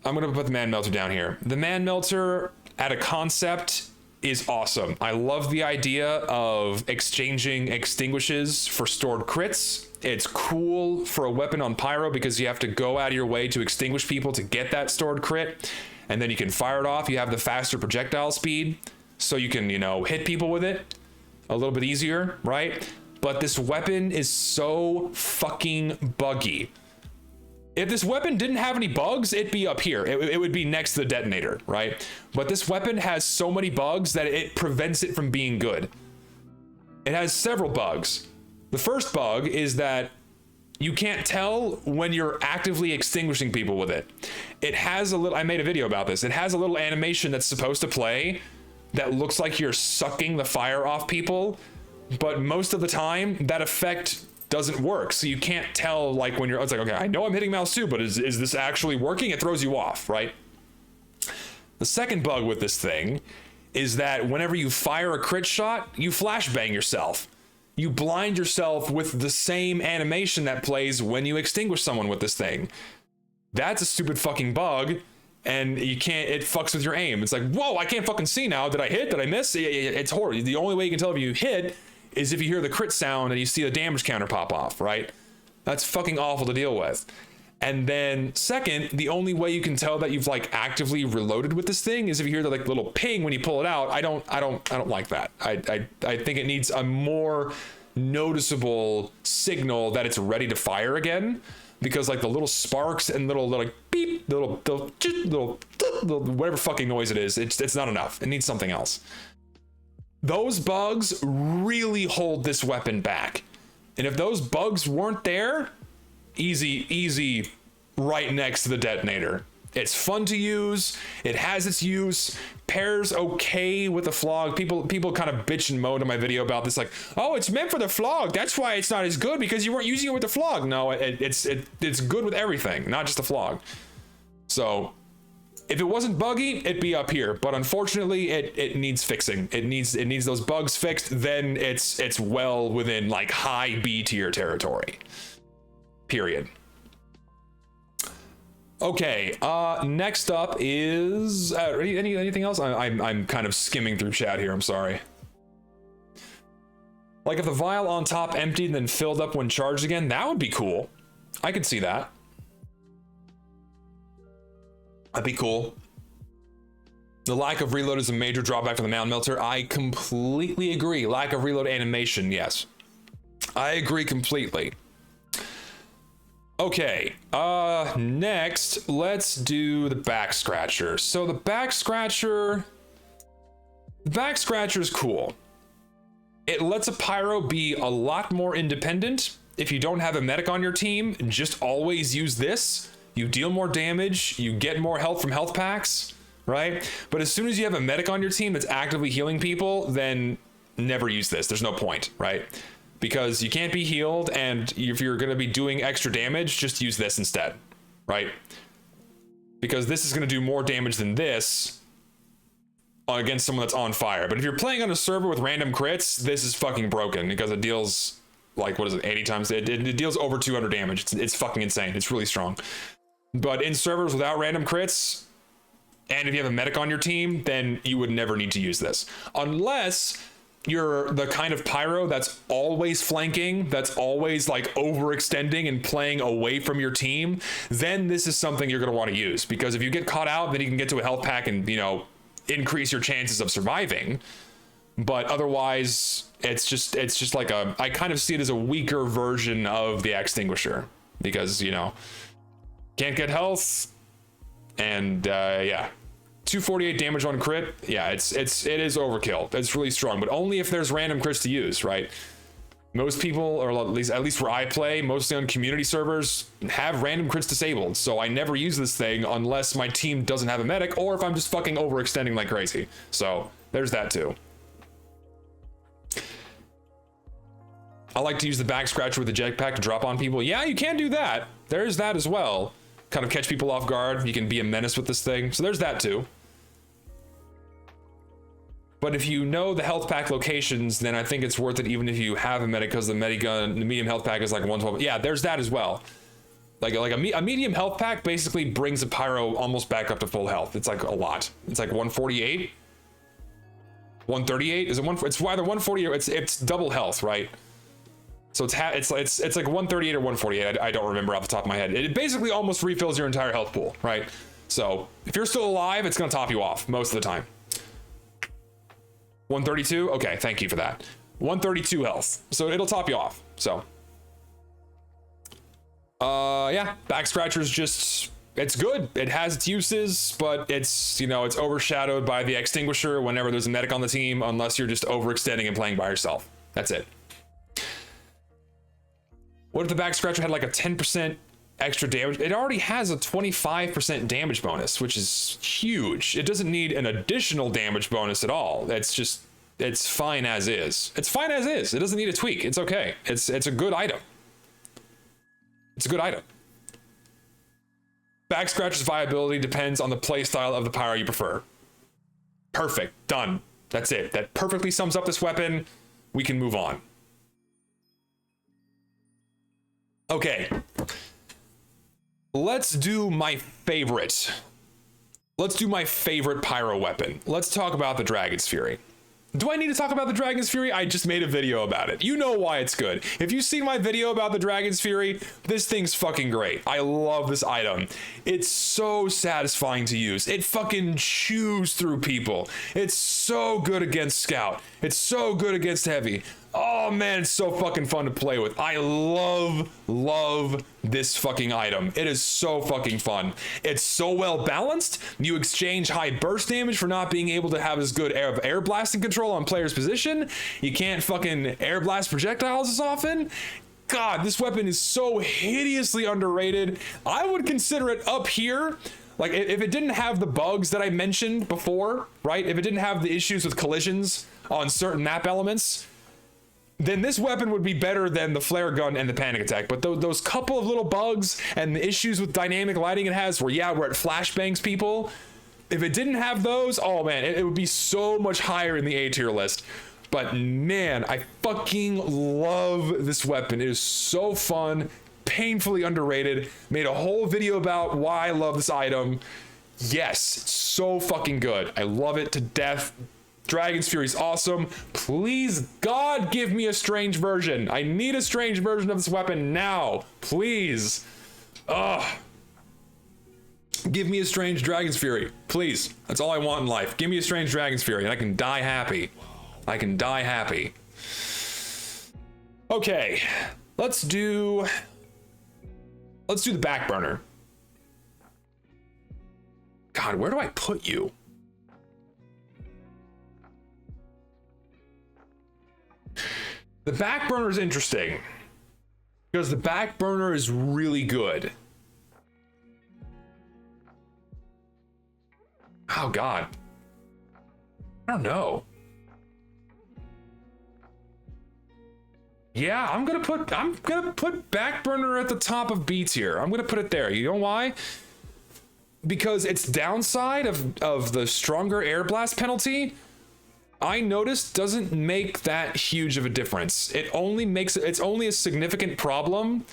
I'm gonna put the Man Melter down here. The Man Melter at a concept is awesome. I love the idea of exchanging extinguishes for stored crits. It's cool for a weapon on Pyro because you have to go out of your way to extinguish people to get that stored crit, and then you can fire it off. You have the faster projectile speed, so you can, you know, hit people with it a little bit easier, right? But this weapon is so fucking buggy. If this weapon didn't have any bugs, it'd be up here. It would be next to the detonator, right? But this weapon has so many bugs that it prevents it from being good. It has several bugs. The first bug is that you can't tell when you're actively extinguishing people with it. It has a little, I made a video about this. It has a little animation that's supposed to play that looks like you're sucking the fire off people, but most of the time that effect doesn't work. So you can't tell, like, when you're, it's like, okay, I know I'm hitting mouse too, but is this actually working? It throws you off, right? The second bug with this thing is that whenever you fire a crit shot, you flashbang yourself. You blind yourself with the same animation that plays when you extinguish someone with this thing. That's a stupid fucking bug, and you can't, it fucks with your aim. It's like, whoa, I can't fucking see now. Did I hit? Did I miss? It's horrible. The only way you can tell if you hit is if you hear the crit sound and you see the damage counter pop off, right? That's fucking awful to deal with. And then second, the only way you can tell that you've like actively reloaded with this thing is if you hear the like little ping when you pull it out. I don't like that. I think it needs a more noticeable signal that it's ready to fire again, because like the little sparks and little beep, little whatever fucking noise it is, it's not enough. It needs something else. Those bugs really hold this weapon back. And if those bugs weren't there, easy right next to the detonator. It's fun to use. It has its use. Pairs okay with the flog. People kind of bitch and moan in my video about this, like, oh, it's meant for the flog. That's why it's not as good, because you weren't using it with the flog. No, it's good with everything, not just the flog. So if it wasn't buggy, it'd be up here. But unfortunately, it needs fixing. It needs those bugs fixed. Then it's well within like high B tier territory. Period. Okay, next up is anything else? I'm kind of skimming through chat here. I'm sorry. Like if the vial on top emptied and then filled up when charged again, that would be cool. I could see that. That'd be cool. The lack of reload is a major drawback for the Man Melter. I completely agree. Lack of reload animation, yes. I agree completely. Okay, next, let's do the back scratcher. So the back scratcher is cool. It lets a pyro be a lot more independent. If you don't have a medic on your team, just always use this. You deal more damage, you get more health from health packs, right? But as soon as you have a medic on your team that's actively healing people, then never use this. There's no point, right? Because you can't be healed, and if you're going to be doing extra damage, just use this instead, right? Because this is going to do more damage than this against someone that's on fire. But if you're playing on a server with random crits, this is fucking broken, because it deals like, what is it, 80 times? It deals over 200 damage. It's fucking insane. It's really strong. But in servers without random crits, and if you have a medic on your team, then you would never need to use this. Unless you're the kind of pyro that's always flanking, that's always like overextending and playing away from your team, then this is something you're going to want to use. Because if you get caught out, then you can get to a health pack and, you know, increase your chances of surviving. But otherwise, it's just like I kind of see it as a weaker version of the extinguisher, because, you know, can't get health, and yeah, 248 damage on crit. Yeah, it is overkill. It's really strong, but only if there's random crits to use, right? Most people, or at least where I play, mostly on community servers, have random crits disabled. So I never use this thing unless my team doesn't have a medic, or if I'm just fucking overextending like crazy. So there's that too. I like to use the back scratcher with the jetpack to drop on people. Yeah, you can do that. There's that as well. Kind of catch people off guard. You can be a menace with this thing. So there's that too. But if you know the health pack locations, then I think it's worth it even if you have a medic, because the medigun, the medium health pack is like 112. Yeah, there's that as well. Like a medium health pack basically brings a pyro almost back up to full health. It's like a lot. It's like 148, 138. Is it one? It's either 140 or it's double health, right? So it's like 138 or 148. I don't remember off the top of my head. It basically almost refills your entire health pool, right? So if you're still alive, it's gonna top you off most of the time. 132. Okay, thank you for that. 132 health. So it'll top you off. So. Yeah, back scratcher's just, it's good. It has its uses, but it's, you know, it's overshadowed by the extinguisher whenever there's a medic on the team, unless you're just overextending and playing by yourself. That's it. What if the back scratcher had like a 10% extra damage? It already has a 25% damage bonus, which is huge. It doesn't need an additional damage bonus at all. It's just, it's fine as is. It's fine as is. It doesn't need a tweak. It's okay. It's a good item. It's a good item. Back scratcher's viability depends on the playstyle of the pyro you prefer. Perfect. Done. That's it. That perfectly sums up this weapon. We can move on. Okay. Let's do my favorite. Let's do my favorite pyro weapon. Let's talk about the Dragon's Fury. Do I need to talk about the Dragon's Fury? I just made a video about it. You know why it's good. If you've seen my video about the Dragon's Fury, this thing's fucking great. I love this item. It's so satisfying to use. It fucking chews through people. It's so good against Scout. It's so good against Heavy. Oh man, it's so fucking fun to play with. I love this fucking item. It is so fucking fun. It's so well balanced. You exchange high burst damage for not being able to have as good air blasting control on player's position. You can't fucking air blast projectiles as often. God, this weapon is so hideously underrated. I would consider it up here. Like, if it didn't have the bugs that I mentioned before, right? If it didn't have the issues with collisions on certain map elements, then this weapon would be better than the flare gun and the panic attack. But those couple of little bugs and the issues with dynamic lighting it has, where it flashbangs people, if it didn't have those, oh man, it would be so much higher in the A tier list. But man, I fucking love this weapon. It is so fun, painfully underrated. Made a whole video about why I love this item. Yes, it's so fucking good. I love it to death. Dragon's Fury is awesome. Please, God, give me a strange version. I need a strange version of this weapon now. Please. Ugh. Give me a strange Dragon's Fury. Please. That's all I want in life. Give me a strange Dragon's Fury and I can die happy. I can die happy. Okay. Let's do the back burner. God, where do I put you? The back burner is interesting because the back burner is really good. Oh God. I don't know. Yeah, I'm gonna put back burner at the top of B tier. I'm gonna put it there. You know why? Because its downside of the stronger air blast penalty, I noticed, doesn't make that huge of a difference. It's only a significant problem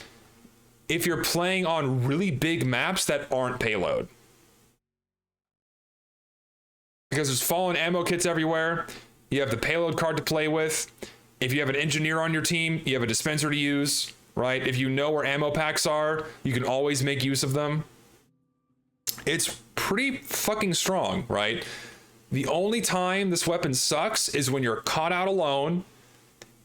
if you're playing on really big maps that aren't payload. Because there's fallen ammo kits everywhere. You have the payload card to play with. If you have an engineer on your team, you have a dispenser to use, right? If you know where ammo packs are, you can always make use of them. It's pretty fucking strong, right? The only time this weapon sucks is when you're caught out alone.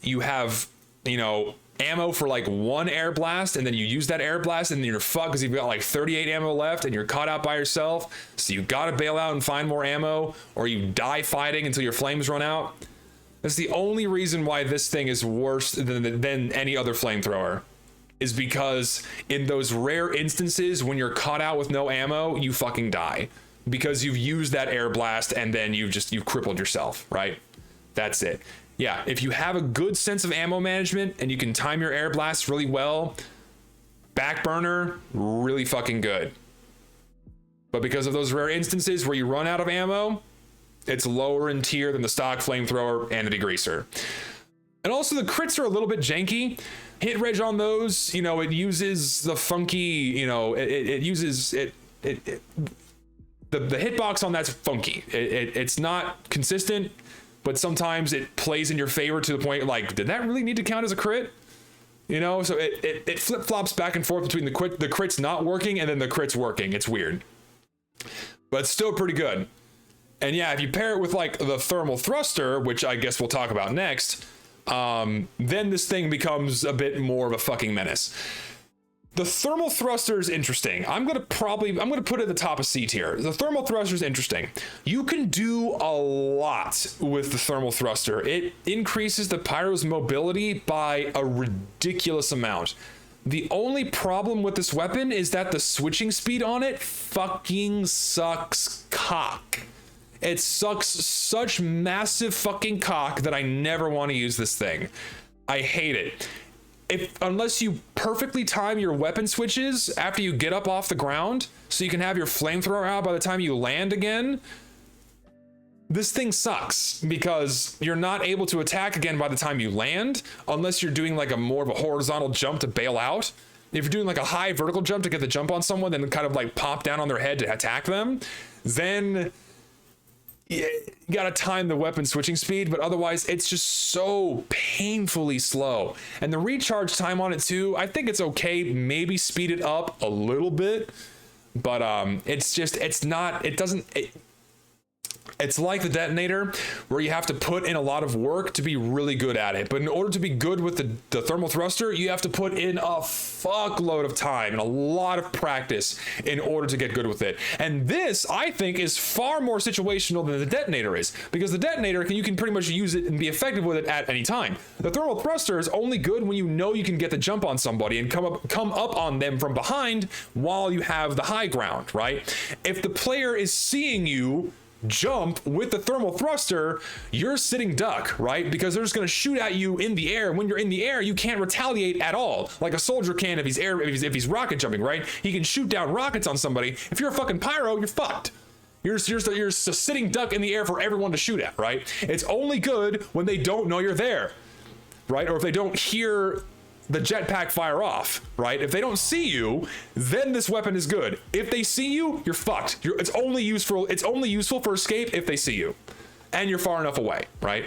You have, you know, ammo for like one air blast, and then you use that air blast, and then you're fucked because you've got like 38 ammo left, and you're caught out by yourself. So you gotta bail out and find more ammo, or you die fighting until your flames run out. That's the only reason why this thing is worse than any other flamethrower, is because in those rare instances when you're caught out with no ammo, you fucking die because you've used that air blast and then you've crippled yourself, right? That's it. Yeah, if you have a good sense of ammo management and you can time your air blasts really well, back burner, really fucking good. But because of those rare instances where you run out of ammo, It's lower in tier than the stock flamethrower and the degreaser. And also the crits are a little bit janky. Hit reg on those, you know, it uses the funky, you know, it uses it the hitbox on that's funky. It's not consistent, but sometimes it plays in your favor to the point like, did that really need to count as a crit? You know, so it flip-flops back and forth between the crits not working and then the crits working. It's weird, but it's still pretty good. And yeah, if you pair it with like the thermal thruster, which I guess we'll talk about next, then this thing becomes a bit more of a fucking menace. The thermal thruster is interesting. I'm gonna put it at the top of C tier. The thermal thruster is interesting. You can do a lot with the thermal thruster. It increases the Pyro's mobility by a ridiculous amount. The only problem with this weapon is that the switching speed on it fucking sucks cock. It sucks such massive fucking cock that I never want to use this thing. I hate it. Unless you perfectly time your weapon switches after you get up off the ground so you can have your flamethrower out by the time you land again, this thing sucks because you're not able to attack again by the time you land unless you're doing like more of a horizontal jump to bail out. If you're doing like a high vertical jump to get the jump on someone, then kind of like pop down on their head to attack them, then you gotta time the weapon switching speed, but otherwise it's just so painfully slow. And the recharge time on it too, I think it's okay, maybe speed it up a little bit, but it's like the detonator where you have to put in a lot of work to be really good at it. But in order to be good with the thermal thruster, you have to put in a fuckload of time and a lot of practice in order to get good with it. And this, I think, is far more situational than the detonator is, because the detonator, you can pretty much use it and be effective with it at any time. The thermal thruster is only good when you know you can get the jump on somebody and come up on them from behind while you have the high ground, right? If the player is seeing you jump with the thermal thruster, you're sitting duck, right? Because they're just going to shoot at you in the air. When you're in the air, you can't retaliate at all, like a soldier can if he's rocket jumping, right? He can shoot down rockets on somebody. If you're a fucking pyro, you're fucked. You're a sitting duck in the air for everyone to shoot at, right? It's only good when they don't know you're there, right? Or if they don't hear the jetpack fire off, right? If they don't see you, then this weapon is good. If they see you, you're fucked. It's only useful for escape if they see you and you're far enough away, right?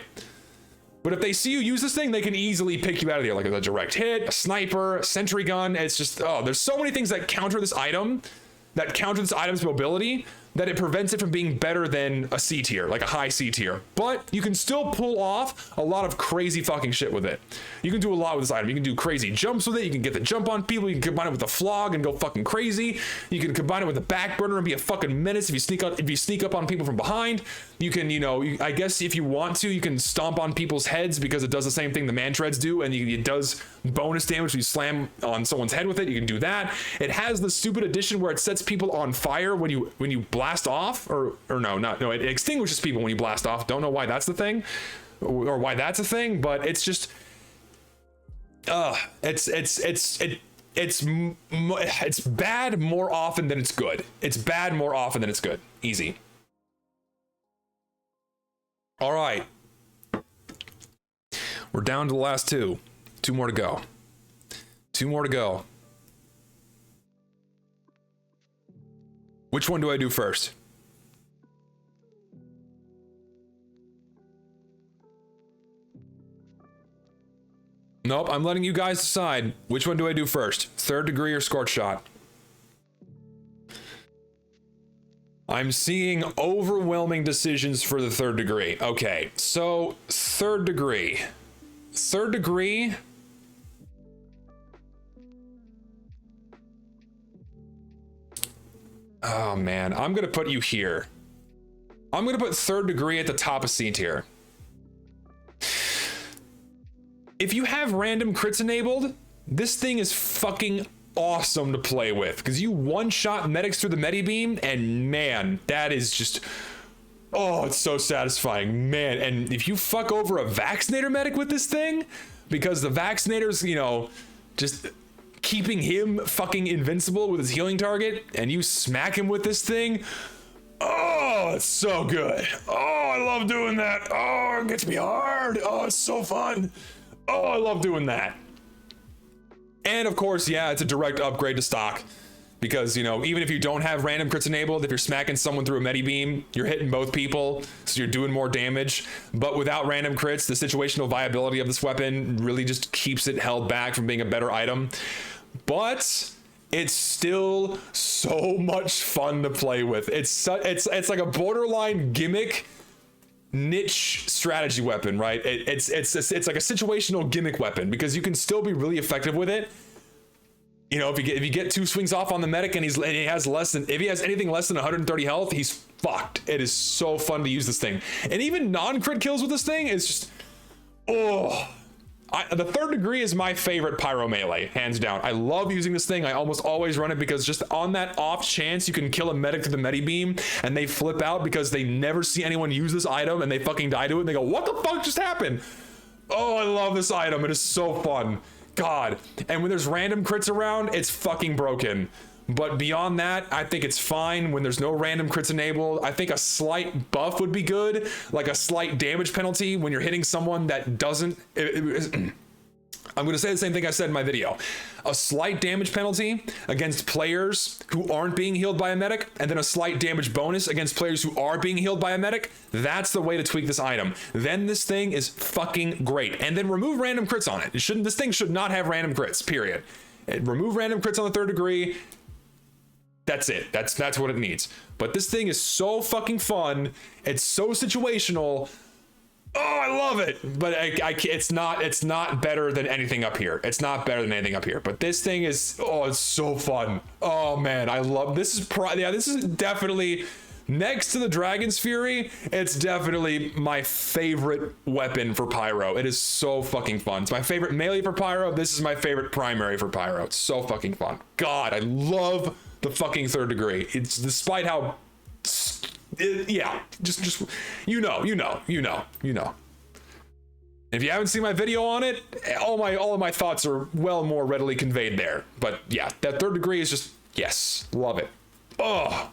But if they see you use this thing, they can easily pick you out of there, like a direct hit, a sniper, a sentry gun. It's just, oh, there's so many things that counter this item, that counter this item's mobility, that it prevents it from being better than a C tier, like a high C tier. But you can still pull off a lot of crazy fucking shit with it. You can do a lot with this item. You can do crazy jumps with it. You can get the jump on people. You can combine it with the flog and go fucking crazy. You can combine it with the back burner and be a fucking menace if you sneak up on people from behind. You can, I guess if you want to, you can stomp on people's heads because it does the same thing the man treads do, and it does bonus damage when you slam on someone's head with it. You can do that. It has the stupid addition where it sets people on fire when you blast off, or no, it extinguishes people when you blast off. Don't know why that's the thing, or why that's a thing, but it's just, it's bad more often than it's good. It's bad more often than it's good. Easy. All right, we're down to the last two more to go. Which one do I do first? Nope, I'm letting you guys decide. Which one do I do first? Third degree or scorch shot? I'm seeing overwhelming decisions for the third degree. Okay, so third degree. Oh man, I'm gonna put you here. I'm gonna put third degree at the top of C tier. If you have random crits enabled, this thing is fucking awesome to play with because you one-shot medics through the medi beam, and man, that is just, oh, it's so satisfying, man. And if you fuck over a vaccinator medic with this thing, because the vaccinator's, just keeping him fucking invincible with his healing target, and you smack him with this thing, Oh, it's so good. Oh, I love doing that. Oh, it gets me hard. Oh, it's so fun. Oh, I love doing that. And of course, yeah, it's a direct upgrade to stock. Because, you know, even if you don't have random crits enabled, if you're smacking someone through a medi beam, you're hitting both people, so you're doing more damage. But without random crits, the situational viability of this weapon really just keeps it held back from being a better item. But it's still so much fun to play with. It's like a borderline gimmick niche strategy weapon, right? It's like a situational gimmick weapon because you can still be really effective with it. You know, if you get 2 swings off on the medic and if he has anything less than 130 health, he's fucked. It is so fun to use this thing. And even non-crit kills with this thing is just, the 3rd degree is my favorite pyro melee, hands down. I love using this thing. I almost always run it because just on that off chance you can kill a medic through the medi beam and they flip out because they never see anyone use this item and they fucking die to it and they go, what the fuck just happened? Oh, I love this item. It is so fun. God. And when there's random crits around, it's fucking broken. But beyond that, I think it's fine when there's no random crits enabled. I think a slight buff would be good, like a slight damage penalty when you're hitting someone that doesn't... I'm going to say the same thing I said in my video. A slight damage penalty against players who aren't being healed by a medic, and then a slight damage bonus against players who are being healed by a medic. That's the way to tweak this item. Then this thing is fucking great. And then remove random crits on it. This thing should not have random crits, period. Remove random crits on the 3rd degree. That's it. That's what it needs. But this thing is so fucking fun. It's so situational. Oh, I love it, but it's not better than anything up here. It's not better than anything up here, but this thing is, it's so fun. Oh man, I love, this is definitely, next to the Dragon's Fury, it's definitely my favorite weapon for Pyro. It is so fucking fun. It's my favorite melee for Pyro. This is my favorite primary for Pyro. It's so fucking fun. God, I love the fucking 3rd degree. It's despite how... just you know. If you haven't seen my video on it, all of my thoughts are well more readily conveyed there. But yeah, that 3rd degree is just, yes, love it. Oh,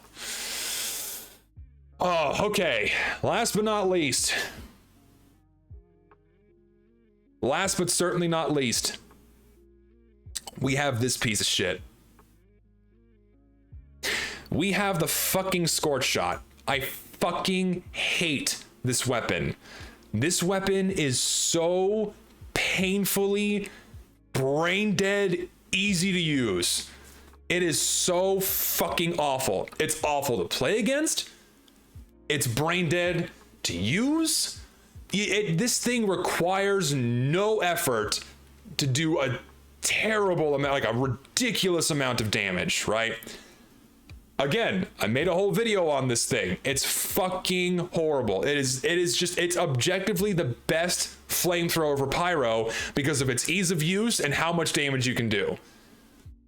okay. Last but certainly not least, we have this piece of shit. We have the fucking Scorch Shot. I fucking hate this weapon. This weapon is so painfully brain dead easy to use. It is so fucking awful. It's awful to play against. It's brain dead to use. This thing requires no effort to do a terrible amount, like a ridiculous amount of damage, right? Again, I made a whole video on this thing. It's fucking horrible. It's objectively the best flamethrower for Pyro because of its ease of use and how much damage you can do.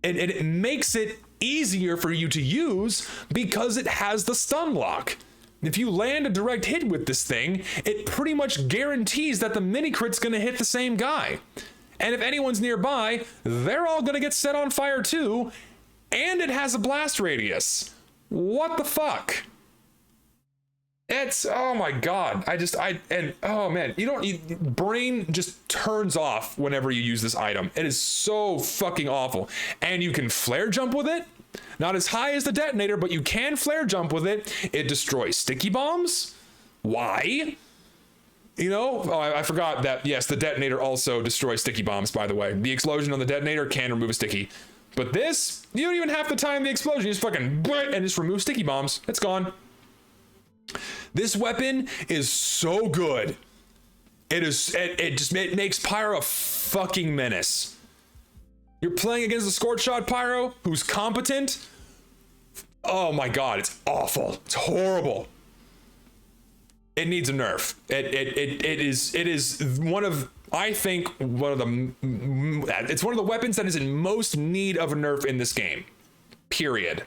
And it makes it easier for you to use because it has the stun lock. If you land a direct hit with this thing, it pretty much guarantees that the mini crit's gonna hit the same guy. And if anyone's nearby, they're all gonna get set on fire too. And it has a blast radius. What the fuck? It's, oh my god. Oh man, brain just turns off whenever you use this item. It is so fucking awful. And you can flare jump with it. Not as high as the detonator, but you can flare jump with it. It destroys sticky bombs. Why? I forgot that, yes, the detonator also destroys sticky bombs, by the way. The explosion on the detonator can remove a sticky. But this, you don't even have to time the explosion. You just fucking and just remove sticky bombs. It's gone. This weapon is so good. It makes Pyro a fucking menace. You're playing against a Scorch Shot Pyro who's competent. Oh my god, it's awful. It's horrible. It needs a nerf. It is one of, I think, it's one of the weapons that is in most need of a nerf in this game. Period.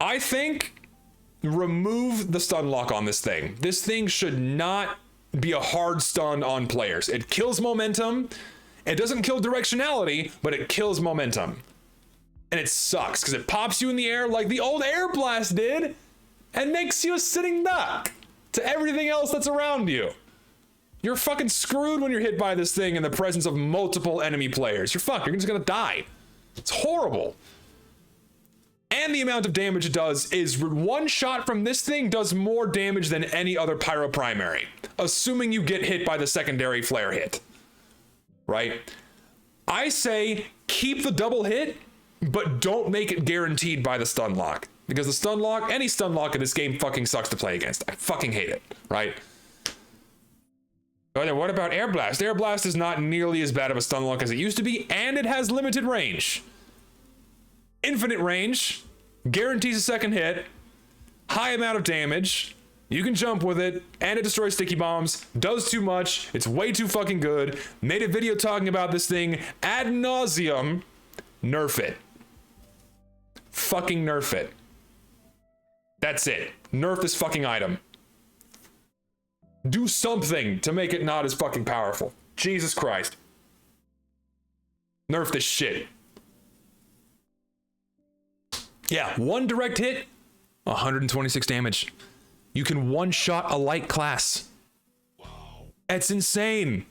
I think remove the stun lock on this thing. This thing should not be a hard stun on players. It kills momentum. It doesn't kill directionality, but it kills momentum. And it sucks because it pops you in the air like the old air blast did. and makes you a sitting duck to everything else that's around you. You're fucking screwed when you're hit by this thing in the presence of multiple enemy players. You're fucked. You're just gonna die. It's horrible. And the amount of damage it does is one shot from this thing does more damage than any other Pyro primary, assuming you get hit by the secondary flare hit, right? I say keep the double hit, but don't make it guaranteed by the stun lock, because the stun lock, any stun lock in this game fucking sucks to play against. I fucking hate it, right? But what about Air Blast? Air Blast is not nearly as bad of a stun lock as it used to be, and it has limited range. Infinite range, guarantees a second hit, high amount of damage, you can jump with it, and it destroys sticky bombs, does too much, it's way too fucking good, made a video talking about this thing ad nauseum. Nerf it. Fucking nerf it. That's it. Nerf this fucking item. Do something to make it not as fucking powerful. Jesus Christ. Nerf this shit. Yeah, one direct hit, 126 damage. You can one-shot a light class. Wow. That's insane.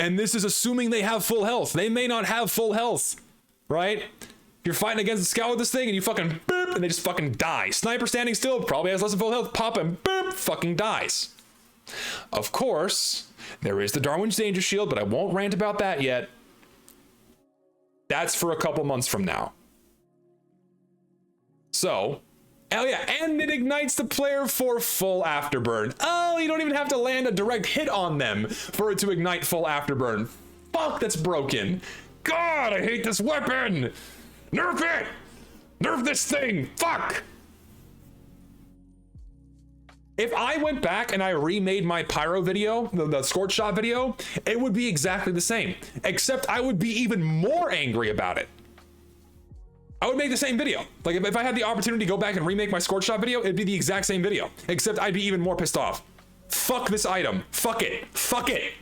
And this is assuming they have full health. They may not have full health, right? You're fighting against a scout with this thing and you fucking boop, and they just fucking die. Sniper standing still, probably has less than full health, pop him, boop, fucking dies. Of course, there is the Darwin's Danger Shield, but I won't rant about that yet. That's for a couple months from now. So, oh yeah, and it ignites the player for full afterburn. Oh, you don't even have to land a direct hit on them for it to ignite full afterburn. Fuck, that's broken. God, I hate this weapon. Nerf it! Nerf this thing! Fuck! If I went back and I remade my Pyro video, the Scorch Shot video, it would be exactly the same. Except I would be even more angry about it. I would make the same video. Like if I had the opportunity to go back and remake my Scorch Shot video, it'd be the exact same video. Except I'd be even more pissed off. Fuck this item. Fuck it. Fuck it.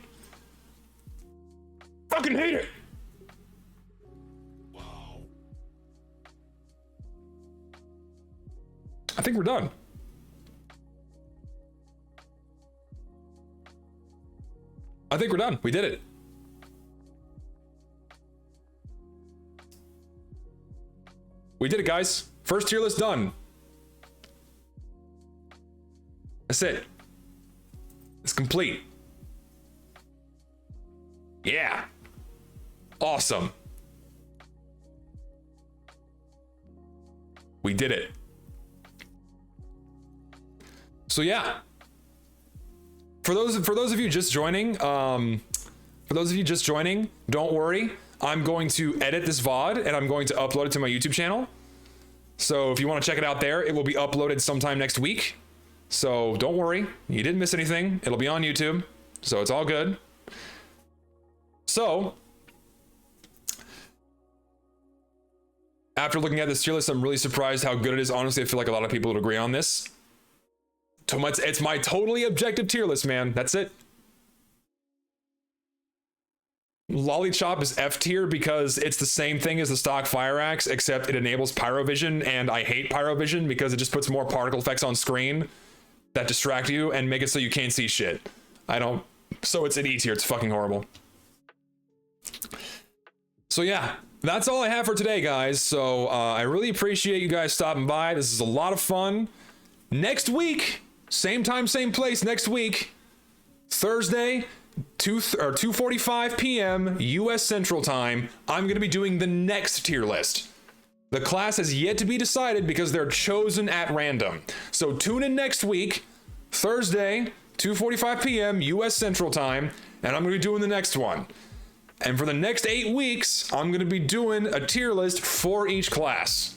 Fucking hate it. I think we're done. I think we're done. We did it. We did it, guys. First tier list done. That's it. It's complete. Yeah. Awesome. We did it. So yeah, for those of you just joining, don't worry. I'm going to edit this VOD and I'm going to upload it to my YouTube channel. So if you want to check it out there, it will be uploaded sometime next week. So don't worry, you didn't miss anything. It'll be on YouTube, so it's all good. So after looking at this tier list, I'm really surprised how good it is. Honestly, I feel like a lot of people would agree on this. It's my totally objective tier list, man. That's it. Lollychop is F tier because it's the same thing as the stock Fire Axe, except it enables Pyrovision, and I hate Pyrovision because it just puts more particle effects on screen that distract you and make it so you can't see shit. So it's an E tier. It's fucking horrible. So yeah, that's all I have for today, guys. So I really appreciate you guys stopping by. This is a lot of fun. Next week, same time, same place next week, Thursday, 2:45 p.m. U.S. Central Time, I'm going to be doing the next tier list. The class has yet to be decided because they're chosen at random. So tune in next week, Thursday, 2:45 p.m. U.S. Central Time, and I'm going to be doing the next one. And for the next 8 weeks, I'm going to be doing a tier list for each class.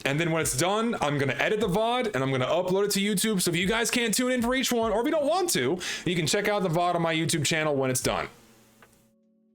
And then when it's done, I'm going to edit the VOD and I'm going to upload it to YouTube. So if you guys can't tune in for each one, or if you don't want to, you can check out the VOD on my YouTube channel when it's done.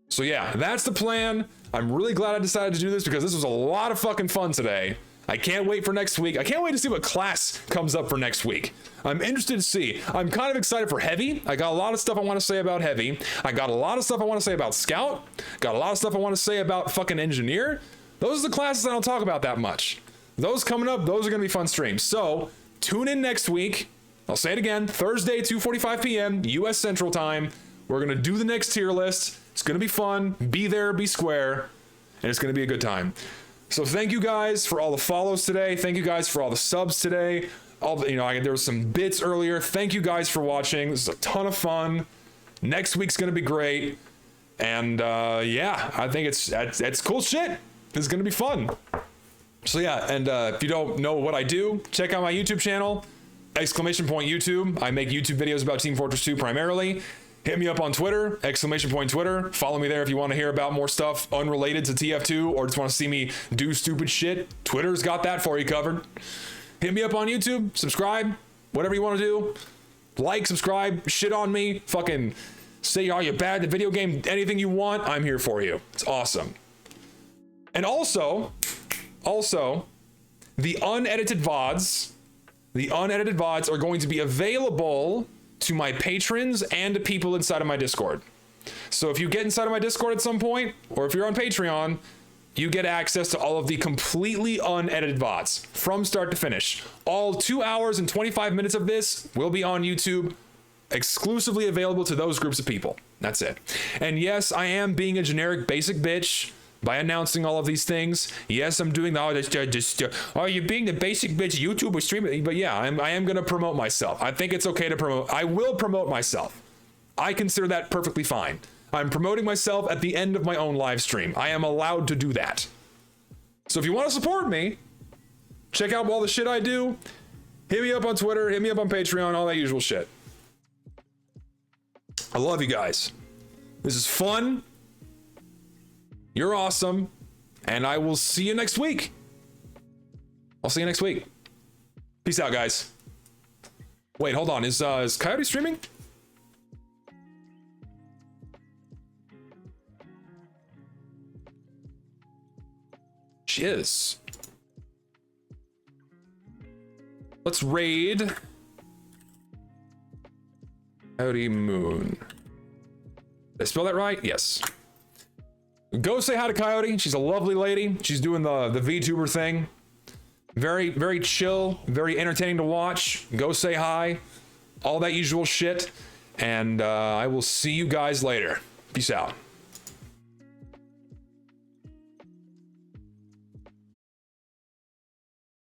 So yeah, that's the plan. I'm really glad I decided to do this because this was a lot of fucking fun today. I can't wait for next week. I can't wait to see what class comes up for next week. I'm interested to see. I'm kind of excited for Heavy. I got a lot of stuff I want to say about Heavy. I got a lot of stuff I want to say about Scout. Got a lot of stuff I want to say about fucking Engineer. Those are the classes I don't talk about that much. those coming up, those are going to be fun streams. So tune in next week. I'll say it again, Thursday, 2:45 p.m. US Central Time. We're going to do the next tier list. It's going to be fun. Be there, be square, and it's going to be a good time. So thank you guys for all the follows today. Thank you guys for all the subs today. All the, there was some bits earlier. Thank you guys for watching. This is a ton of fun. Next week's going to be great. And yeah, I think it's cool shit. It's going to be fun. So yeah, and if you don't know what I do, check out my YouTube channel, !YouTube. I make YouTube videos about Team Fortress 2 primarily. Hit me up on Twitter, !Twitter. Follow me there if you want to hear about more stuff unrelated to TF2 or just want to see me do stupid shit. Twitter's got that for you covered. Hit me up on YouTube, subscribe, whatever you want to do. Like, subscribe, shit on me, fucking say, oh, you're bad at the video game, anything you want, I'm here for you. It's awesome. And also, the unedited VODs are going to be available to my patrons and to people inside of my Discord. So if you get inside of my Discord at some point, or if you're on Patreon, you get access to all of the completely unedited VODs from start to finish. All 2 hours and 25 minutes of this will be on YouTube, exclusively available to those groups of people. That's it. And yes, I am being a generic basic bitch by announcing all of these things. Yes, I'm doing oh, you're being the basic bitch YouTuber streamer. But yeah, I am going to promote myself. I think it's okay to promote. I will promote myself. I consider that perfectly fine. I'm promoting myself at the end of my own live stream. I am allowed to do that. So if you want to support me, check out all the shit I do. Hit me up on Twitter, hit me up on Patreon, all that usual shit. I love you guys. This is fun. You're awesome. And I will see you next week. I'll see you next week. Peace out, guys. Wait, hold on. Is Coyote streaming? She is. Let's raid Coyote Moon. Did I spell that right? Yes. Go say hi to Coyote. She's a lovely lady. She's doing the VTuber thing. Very, very chill, very entertaining to watch. Go say hi. All that usual shit. And I will see you guys later. Peace out.